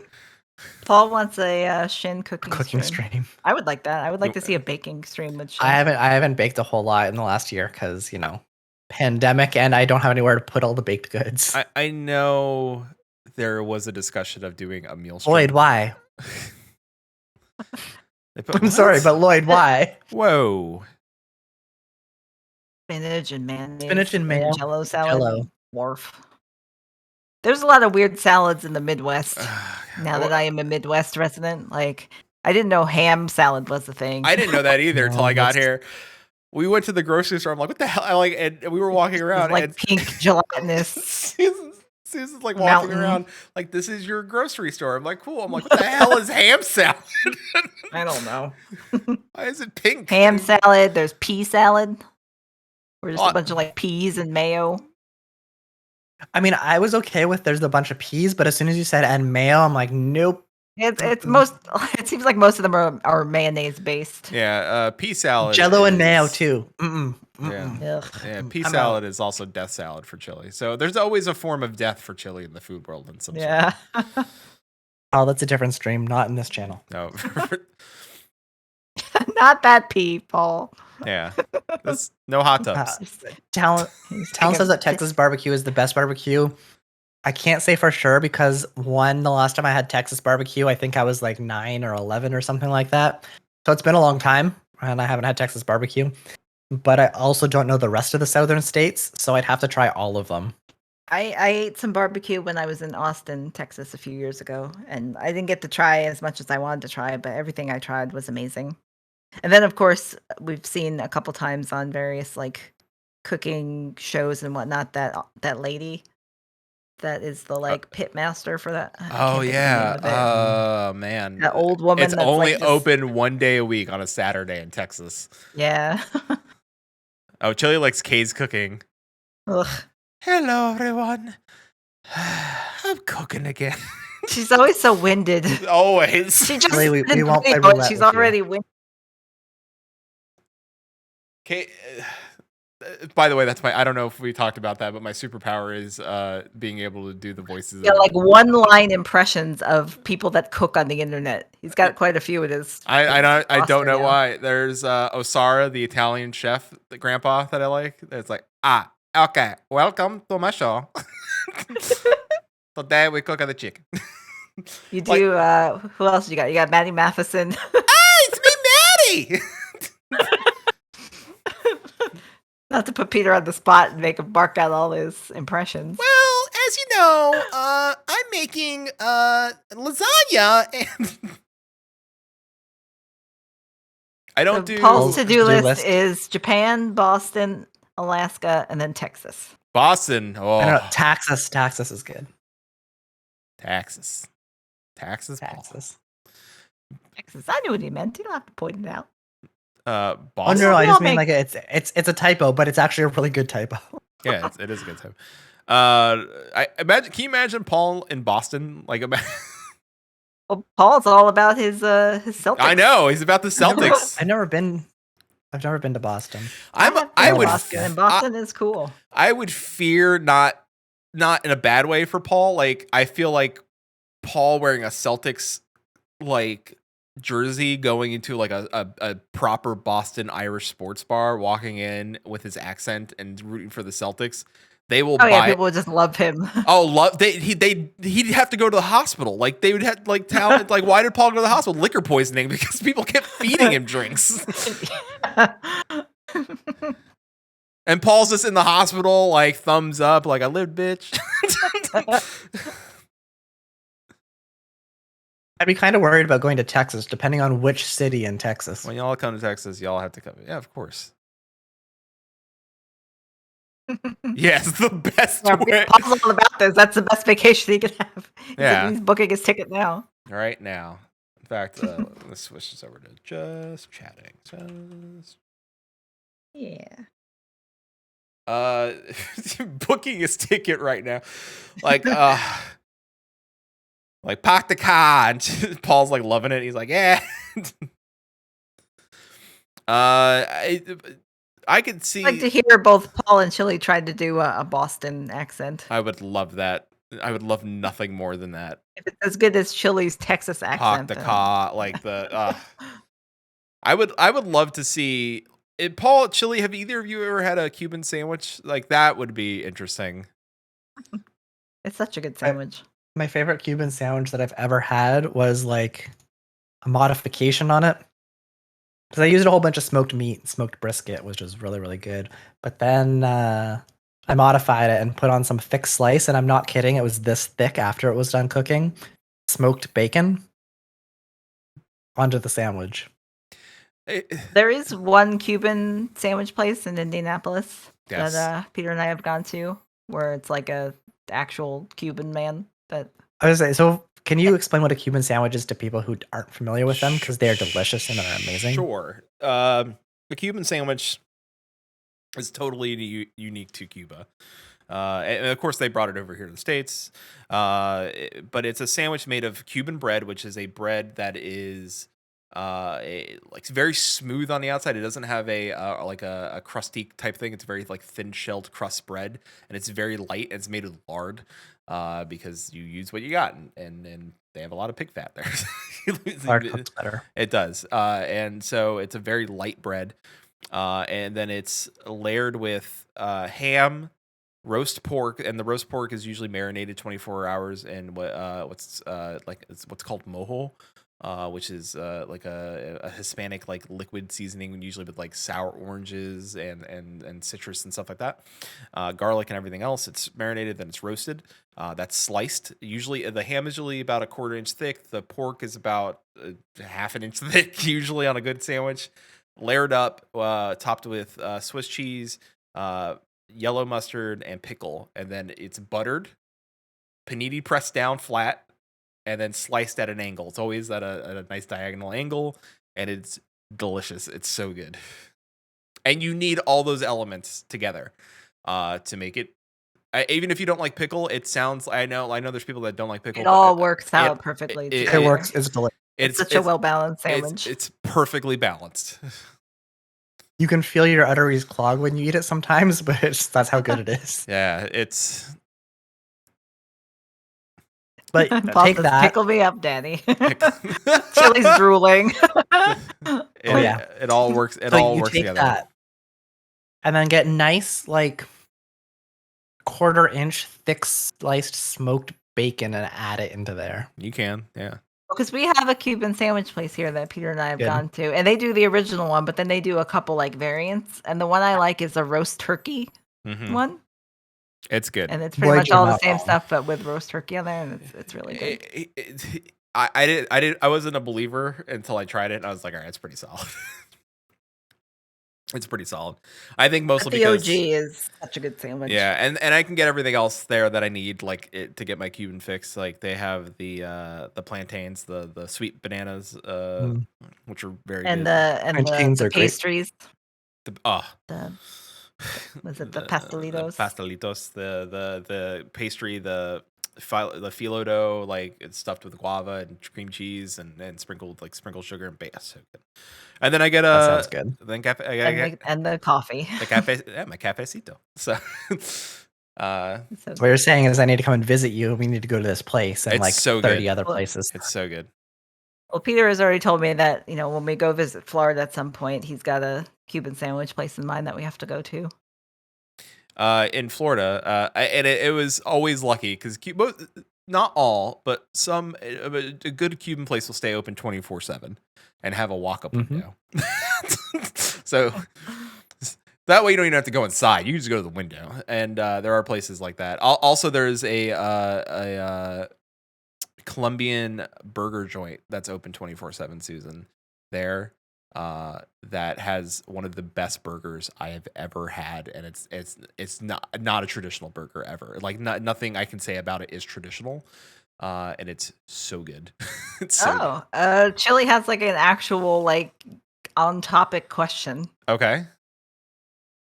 Paul wants a Shin cooking stream. I would like that. I would like to see a baking stream with Shin. I haven't baked a whole lot in the last year because pandemic and I don't have anywhere to put all the baked goods. I know there was a discussion of doing a meal. Lloyd, why? I'm What? sorry, but Lloyd, why? Whoa. Spinach and mayonnaise. Spinach and mayo. Jello salad. Jello. Wharf. There's a lot of weird salads in the Midwest. Now that I am a Midwest resident, like I didn't know ham salad was a thing. I didn't know that either until No, I got that's- here. We went to the grocery store. I'm like, what the hell? And we were walking around like and pink gelatinous. Susan Susan's like walking around like, this is your grocery store. I'm like, cool. I'm like, what the hell is ham salad? I don't know. Why is it pink? Ham salad. There's pea salad. Or just a bunch of like peas and mayo. I mean, I was okay with there's a bunch of peas, but as soon as you said and mayo, I'm like, nope. It's most. It seems like most of them are mayonnaise based. Yeah, pea salad. Jello and mayo too. Yeah, pea salad is also death salad for chili. So there's always a form of death for chili in the food world in some Yeah. Oh, that's a different stream, not in this channel. No. Not that pea, Paul. Yeah. That's no hot tubs. Talent says that Texas barbecue is the best barbecue. I can't say for sure because the last time I had Texas barbecue, I think I was like 9 or 11 or something like that. So it's been a long time and I haven't had Texas barbecue. But I also don't know the rest of the southern states, so I'd have to try all of them. I ate some barbecue when I was in Austin, Texas a few years ago, and I didn't get to try as much as I wanted to try, but everything I tried was amazing. And then, of course, we've seen a couple times on various like cooking shows and whatnot that lady that is the like pit master for that. Oh yeah. Oh man. That old woman. It's that's only like this- open one day a week on a Saturday in Texas. Yeah. Oh, Chili likes Kay's cooking. Ugh. Hello, everyone. I'm cooking again. She's always so winded. Always. She just We won't play but roulette she's with you. already winded. Kay, by the way, that's I don't know if we talked about that, but my superpower is being able to do the voices. Yeah, like one-line impressions of people that cook on the internet. He's got quite a few of his. I don't know why. There's Osara, the Italian chef, the grandpa that I like. It's like, okay, welcome to my show. Today we cook the chicken. You do. Who else you got? You got Maddie Matheson. It's me, Maddie. Not to put Peter on the spot and make him bark out all his impressions. Well, as you know, I'm making lasagna and I don't do Paul's to-do list is Japan, Boston, Alaska, and then Texas. Boston. Oh, I don't know. Texas is good. Texas. Texas. I knew what he meant. You don't have to point it out. Oh Boston. no, I just mean like it's a typo, but it's actually a really good typo. Yeah, it is a good typo. I imagine. Can you imagine Paul in Boston? Like, Well, Paul's all about his Celtics. I know he's about the Celtics. I've never been to Boston. Boston is cool. I would fear not in a bad way for Paul. Like, I feel like Paul wearing a Celtics like jersey going into like a proper Boston Irish sports bar, walking in with his accent and rooting for the Celtics. They will buy. Yeah, people would just love him. Oh, he'd have to go to the hospital. Like they would have like talent. Like why did Paul go to the hospital? Liquor poisoning because people kept feeding him drinks. And Paul's just in the hospital, like thumbs up, like I lived, bitch. I'd be kind of worried about going to Texas, depending on which city in Texas. When y'all come to Texas, y'all have to come. Yeah, of course. Yes, the best way. Paul's all about this. That's the best vacation he could have. Yeah. He's booking his ticket now. Right now. In fact, let's switch this over to just chatting. Yeah. Booking his ticket right now. Like, like park the car, and Paul's like loving it. He's like, yeah. I could see. I'd like to hear both Paul and Chili tried to do a Boston accent. I would love that. I would love nothing more than that. If it's as good as Chili's Texas accent. Park the car, like the. I would love to see. Paul, Chili, have either of you ever had a Cuban sandwich? Like that would be interesting. It's such a good sandwich. My favorite Cuban sandwich that I've ever had was like a modification on it. Because I used a whole bunch of smoked meat, smoked brisket, which was really, really good. But then I modified it and put on some thick slice, and I'm not kidding, it was this thick after it was done cooking. Smoked bacon onto the sandwich. There is one Cuban sandwich place in Indianapolis Yes. that Peter and I have gone to, where it's like actual Cuban man. But I was saying, so can you explain what a Cuban sandwich is to people who aren't familiar with them? Because they are delicious and they're amazing. Sure. The Cuban sandwich is totally unique to Cuba. And of course, they brought it over here to the States. But it's a sandwich made of Cuban bread, which is a bread that is like very smooth on the outside. It doesn't have a crusty type thing. It's very like thin shelled crust bread, and it's very light. And it's made with lard because you use what you got, and they have a lot of pig fat there. Lard cooks better. It does, and so it's a very light bread, and then it's layered with ham, roast pork, and the roast pork is usually marinated 24 hours in what's called mojo, which is like a Hispanic like liquid seasoning, usually with like sour oranges and citrus and stuff like that, garlic and everything else. It's marinated, then it's roasted. That's sliced. Usually, the ham is usually about a 1/4 inch thick. The pork is about 1/2 inch thick, usually on a good sandwich. Layered up, topped with Swiss cheese, yellow mustard, and pickle, and then it's buttered, panini pressed down flat, and then sliced at an angle. It's always at a nice diagonal angle, and it's delicious. It's so good, and you need all those elements together to make it. Even if you don't like pickle, it sounds. I know. There's people that don't like pickle. It all works out perfectly. It works. It's delicious. It's such a well-balanced sandwich. It's perfectly balanced. You can feel your arteries clog when you eat it sometimes, but that's how good it is. Yeah, it's. But Paul take says, that. Pickle me up, Danny. Chili's drooling. It all works. It So all you works take together. that, and then get nice like 1/4 inch thick sliced smoked bacon and add it into there. You can, yeah. Because we have a Cuban sandwich place here that Peter and I have Good. gone to, and they do the original one, but then they do a couple like variants. And the one I like is a roast turkey Mhm. one, It's good. and it's pretty Boy, much you're all the not same wrong. stuff, but with roast turkey on there, and it's really good. I wasn't a believer until I tried it, and I was like, all right, it's pretty solid. It's pretty solid. I think mostly But the because OG is such a good sandwich. yeah, and I can get everything else there that I need, like to get my Cuban fix. Like they have the plantains, the sweet bananas, which are very and good. the pastries. The Was it the pastelitos? Pastelitos, the pastry, the phyllo dough, like it's stuffed with guava and cream cheese and sprinkled sugar and base. So good. And then I get That sounds good. Then And the coffee. the cafe, my cafecito. So, What you're saying is I need to come and visit you. We need to go to this place and It's like so 30 good. other places. It's so good. Well, Peter has already told me that, when we go visit Florida at some point, he's got a Cuban sandwich place in mind that we have to go to. In Florida, and it was always lucky because not all, but some a good Cuban place will stay open 24/7 and have a walk-up window. So that way you don't even have to go inside. You can just go to the window, and there are places like that. Also, there's a Colombian burger joint that's open 24/7, Susan. There. That has one of the best burgers I have ever had, and it's not a traditional burger ever. Like nothing I can say about it is traditional, and it's so good. It's so good. Chili has like an actual on topic question. Okay.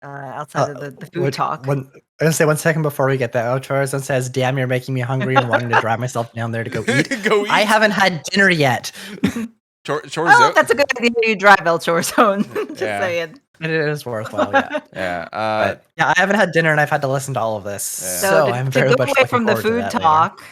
Outside of the food talk. I'm gonna say 1 second before we get that. Chorizon says, "Damn, you're making me hungry and wanting to drive myself down there to go eat." Go eat. I haven't had dinner yet. Oh, that's a good idea. You drive El Chorzone. Just Yeah. saying. It is worthwhile, yeah. Yeah. But, yeah, I haven't had dinner and I've had to listen to all of this. So, So I'm to very go much away looking from the forward to food that later. talk,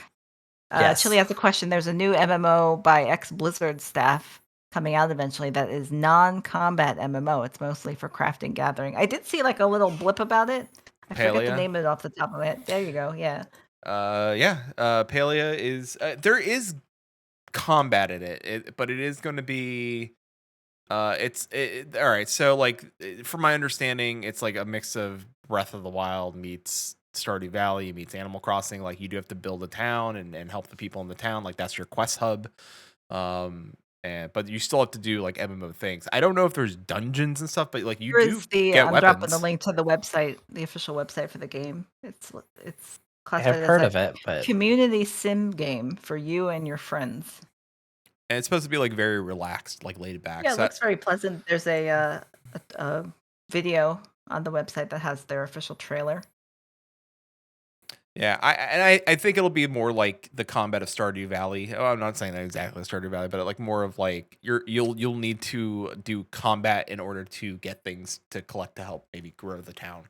Yes. Chili has a question. There's a new MMO by ex-Blizzard staff coming out eventually that is non-combat MMO. It's mostly for crafting gathering. I did see like a little blip about it. I forget Palea? the name of it off the top of my head. There you go. Yeah. Palea is there is combat in it, but it is going to be all right. So like from my understanding, it's like a mix of Breath of the Wild meets Stardew Valley meets Animal Crossing. Like you do have to build a town and help the people in the town. Like that's your quest hub. But you still have to do like MMO things. I don't know if there's dungeons and stuff, but like you Here do is the get I'm weapons. dropping the link to the website, the official website for the game. It's classified I've as heard a of it, but community sim game for you and your friends. And it's supposed to be like very relaxed, like laid back. Yeah, it So looks very pleasant. There's a video on the website that has their official trailer. yeah, I think it'll be more like the combat of Stardew Valley. Oh, I'm not saying that exactly Stardew Valley, but like more of like you'll need to do combat in order to get things to collect to help maybe grow the town.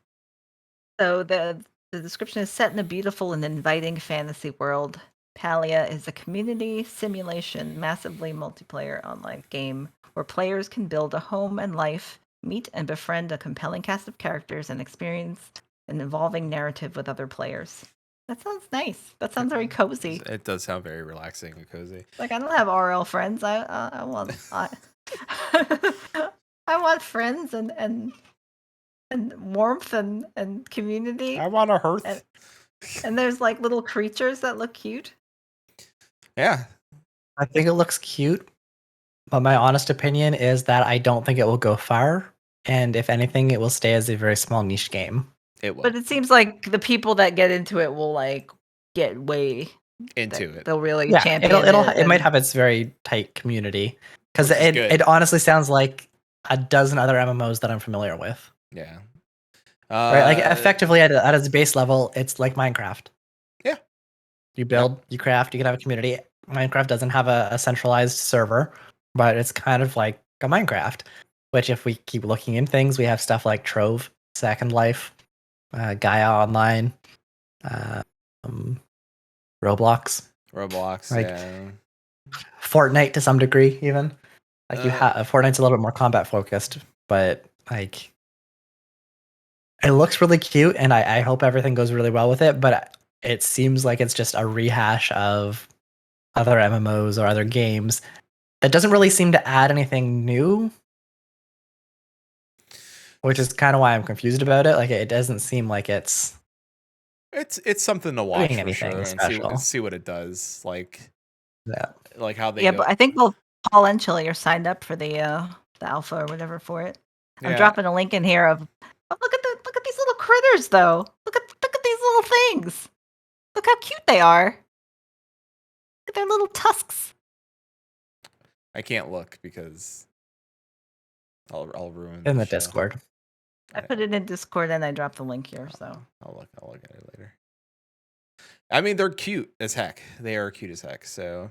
So the description is set in a beautiful and inviting fantasy world. Palia is a community simulation, massively multiplayer online game where players can build a home and life, meet and befriend a compelling cast of characters, and experience an evolving narrative with other players. That sounds nice. That sounds very cozy. It does sound very relaxing and cozy. Like I don't have RL friends. I want I want friends and warmth and community. I want a hearth. And there's like little creatures that look cute. Yeah. I think it looks cute. But my honest opinion is that I don't think it will go far. And if anything, it will stay as a very small niche game. It will. But it seems like the people that get into it will like get way into it. They'll really Yeah, champion it might and- have its very tight community because Which is good. it honestly sounds like a dozen other MMOs that I'm familiar with. Yeah. Right, like effectively at its base level, it's like Minecraft. Yeah. You build, you craft, you can have a community. Minecraft doesn't have a centralized server, but it's kind of like a Minecraft. Which, if we keep looking in things, we have stuff like Trove, Second Life, Gaia Online, Roblox, like yeah. Fortnite to some degree, even. Like you have Fortnite's a little bit more combat focused, but like it looks really cute, and I hope everything goes really well with it. But it seems like it's just a rehash of other MMOs or other games that doesn't really seem to add anything new, which is kind of why I'm confused about it. Like it doesn't seem like it's something to watch doing for anything sure special. and see what it does. Like how they Yeah, go. but I think both Paul and Chili are signed up for the alpha or whatever for it. I'm Yeah. dropping a link in here of look at these little critters though. Look at these little things. Look how cute they are. Look at their little tusks. I can't look because I'll ruin In the show. Discord. I put it in Discord and I dropped the link here, so I'll look at it later. I mean, they're cute as heck. They are cute as heck. So,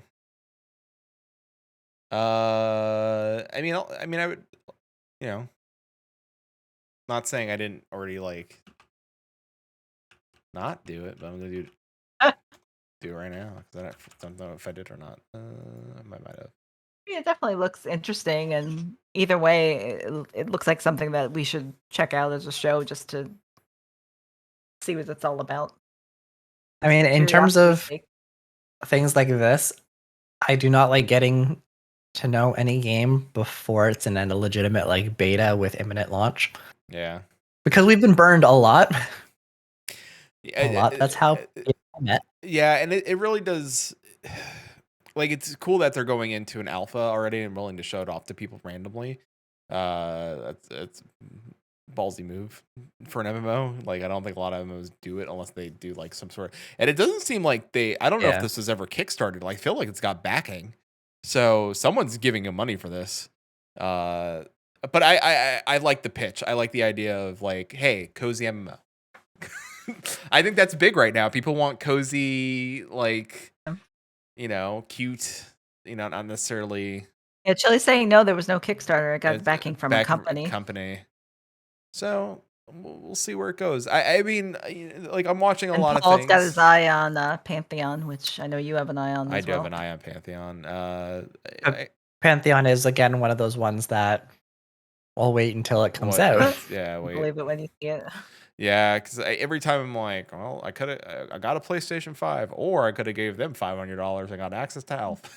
I mean, I would, not saying I didn't already like not do it, but I'm gonna do it right now because I don't know if I did or not. I might have. yeah, it definitely looks interesting. And either way, it looks like something that we should check out as a show just to see what it's all about. I mean, in terms Curiosity's of sake. things like this, I do not like getting to know any game before it's in a legitimate like beta with imminent launch. Yeah. Because we've been burned a lot. Yeah, a lot. That's how I met. Yeah, and it really does. Like, it's cool that they're going into an alpha already and willing to show it off to people randomly. That's ballsy move for an MMO. Like, I don't think a lot of MMOs do it unless they do like some sort of. And it doesn't seem like I don't know if Yeah. this was ever kickstarted. Like, I feel like it's got backing, so someone's giving him money for this. But I like the pitch. I like the idea of like, hey, cozy MMO. I think that's big right now. People want cozy, like, cute, not necessarily. Yeah, Chili's saying no, there was no Kickstarter. It got backing from a company. So we'll see where it goes. I mean, like, I'm watching a And lot Paul's of things. got his eye on Pantheon, which I know you have an eye on. I as do well. have an eye on Pantheon. Pantheon is again one of those ones that I'll wait until it comes What- out. Yeah, wait. Believe it when you see it. Yeah, because every time I'm like, well, I got a PlayStation 5, or I could have gave them $500 and got access to Alpha.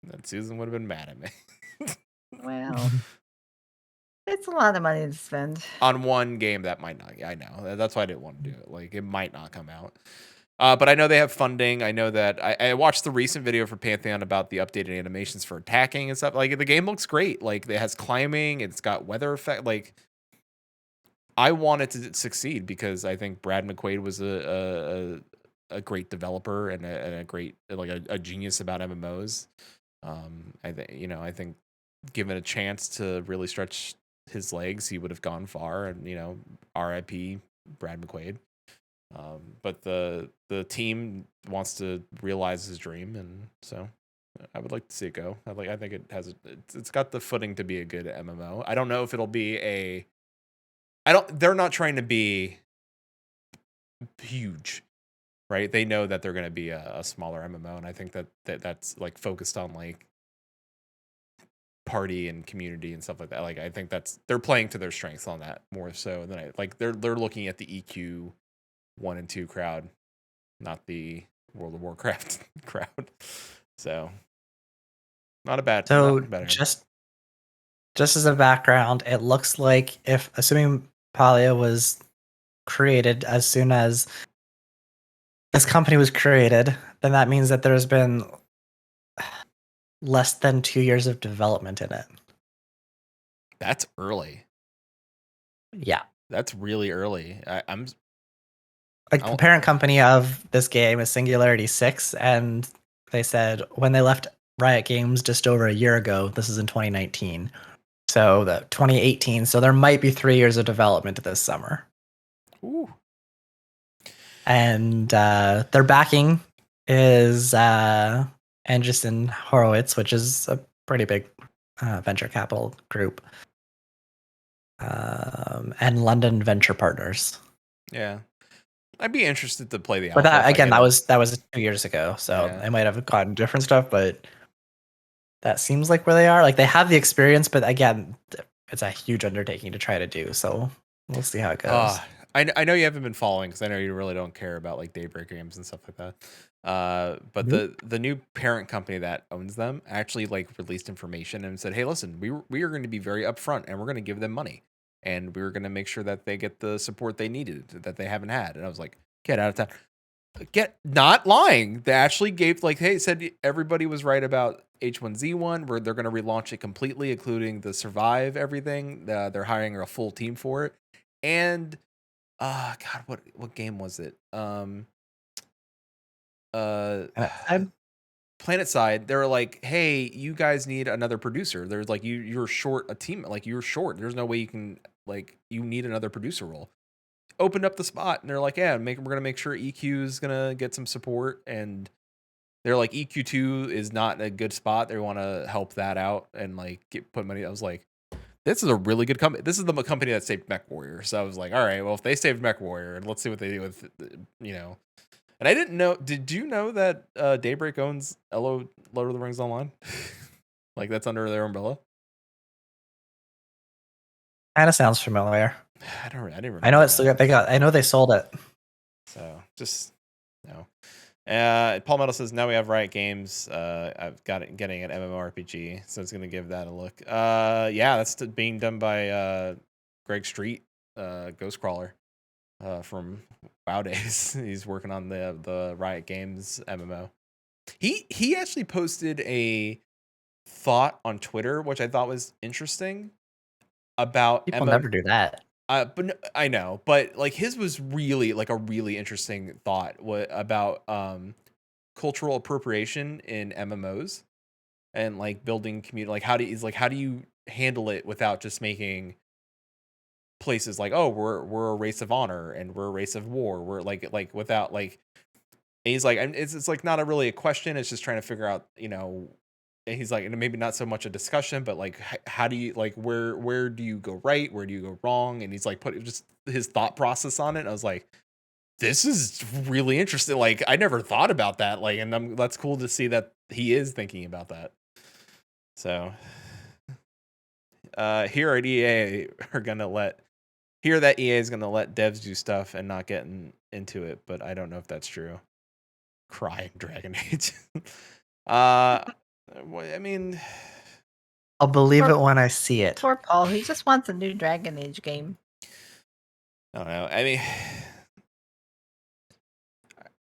Then Susan would have been mad at me. Well, it's a lot of money to spend. On one game that might not. I know. That's why I didn't want to do it. Like, it might not come out. But I know they have funding. I know that I watched the recent video for Pantheon about the updated animations for attacking and stuff. Like, the game looks great. Like, it has climbing. It's got weather effect. Like, I want it to succeed because I think Brad McQuaid was a great developer and a great like a genius about MMOs. I think given a chance to really stretch his legs, he would have gone far. And R.I.P. Brad McQuaid. But the team wants to realize his dream, and so I would like to see it go. I think it has it's got the footing to be a good MMO. I don't know if it'll be they're not trying to be huge, right? They know that they're going to be a smaller MMO, and I think that's like focused on like party and community and stuff like that. Like I think they're playing to their strengths on that more so than they're looking at the EQ 1 and 2 crowd, not the World of Warcraft crowd. So not a bad. So not a bad idea. just as a background, it looks like if assuming Palia was created as soon as this company was created, then that means that there's been less than 2 years of development in it. That's early. Yeah. That's really early. I'm Like the parent company of this game is Singularity 6, and they said when they left Riot Games just over a year ago, this is in 2019. So the 2018, so there might be 3 years of development this summer. Ooh. And their backing is Anderson Horowitz, which is a pretty big venture capital group, and London Venture Partners. Yeah. I'd be interested to play the But alpha. that if I again, get that it. was 2 years ago, so Yeah. they might have gotten different stuff, but that seems like where they are. Like they have the experience, but again, it's a huge undertaking to try to do. So we'll see how it goes. I know you haven't been following because I know you really don't care about like Daybreak games and stuff like that. But the new parent company that owns them actually like released information and said, "Hey, listen, we are going to be very upfront and we're going to give them money and we're going to make sure that they get the support they needed that they haven't had." And I was like, "Get out of town." Not lying. They actually gave said everybody was right about H1Z1 where they're going to relaunch it completely, including the survive everything. They're hiring a full team for it. And God, what game was it? PlanetSide. They were like, "Hey, you guys need another producer." There's like you're short a team. Like you're short. There's no way you can you need another producer role. Opened up the spot and they're like, "Yeah, we're gonna make sure EQ is gonna get some support." And they're like, EQ2 is not a good spot. They want to help that out and like put money. I was like, this is a really good company. This is the company that saved Mech Warrior. So I was like, all right, well, if they saved Mech Warrior, let's see what they do with, And I didn't know. Did you know that Daybreak owns Lord of the Rings Online? Like that's under their umbrella. Kind of sounds familiar. I didn't remember. I know it's I know they sold it. So just no. Paul Metal says now we have Riot Games. I've got it getting an MMORPG, so it's gonna give that a look. Yeah, that's being done by Greg Street, Ghostcrawler, from WoW days. He's working on the Riot Games MMO. He actually posted a thought on Twitter, which I thought was interesting about People never do that. But no, I know, but like his was really like a really interesting thought about cultural appropriation in MMOs and like building community. Like how do you handle it without just making places like, oh, we're a race of honor and we're a race of war. We're like without like. And he's like, it's like not really a question. It's just trying to figure out, And he's like, and maybe not so much a discussion, but like, how do you like where do you go right? Where do you go wrong? And he's like, put just his thought process on it. And I was like, this is really interesting. Like, I never thought about that. Like, and that's cool to see that he is thinking about that. So, here at EA are gonna hear that EA is gonna let devs do stuff and not get into it, but I don't know if that's true. Crying Dragon Age. I mean, I'll believe it when I see it. Poor Paul. He just wants a new Dragon Age game. I don't know. I mean,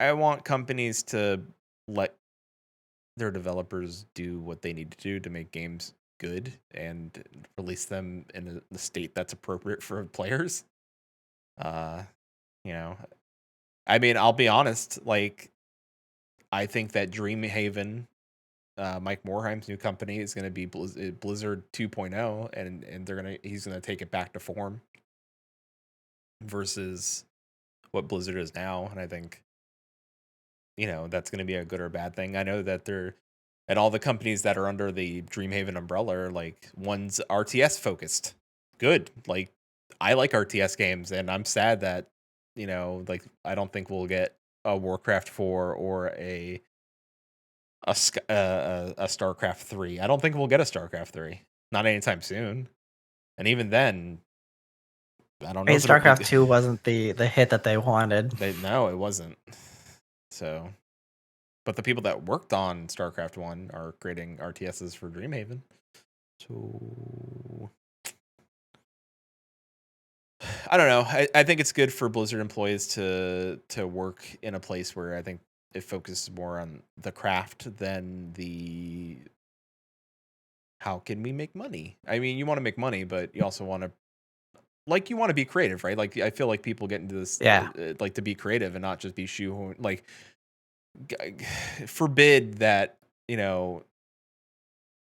I want companies to let their developers do what they need to do to make games good and release them in a state that's appropriate for players. You know, I mean, I'll be honest. Like, I think that Dreamhaven, Mike Morhaim's new company, is going to be Blizzard 2.0, and he's going to take it back to form versus what Blizzard is now. And I think, you know, that's going to be a good or bad thing. I know that and all the companies that are under the Dreamhaven umbrella are like one's RTS focused. Good. Like, I like RTS games, and I'm sad that, you know, like, I don't think we'll get a Warcraft 4 or a StarCraft 3. I don't think we'll get a StarCraft 3. Not anytime soon. And even then, I don't know. I mean, StarCraft 2 wasn't the hit that they wanted. No, it wasn't. So, but the people that worked on StarCraft 1 are creating RTSs for Dreamhaven. So, I don't know. I think it's good for Blizzard employees to work in a place where I think it focuses more on the craft than the how can we make money. I mean, you want to make money, but you also want to be creative, right? Like, I feel like people get into this, like, to be creative and not just be shoehorned. Like, forbid that, you know,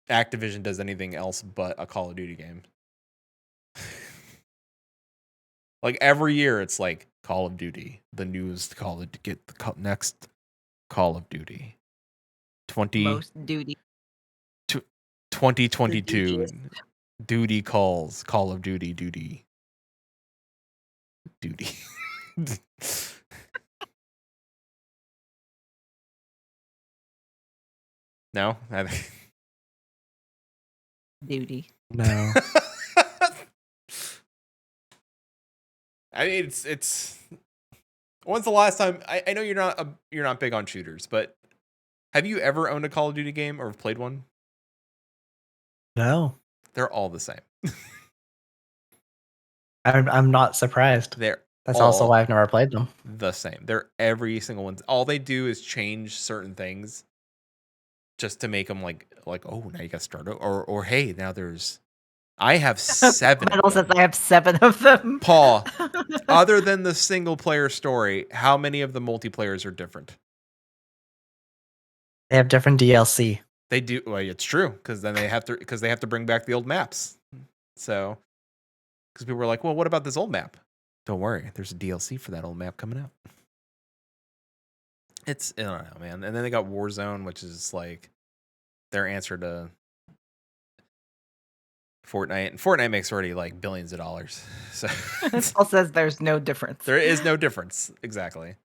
Activision does anything else but a Call of Duty game. Like, every year it's like Call of Duty, the newest Call of get the next Call of Duty. Most duty. 2022 duty calls Call of Duty duty. No? Duty. No. I mean, it's. When's the last time? I know you're not big on shooters, but have you ever owned a Call of Duty game or played one? No. They're all the same. I'm not surprised. That's also why I've never played them. The same. They're every single one. All they do is change certain things just to make them like oh, now you got to start over. Or hey, now there's. I have 7. I have 7 of them. Paul, other than the single player story, how many of the multiplayers are different? They have different DLC. They do. Well, it's true, because then they have to bring back the old maps. So, because people were like, well, what about this old map? Don't worry, there's a DLC for that old map coming out. I don't know, man. And then they got Warzone, which is like their answer to Fortnite. And Fortnite makes already like billions of dollars. So Paul says there's no difference. There is no difference. Exactly.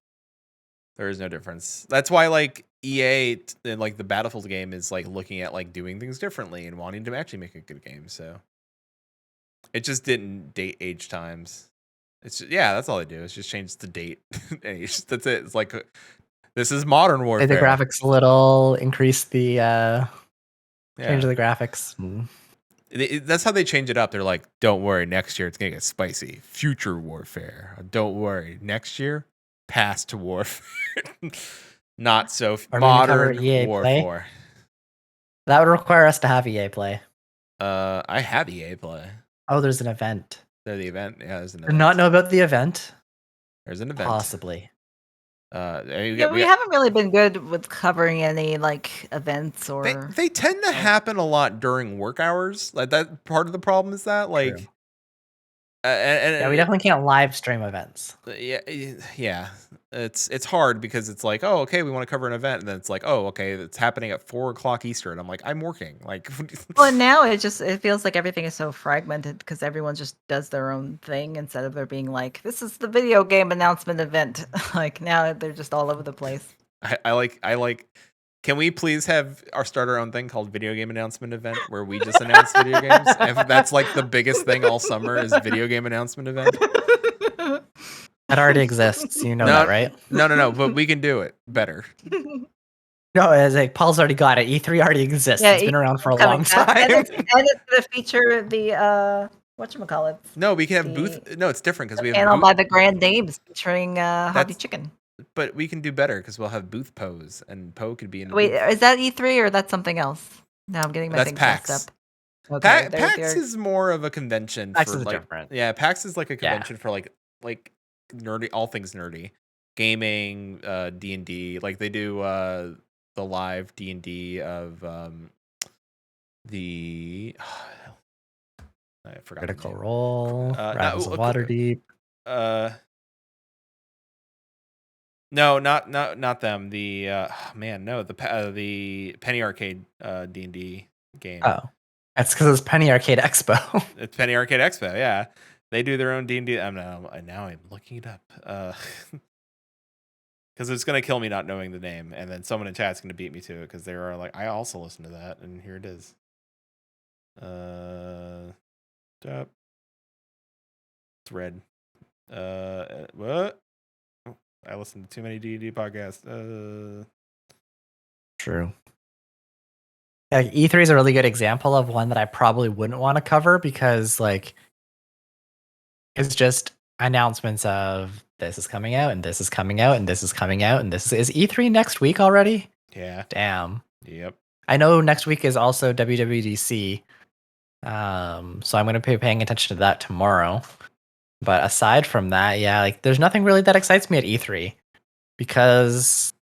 There is no difference. That's why like EA and like the Battlefield game is like looking at like doing things differently and wanting to actually make a good game. So it just didn't date age times. It's just, that's all they do. It's just change the date age. That's it. It's like this is modern warfare. The graphics a little, increase the change the graphics. That's how they change it up. They're like, don't worry, next year it's gonna get spicy. Future warfare. Don't worry, next year past warfare. Not so modern warfare. That would require us to have EA Play. I have EA Play. Oh, there's an event. There's the event. Yeah, there's an Did event. not know about the event. There's an event. Possibly. We haven't really been good with covering any like events or. They tend to happen a lot during work hours. Like that part of the problem is that like. And we definitely can't live stream events. Yeah. It's hard because it's like, oh, okay, we want to cover an event, and then it's like, oh, okay, it's happening at 4:00 Eastern. And I'm like, I'm working. Like, well, now it feels like everything is so fragmented because everyone just does their own thing instead of there being like, this is the video game announcement event. Like now they're just all over the place. I like. Can we please have start our own thing called video game announcement event where we just announce video games? If that's like the biggest thing all summer is video game announcement event. That already exists. You know that, right? No. But we can do it better. No, it's like Paul's already got it. E3 already exists. Yeah, it's been around for a long time. And it's going to feature the whatchamacallit. No, we can have booth. No, it's different because we have panel by the grand names featuring Hobby Chicken. But we can do better because we'll have booth pose, and Poe could be in. Wait, is that E3 or that's something else? No, I'm getting my things messed up. Okay, PAX is more of a convention. PAX for is like, different. Yeah, PAX is like a convention for like like nerdy, all things nerdy, gaming, D&D. Like they do the live D&D of the I forgot the Critical name. Role, Rivals of Waterdeep. No, not them. The the Penny Arcade D&D game. Oh, that's because it's Penny Arcade Expo. It's Penny Arcade Expo. Yeah, they do their own D&D. Now I'm looking it up because it's gonna kill me not knowing the name, and then someone in chat's gonna beat me to it because they are like, I also listen to that, and here it is. Thread. What? I listen to too many D&D podcasts. True. Yeah, E3 is a really good example of one that I probably wouldn't want to cover because like it's just announcements of this is coming out and this is coming out and this is coming out and this is E3 next week already? Yeah. Damn. Yep. I know next week is also WWDC. So I'm going to be paying attention to that tomorrow. But aside from that, yeah, like there's nothing really that excites me at E3 because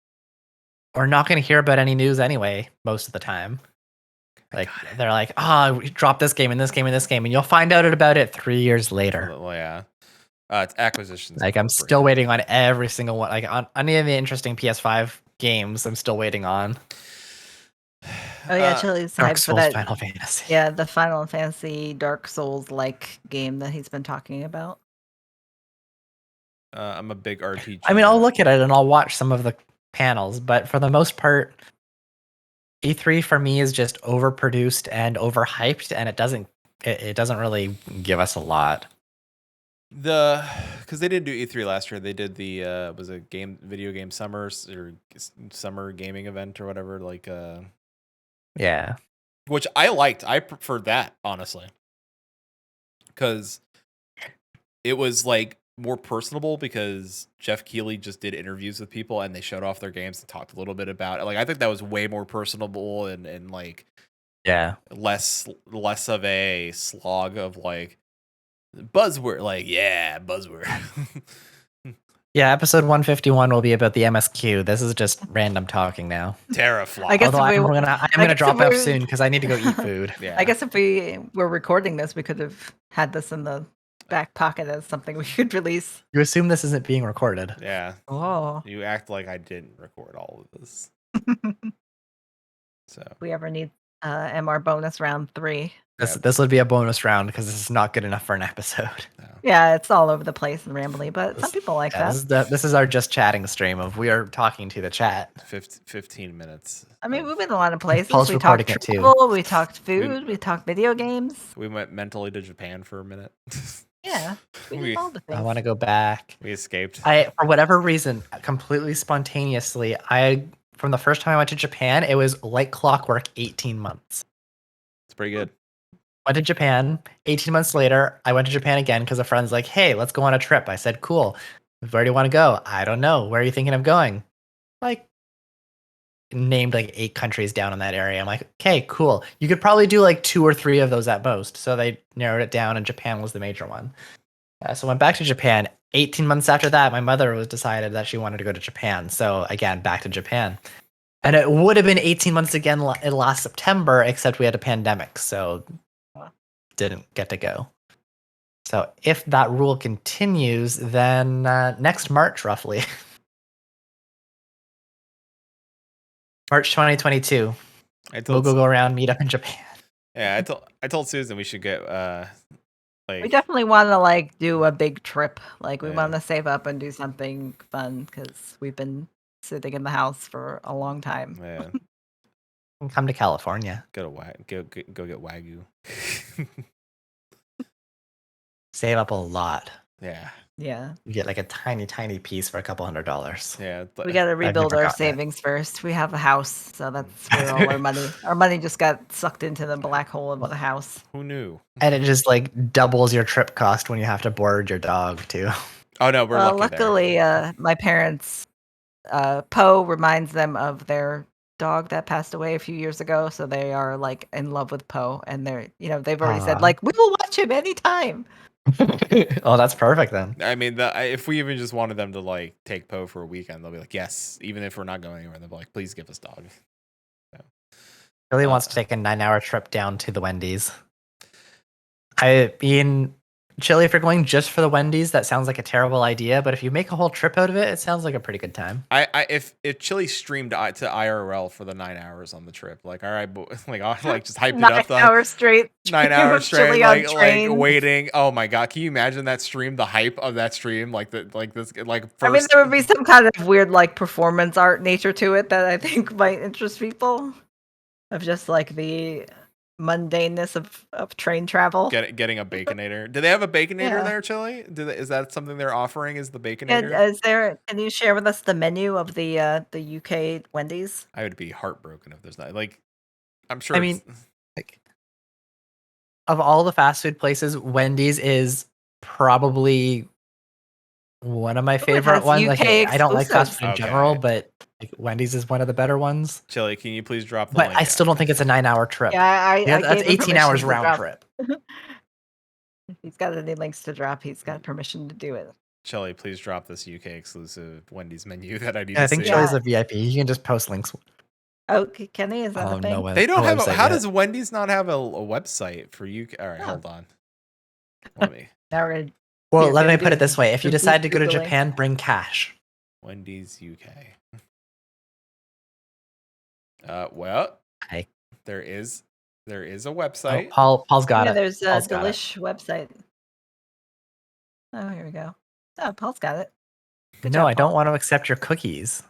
we're not going to hear about any news anyway most of the time. Like they're like, we dropped this game and this game and this game, and you'll find out about it 3 years later. Well, yeah. It's acquisitions. Like I'm still waiting on every single one. Like on any of the interesting PS5 games, I'm still waiting on. Oh yeah, Chili's Dark hyped for Souls, that. Final Fantasy. Yeah, the Final Fantasy Dark Souls like game that he's been talking about. I'm a big RPG. I mean, I'll look at it and I'll watch some of the panels, but for the most part, E3 for me is just overproduced and overhyped, and it doesn't really give us a lot. Because they didn't do E3 last year, they did the was a video game summer or summer gaming event or whatever. Like yeah, which I liked. I preferred that honestly, because it was like more personable because Jeff Keighley just did interviews with people and they showed off their games and talked a little bit about it. Like I think that was way more personable and like less of a slog of like buzzword, like buzzword. Yeah, episode 151 will be about the MSQ. This is just random talking now. Teraflop. I guess I'm gonna drop off soon because I need to go eat food. Yeah. I guess if we were recording this, we could have had this in the back pocket as something we should release. You assume this isn't being recorded. Yeah. Oh. You act like I didn't record all of this. So if we ever need MR bonus round 3. This would be a bonus round because this is not good enough for an episode. Yeah, it's all over the place and rambly, but some people like that. This is our just chatting stream of we are talking to the chat. 15 minutes. I mean, we've been a lot of places. Paul's We talked recording it too. travel, we talked food, we talked video games. We went mentally to Japan for a minute. Yeah, we did all the things. I want to go back. We escaped. For whatever reason, completely spontaneously, from the first time I went to Japan, it was like clockwork 18 months. It's pretty good. Went to Japan. 18 months later, I went to Japan again because a friend's like, hey, let's go on a trip. I said, cool. Where do you want to go? I don't know. Where are you thinking of going? Like, named like 8 countries down in that area. I'm like, okay, cool. You could probably do like 2 or 3 of those at most. So they narrowed it down, and Japan was the major one. So I went back to Japan. 18 months after that, my mother decided that she wanted to go to Japan. So again, back to Japan. And it would have been 18 months again last September, except we had a pandemic. So didn't get to go. So if that rule continues, then next March, roughly. March 2022. We'll go around, meet up in Japan. Yeah, I told Susan we should get we definitely want to like do a big trip. Like we want to save up and do something fun because we've been sitting in the house for a long time. Yeah. Come to California. Go get Wagyu. Save up a lot. Yeah. Yeah. You get like a tiny piece for $200. Yeah. We got to rebuild our savings first. We have a house, so that's where all our money just got sucked into the black hole of the house. Who knew? And it just like doubles your trip cost when you have to board your dog too. Oh no, we're luckily my parents Poe reminds them of their dog that passed away a few years ago, so they are like in love with Poe, and they've already said like we will watch him anytime. Oh, that's perfect then. I mean, if we even just wanted them to like take Poe for a weekend, they'll be like, yes. Even if we're not going anywhere, they'll be like, please give us dog. So, Billy wants to take a 9-hour trip down to the Wendy's. I mean, Chili, if you're going just for the Wendy's, that sounds like a terrible idea. But if you make a whole trip out of it, it sounds like a pretty good time. If Chili streamed to IRL for the 9 hours on the trip, like, all right, like, I'll like just hype it up. 9 hours straight. 9 hours straight, Chili on like trains. waiting. Oh my god, can you imagine that stream? The hype of that stream, like first. I mean, there would be some kind of weird like performance art nature to it that I think might interest people. Of just like the mundaneness of train travel. Getting a baconator. Do they have a baconator Yeah. there, Chili? Is that something they're offering? Is the And baconator? can you share with us the menu of the UK Wendy's? I would be heartbroken if there's not. Like, I'm sure. I mean, like, of all the fast food places, Wendy's is probably one of my favorite has ones. Like, UK I don't like fast exclusives. food in general, but like, Wendy's is one of the better ones. Chili, can you please drop the But link? I still don't think it's a 9-hour trip. Yeah, I that's gave him 18 hours permission to round drop. trip. If he's got any links to drop, he's got permission to do it. Chili, please drop this UK exclusive Wendy's menu that I need Yeah, I to think see. Chili's a VIP. You can just post links. Oh, Kenny, is that a thing? No, They don't no have. website How yet. does Wendy's not have a website for UK? All right, hold on. Let me. Now we're gonna Well, You're let me gonna put do it this way: if you some decide to go to Googling. Japan, bring cash. Wendy's UK. Well, there is a website. Paul's got yeah, it. there's a Paul's got it. Delish website. Oh, here we go. Oh, Paul's got it. Good No, job, I don't Paul. want to accept your cookies.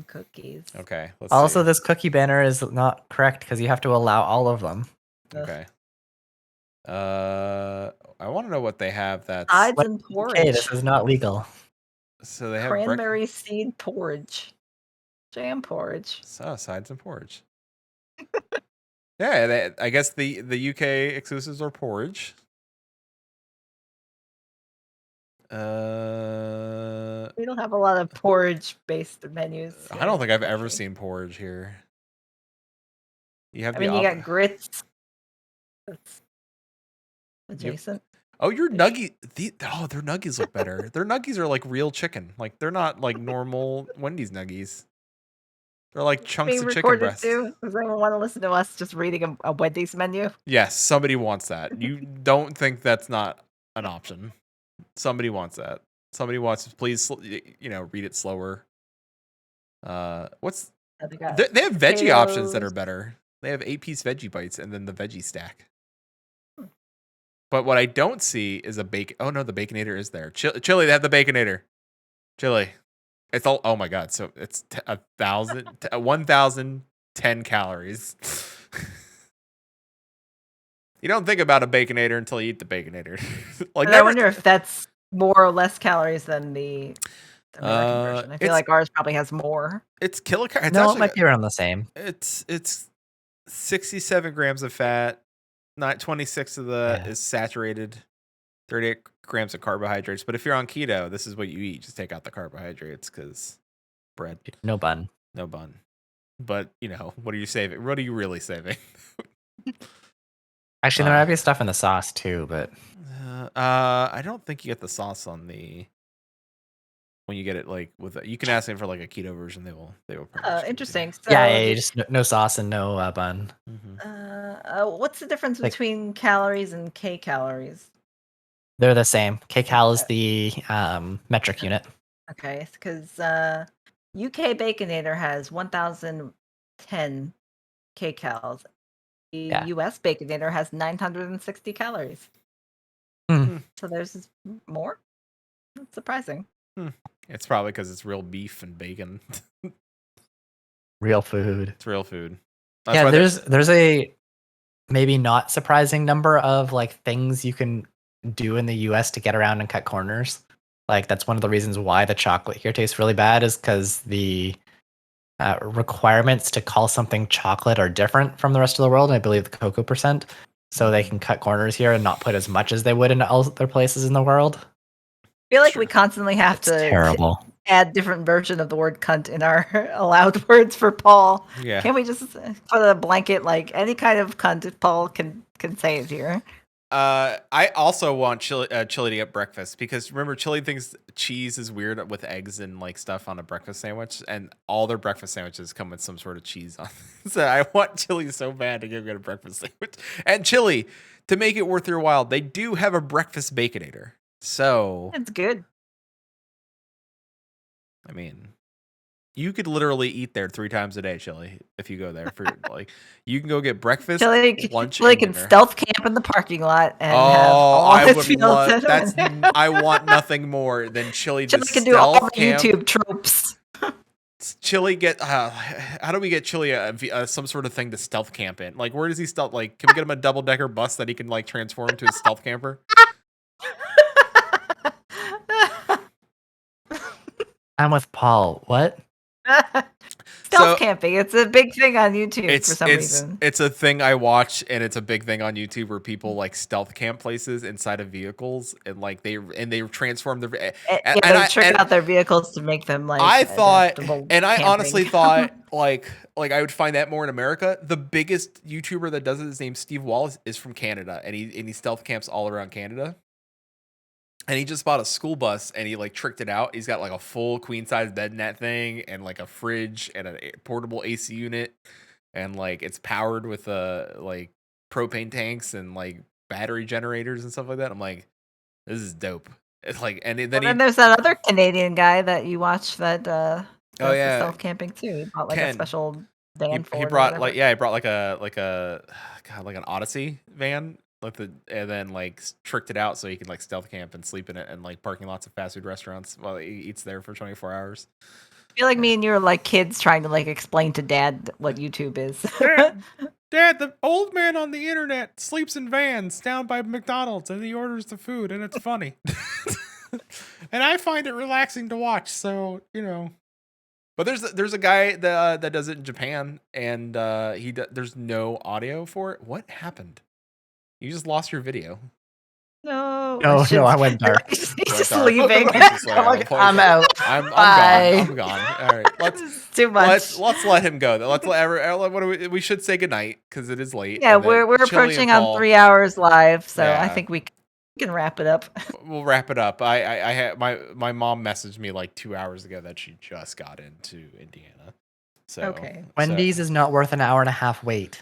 Cookies. Okay. Let's Also, see. this cookie banner is not correct because you have to allow all of them. Okay. I want to know what they have. That's Sides and porridge. Okay, this is not legal. so they have Cranberry seed porridge. Jam porridge. sides and porridge. Yeah, I guess the UK exclusives are porridge. We don't have a lot of porridge-based menus. I don't think I've ever seen porridge here. You have I mean, you got grits. That's adjacent. Oh, your nugget. Their nuggies look better. Their nuggies are like real chicken. Like they're not like normal Wendy's nuggies. They're like chunks Being of chicken recorded breasts. too. Does anyone want to listen to us just reading a Wendy's menu? Yes, somebody wants that. You don't think that's not an option? Somebody wants that. Somebody wants to please, read it slower. What's they have veggie options that are better. They have 8-piece veggie bites and then the veggie stack. But what I don't see is a bacon. Oh no, the Baconator is there. Chili, they have the Baconator. Chili, it's all. Oh my god, so it's 1,010 calories. You don't think about a Baconator until you eat the Baconator. I wonder if that's more or less calories than the American version. I feel like ours probably has more. It's kilocalories. No, it might be around the same. It's 67 grams of fat. Not 26 of the is saturated. 38 grams of carbohydrates. But if you're on keto, this is what you eat. Just take out the carbohydrates because bread. No bun. No bun. But what are you saving? What are you really saving? Actually, there might be stuff in the sauce too, but I don't think you get the sauce on the when you get it like with. You can ask them for like a keto version. They will. Interesting. So yeah, just no sauce and no bun. What's the difference between calories and kcalories? They're the same. Kcal is the metric unit. Okay, because UK Baconator has 1,010 kcals. The US Baconator has 960 calories. So there's more? That's surprising. It's probably because it's real beef and bacon. Real food. It's real food. Yeah, there's a maybe not surprising number of like things you can do in the US to get around and cut corners. Like that's one of the reasons why the chocolate here tastes really bad is because the requirements to call something chocolate are different from the rest of the world. And I believe the cocoa percent. So they can cut corners here and not put as much as they would in other places in the world. I feel like we constantly have to terrible. Add different version of the word cunt in our allowed words for Paul. Yeah. Can't we just put a blanket like any kind of cunt Paul can say it here? I also want Chili to get breakfast because remember, Chili thinks cheese is weird with eggs and like stuff on a breakfast sandwich, and all their breakfast sandwiches come with some sort of cheese on. So I want Chili so bad to get a breakfast sandwich. And Chili, to make it worth your while, they do have a breakfast baconator. So It's good. I mean, you could literally eat there 3 times a day, Chili, if you go there for like you can go get breakfast, lunch, Chili and can dinner. stealth camp in the parking lot and have all I his would meals love at that's home. I want nothing more than Chili Chili just can do all the stealth camp. YouTube tropes. Chili get how do we get Chili some sort of thing to stealth camp in? Like where does he stealth? Like can we get him a double-decker bus that he can like transform to a stealth camper? I'm with Paul. What? Stealth camping. It's a big thing on YouTube for some reason. It's a thing I watch, and it's a big thing on YouTube where people like stealth camp places inside of vehicles, and like they transform their They trick out their vehicles to make them like. I thought, adaptable and I camping. honestly thought like I would find that more in America. The biggest YouTuber that does it, his name's Steve Wallace, is from Canada, and he stealth camps all around Canada. And he just bought a school bus and he like tricked it out. He's got like a full queen size bed in that thing and like a fridge and a portable AC unit. And like it's powered with like propane tanks and like battery generators and stuff like that. I'm like, this is dope. It's like, and then there's that other Canadian guy that you watch that does oh yeah, stealth camping too. He bought like a Ken. special van for he it or brought whatever. he brought like an Odyssey van. And then like tricked it out so he can like stealth camp and sleep in it and like parking lots of fast food restaurants while he eats there for 24 hours. I feel like me and you are like kids trying to like explain to Dad what YouTube is. Dad, the old man on the internet sleeps in vans down by McDonald's and he orders the food and it's funny. And I find it relaxing to watch, so you know. But there's a guy that does it in Japan and there's no audio for it. What happened? You just lost your video. No. No, I went dark. He's Went just dark. leaving. I'm out. I'm Bye. gone. I'm gone. All right, let's too much. Let's let him go. We should say goodnight because it is late. Yeah, and then we're Chili and approaching on Paul- 3 hours live, so I Yeah. think we can wrap it up. We'll wrap it up. I had my mom messaged me like 2 hours ago that she just got into Indiana. So Okay. Wendy's is not worth an hour and a half wait.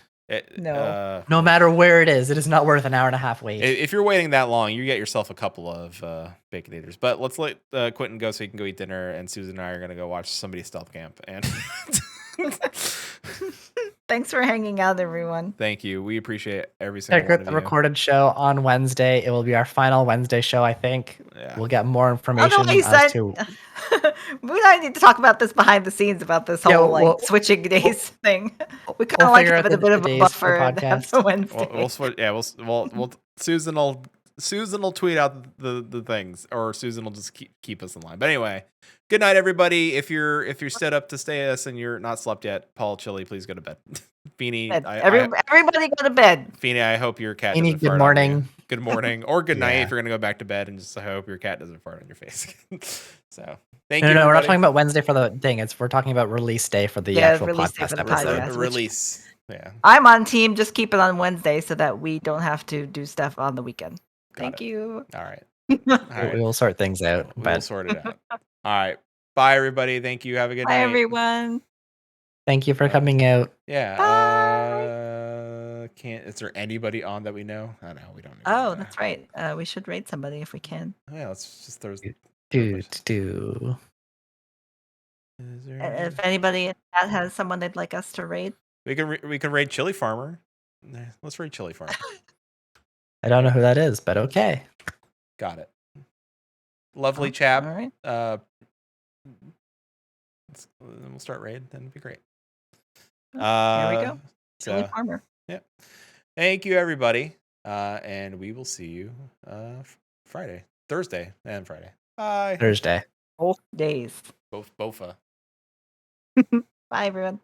No. No matter where it is not worth an hour and a half wait. If you're waiting that long, you get yourself a couple of baconators. But let's let Quinton go so he can go eat dinner, and Susan and I are gonna go watch somebody stealth camp. And Thanks for hanging out, everyone. thank you. We appreciate every single Check one out of the you. recorded show on Wednesday. It will be our final Wednesday show, I think. Yeah. We'll get more information he as said- to We don't need to talk about this behind the scenes about this whole Yeah, like switching days thing. We kind of we'll like figure to out have a the bit of a days for buffer the to have podcast. the Wednesday. We'll switch. Yeah, we'll Susan will tweet out the things, or Susan will just keep us in line. But anyway, good night, everybody. If you're stood up to stay us and you're not slept yet, Paul, Chili, please go to bed. Beanie, Everybody go to bed. Feeny, I hope your cat Beanie, doesn't good fart on morning. you. Good morning or good night Yeah. if you're gonna go back to bed, and just I hope your cat doesn't fart on your face. So thank no, you. we're not everybody. talking about Wednesday for the thing. We're talking about release day for the Yeah, actual release day podcast for the episode. podcast. Release. Yeah. I'm on team. Just keep it on Wednesday so that we don't have to do stuff on the weekend. Thank you. All right. We will sort things out. We'll But sort it out. All right. Bye, everybody. Thank you. Have a good Bye, night. everyone. thank you for coming out. Yeah. Is there anybody on that we know? I know we don't. Oh, that's right. We should rate somebody if we can. Yeah, let's just throw. Do. Is there If anybody in chat has someone they'd like us to rate, we can raid Chili Farmer. Let's raid Chili Farmer. I don't know who that is, but okay. Got it. Lovely chap. all right. We'll start raid. That'd be great. Here we go. Chili So, Farmer. yeah. Thank you, everybody. And we will see you Thursday and Friday. Bye. Thursday. Both days. Both bofa. Bye, everyone.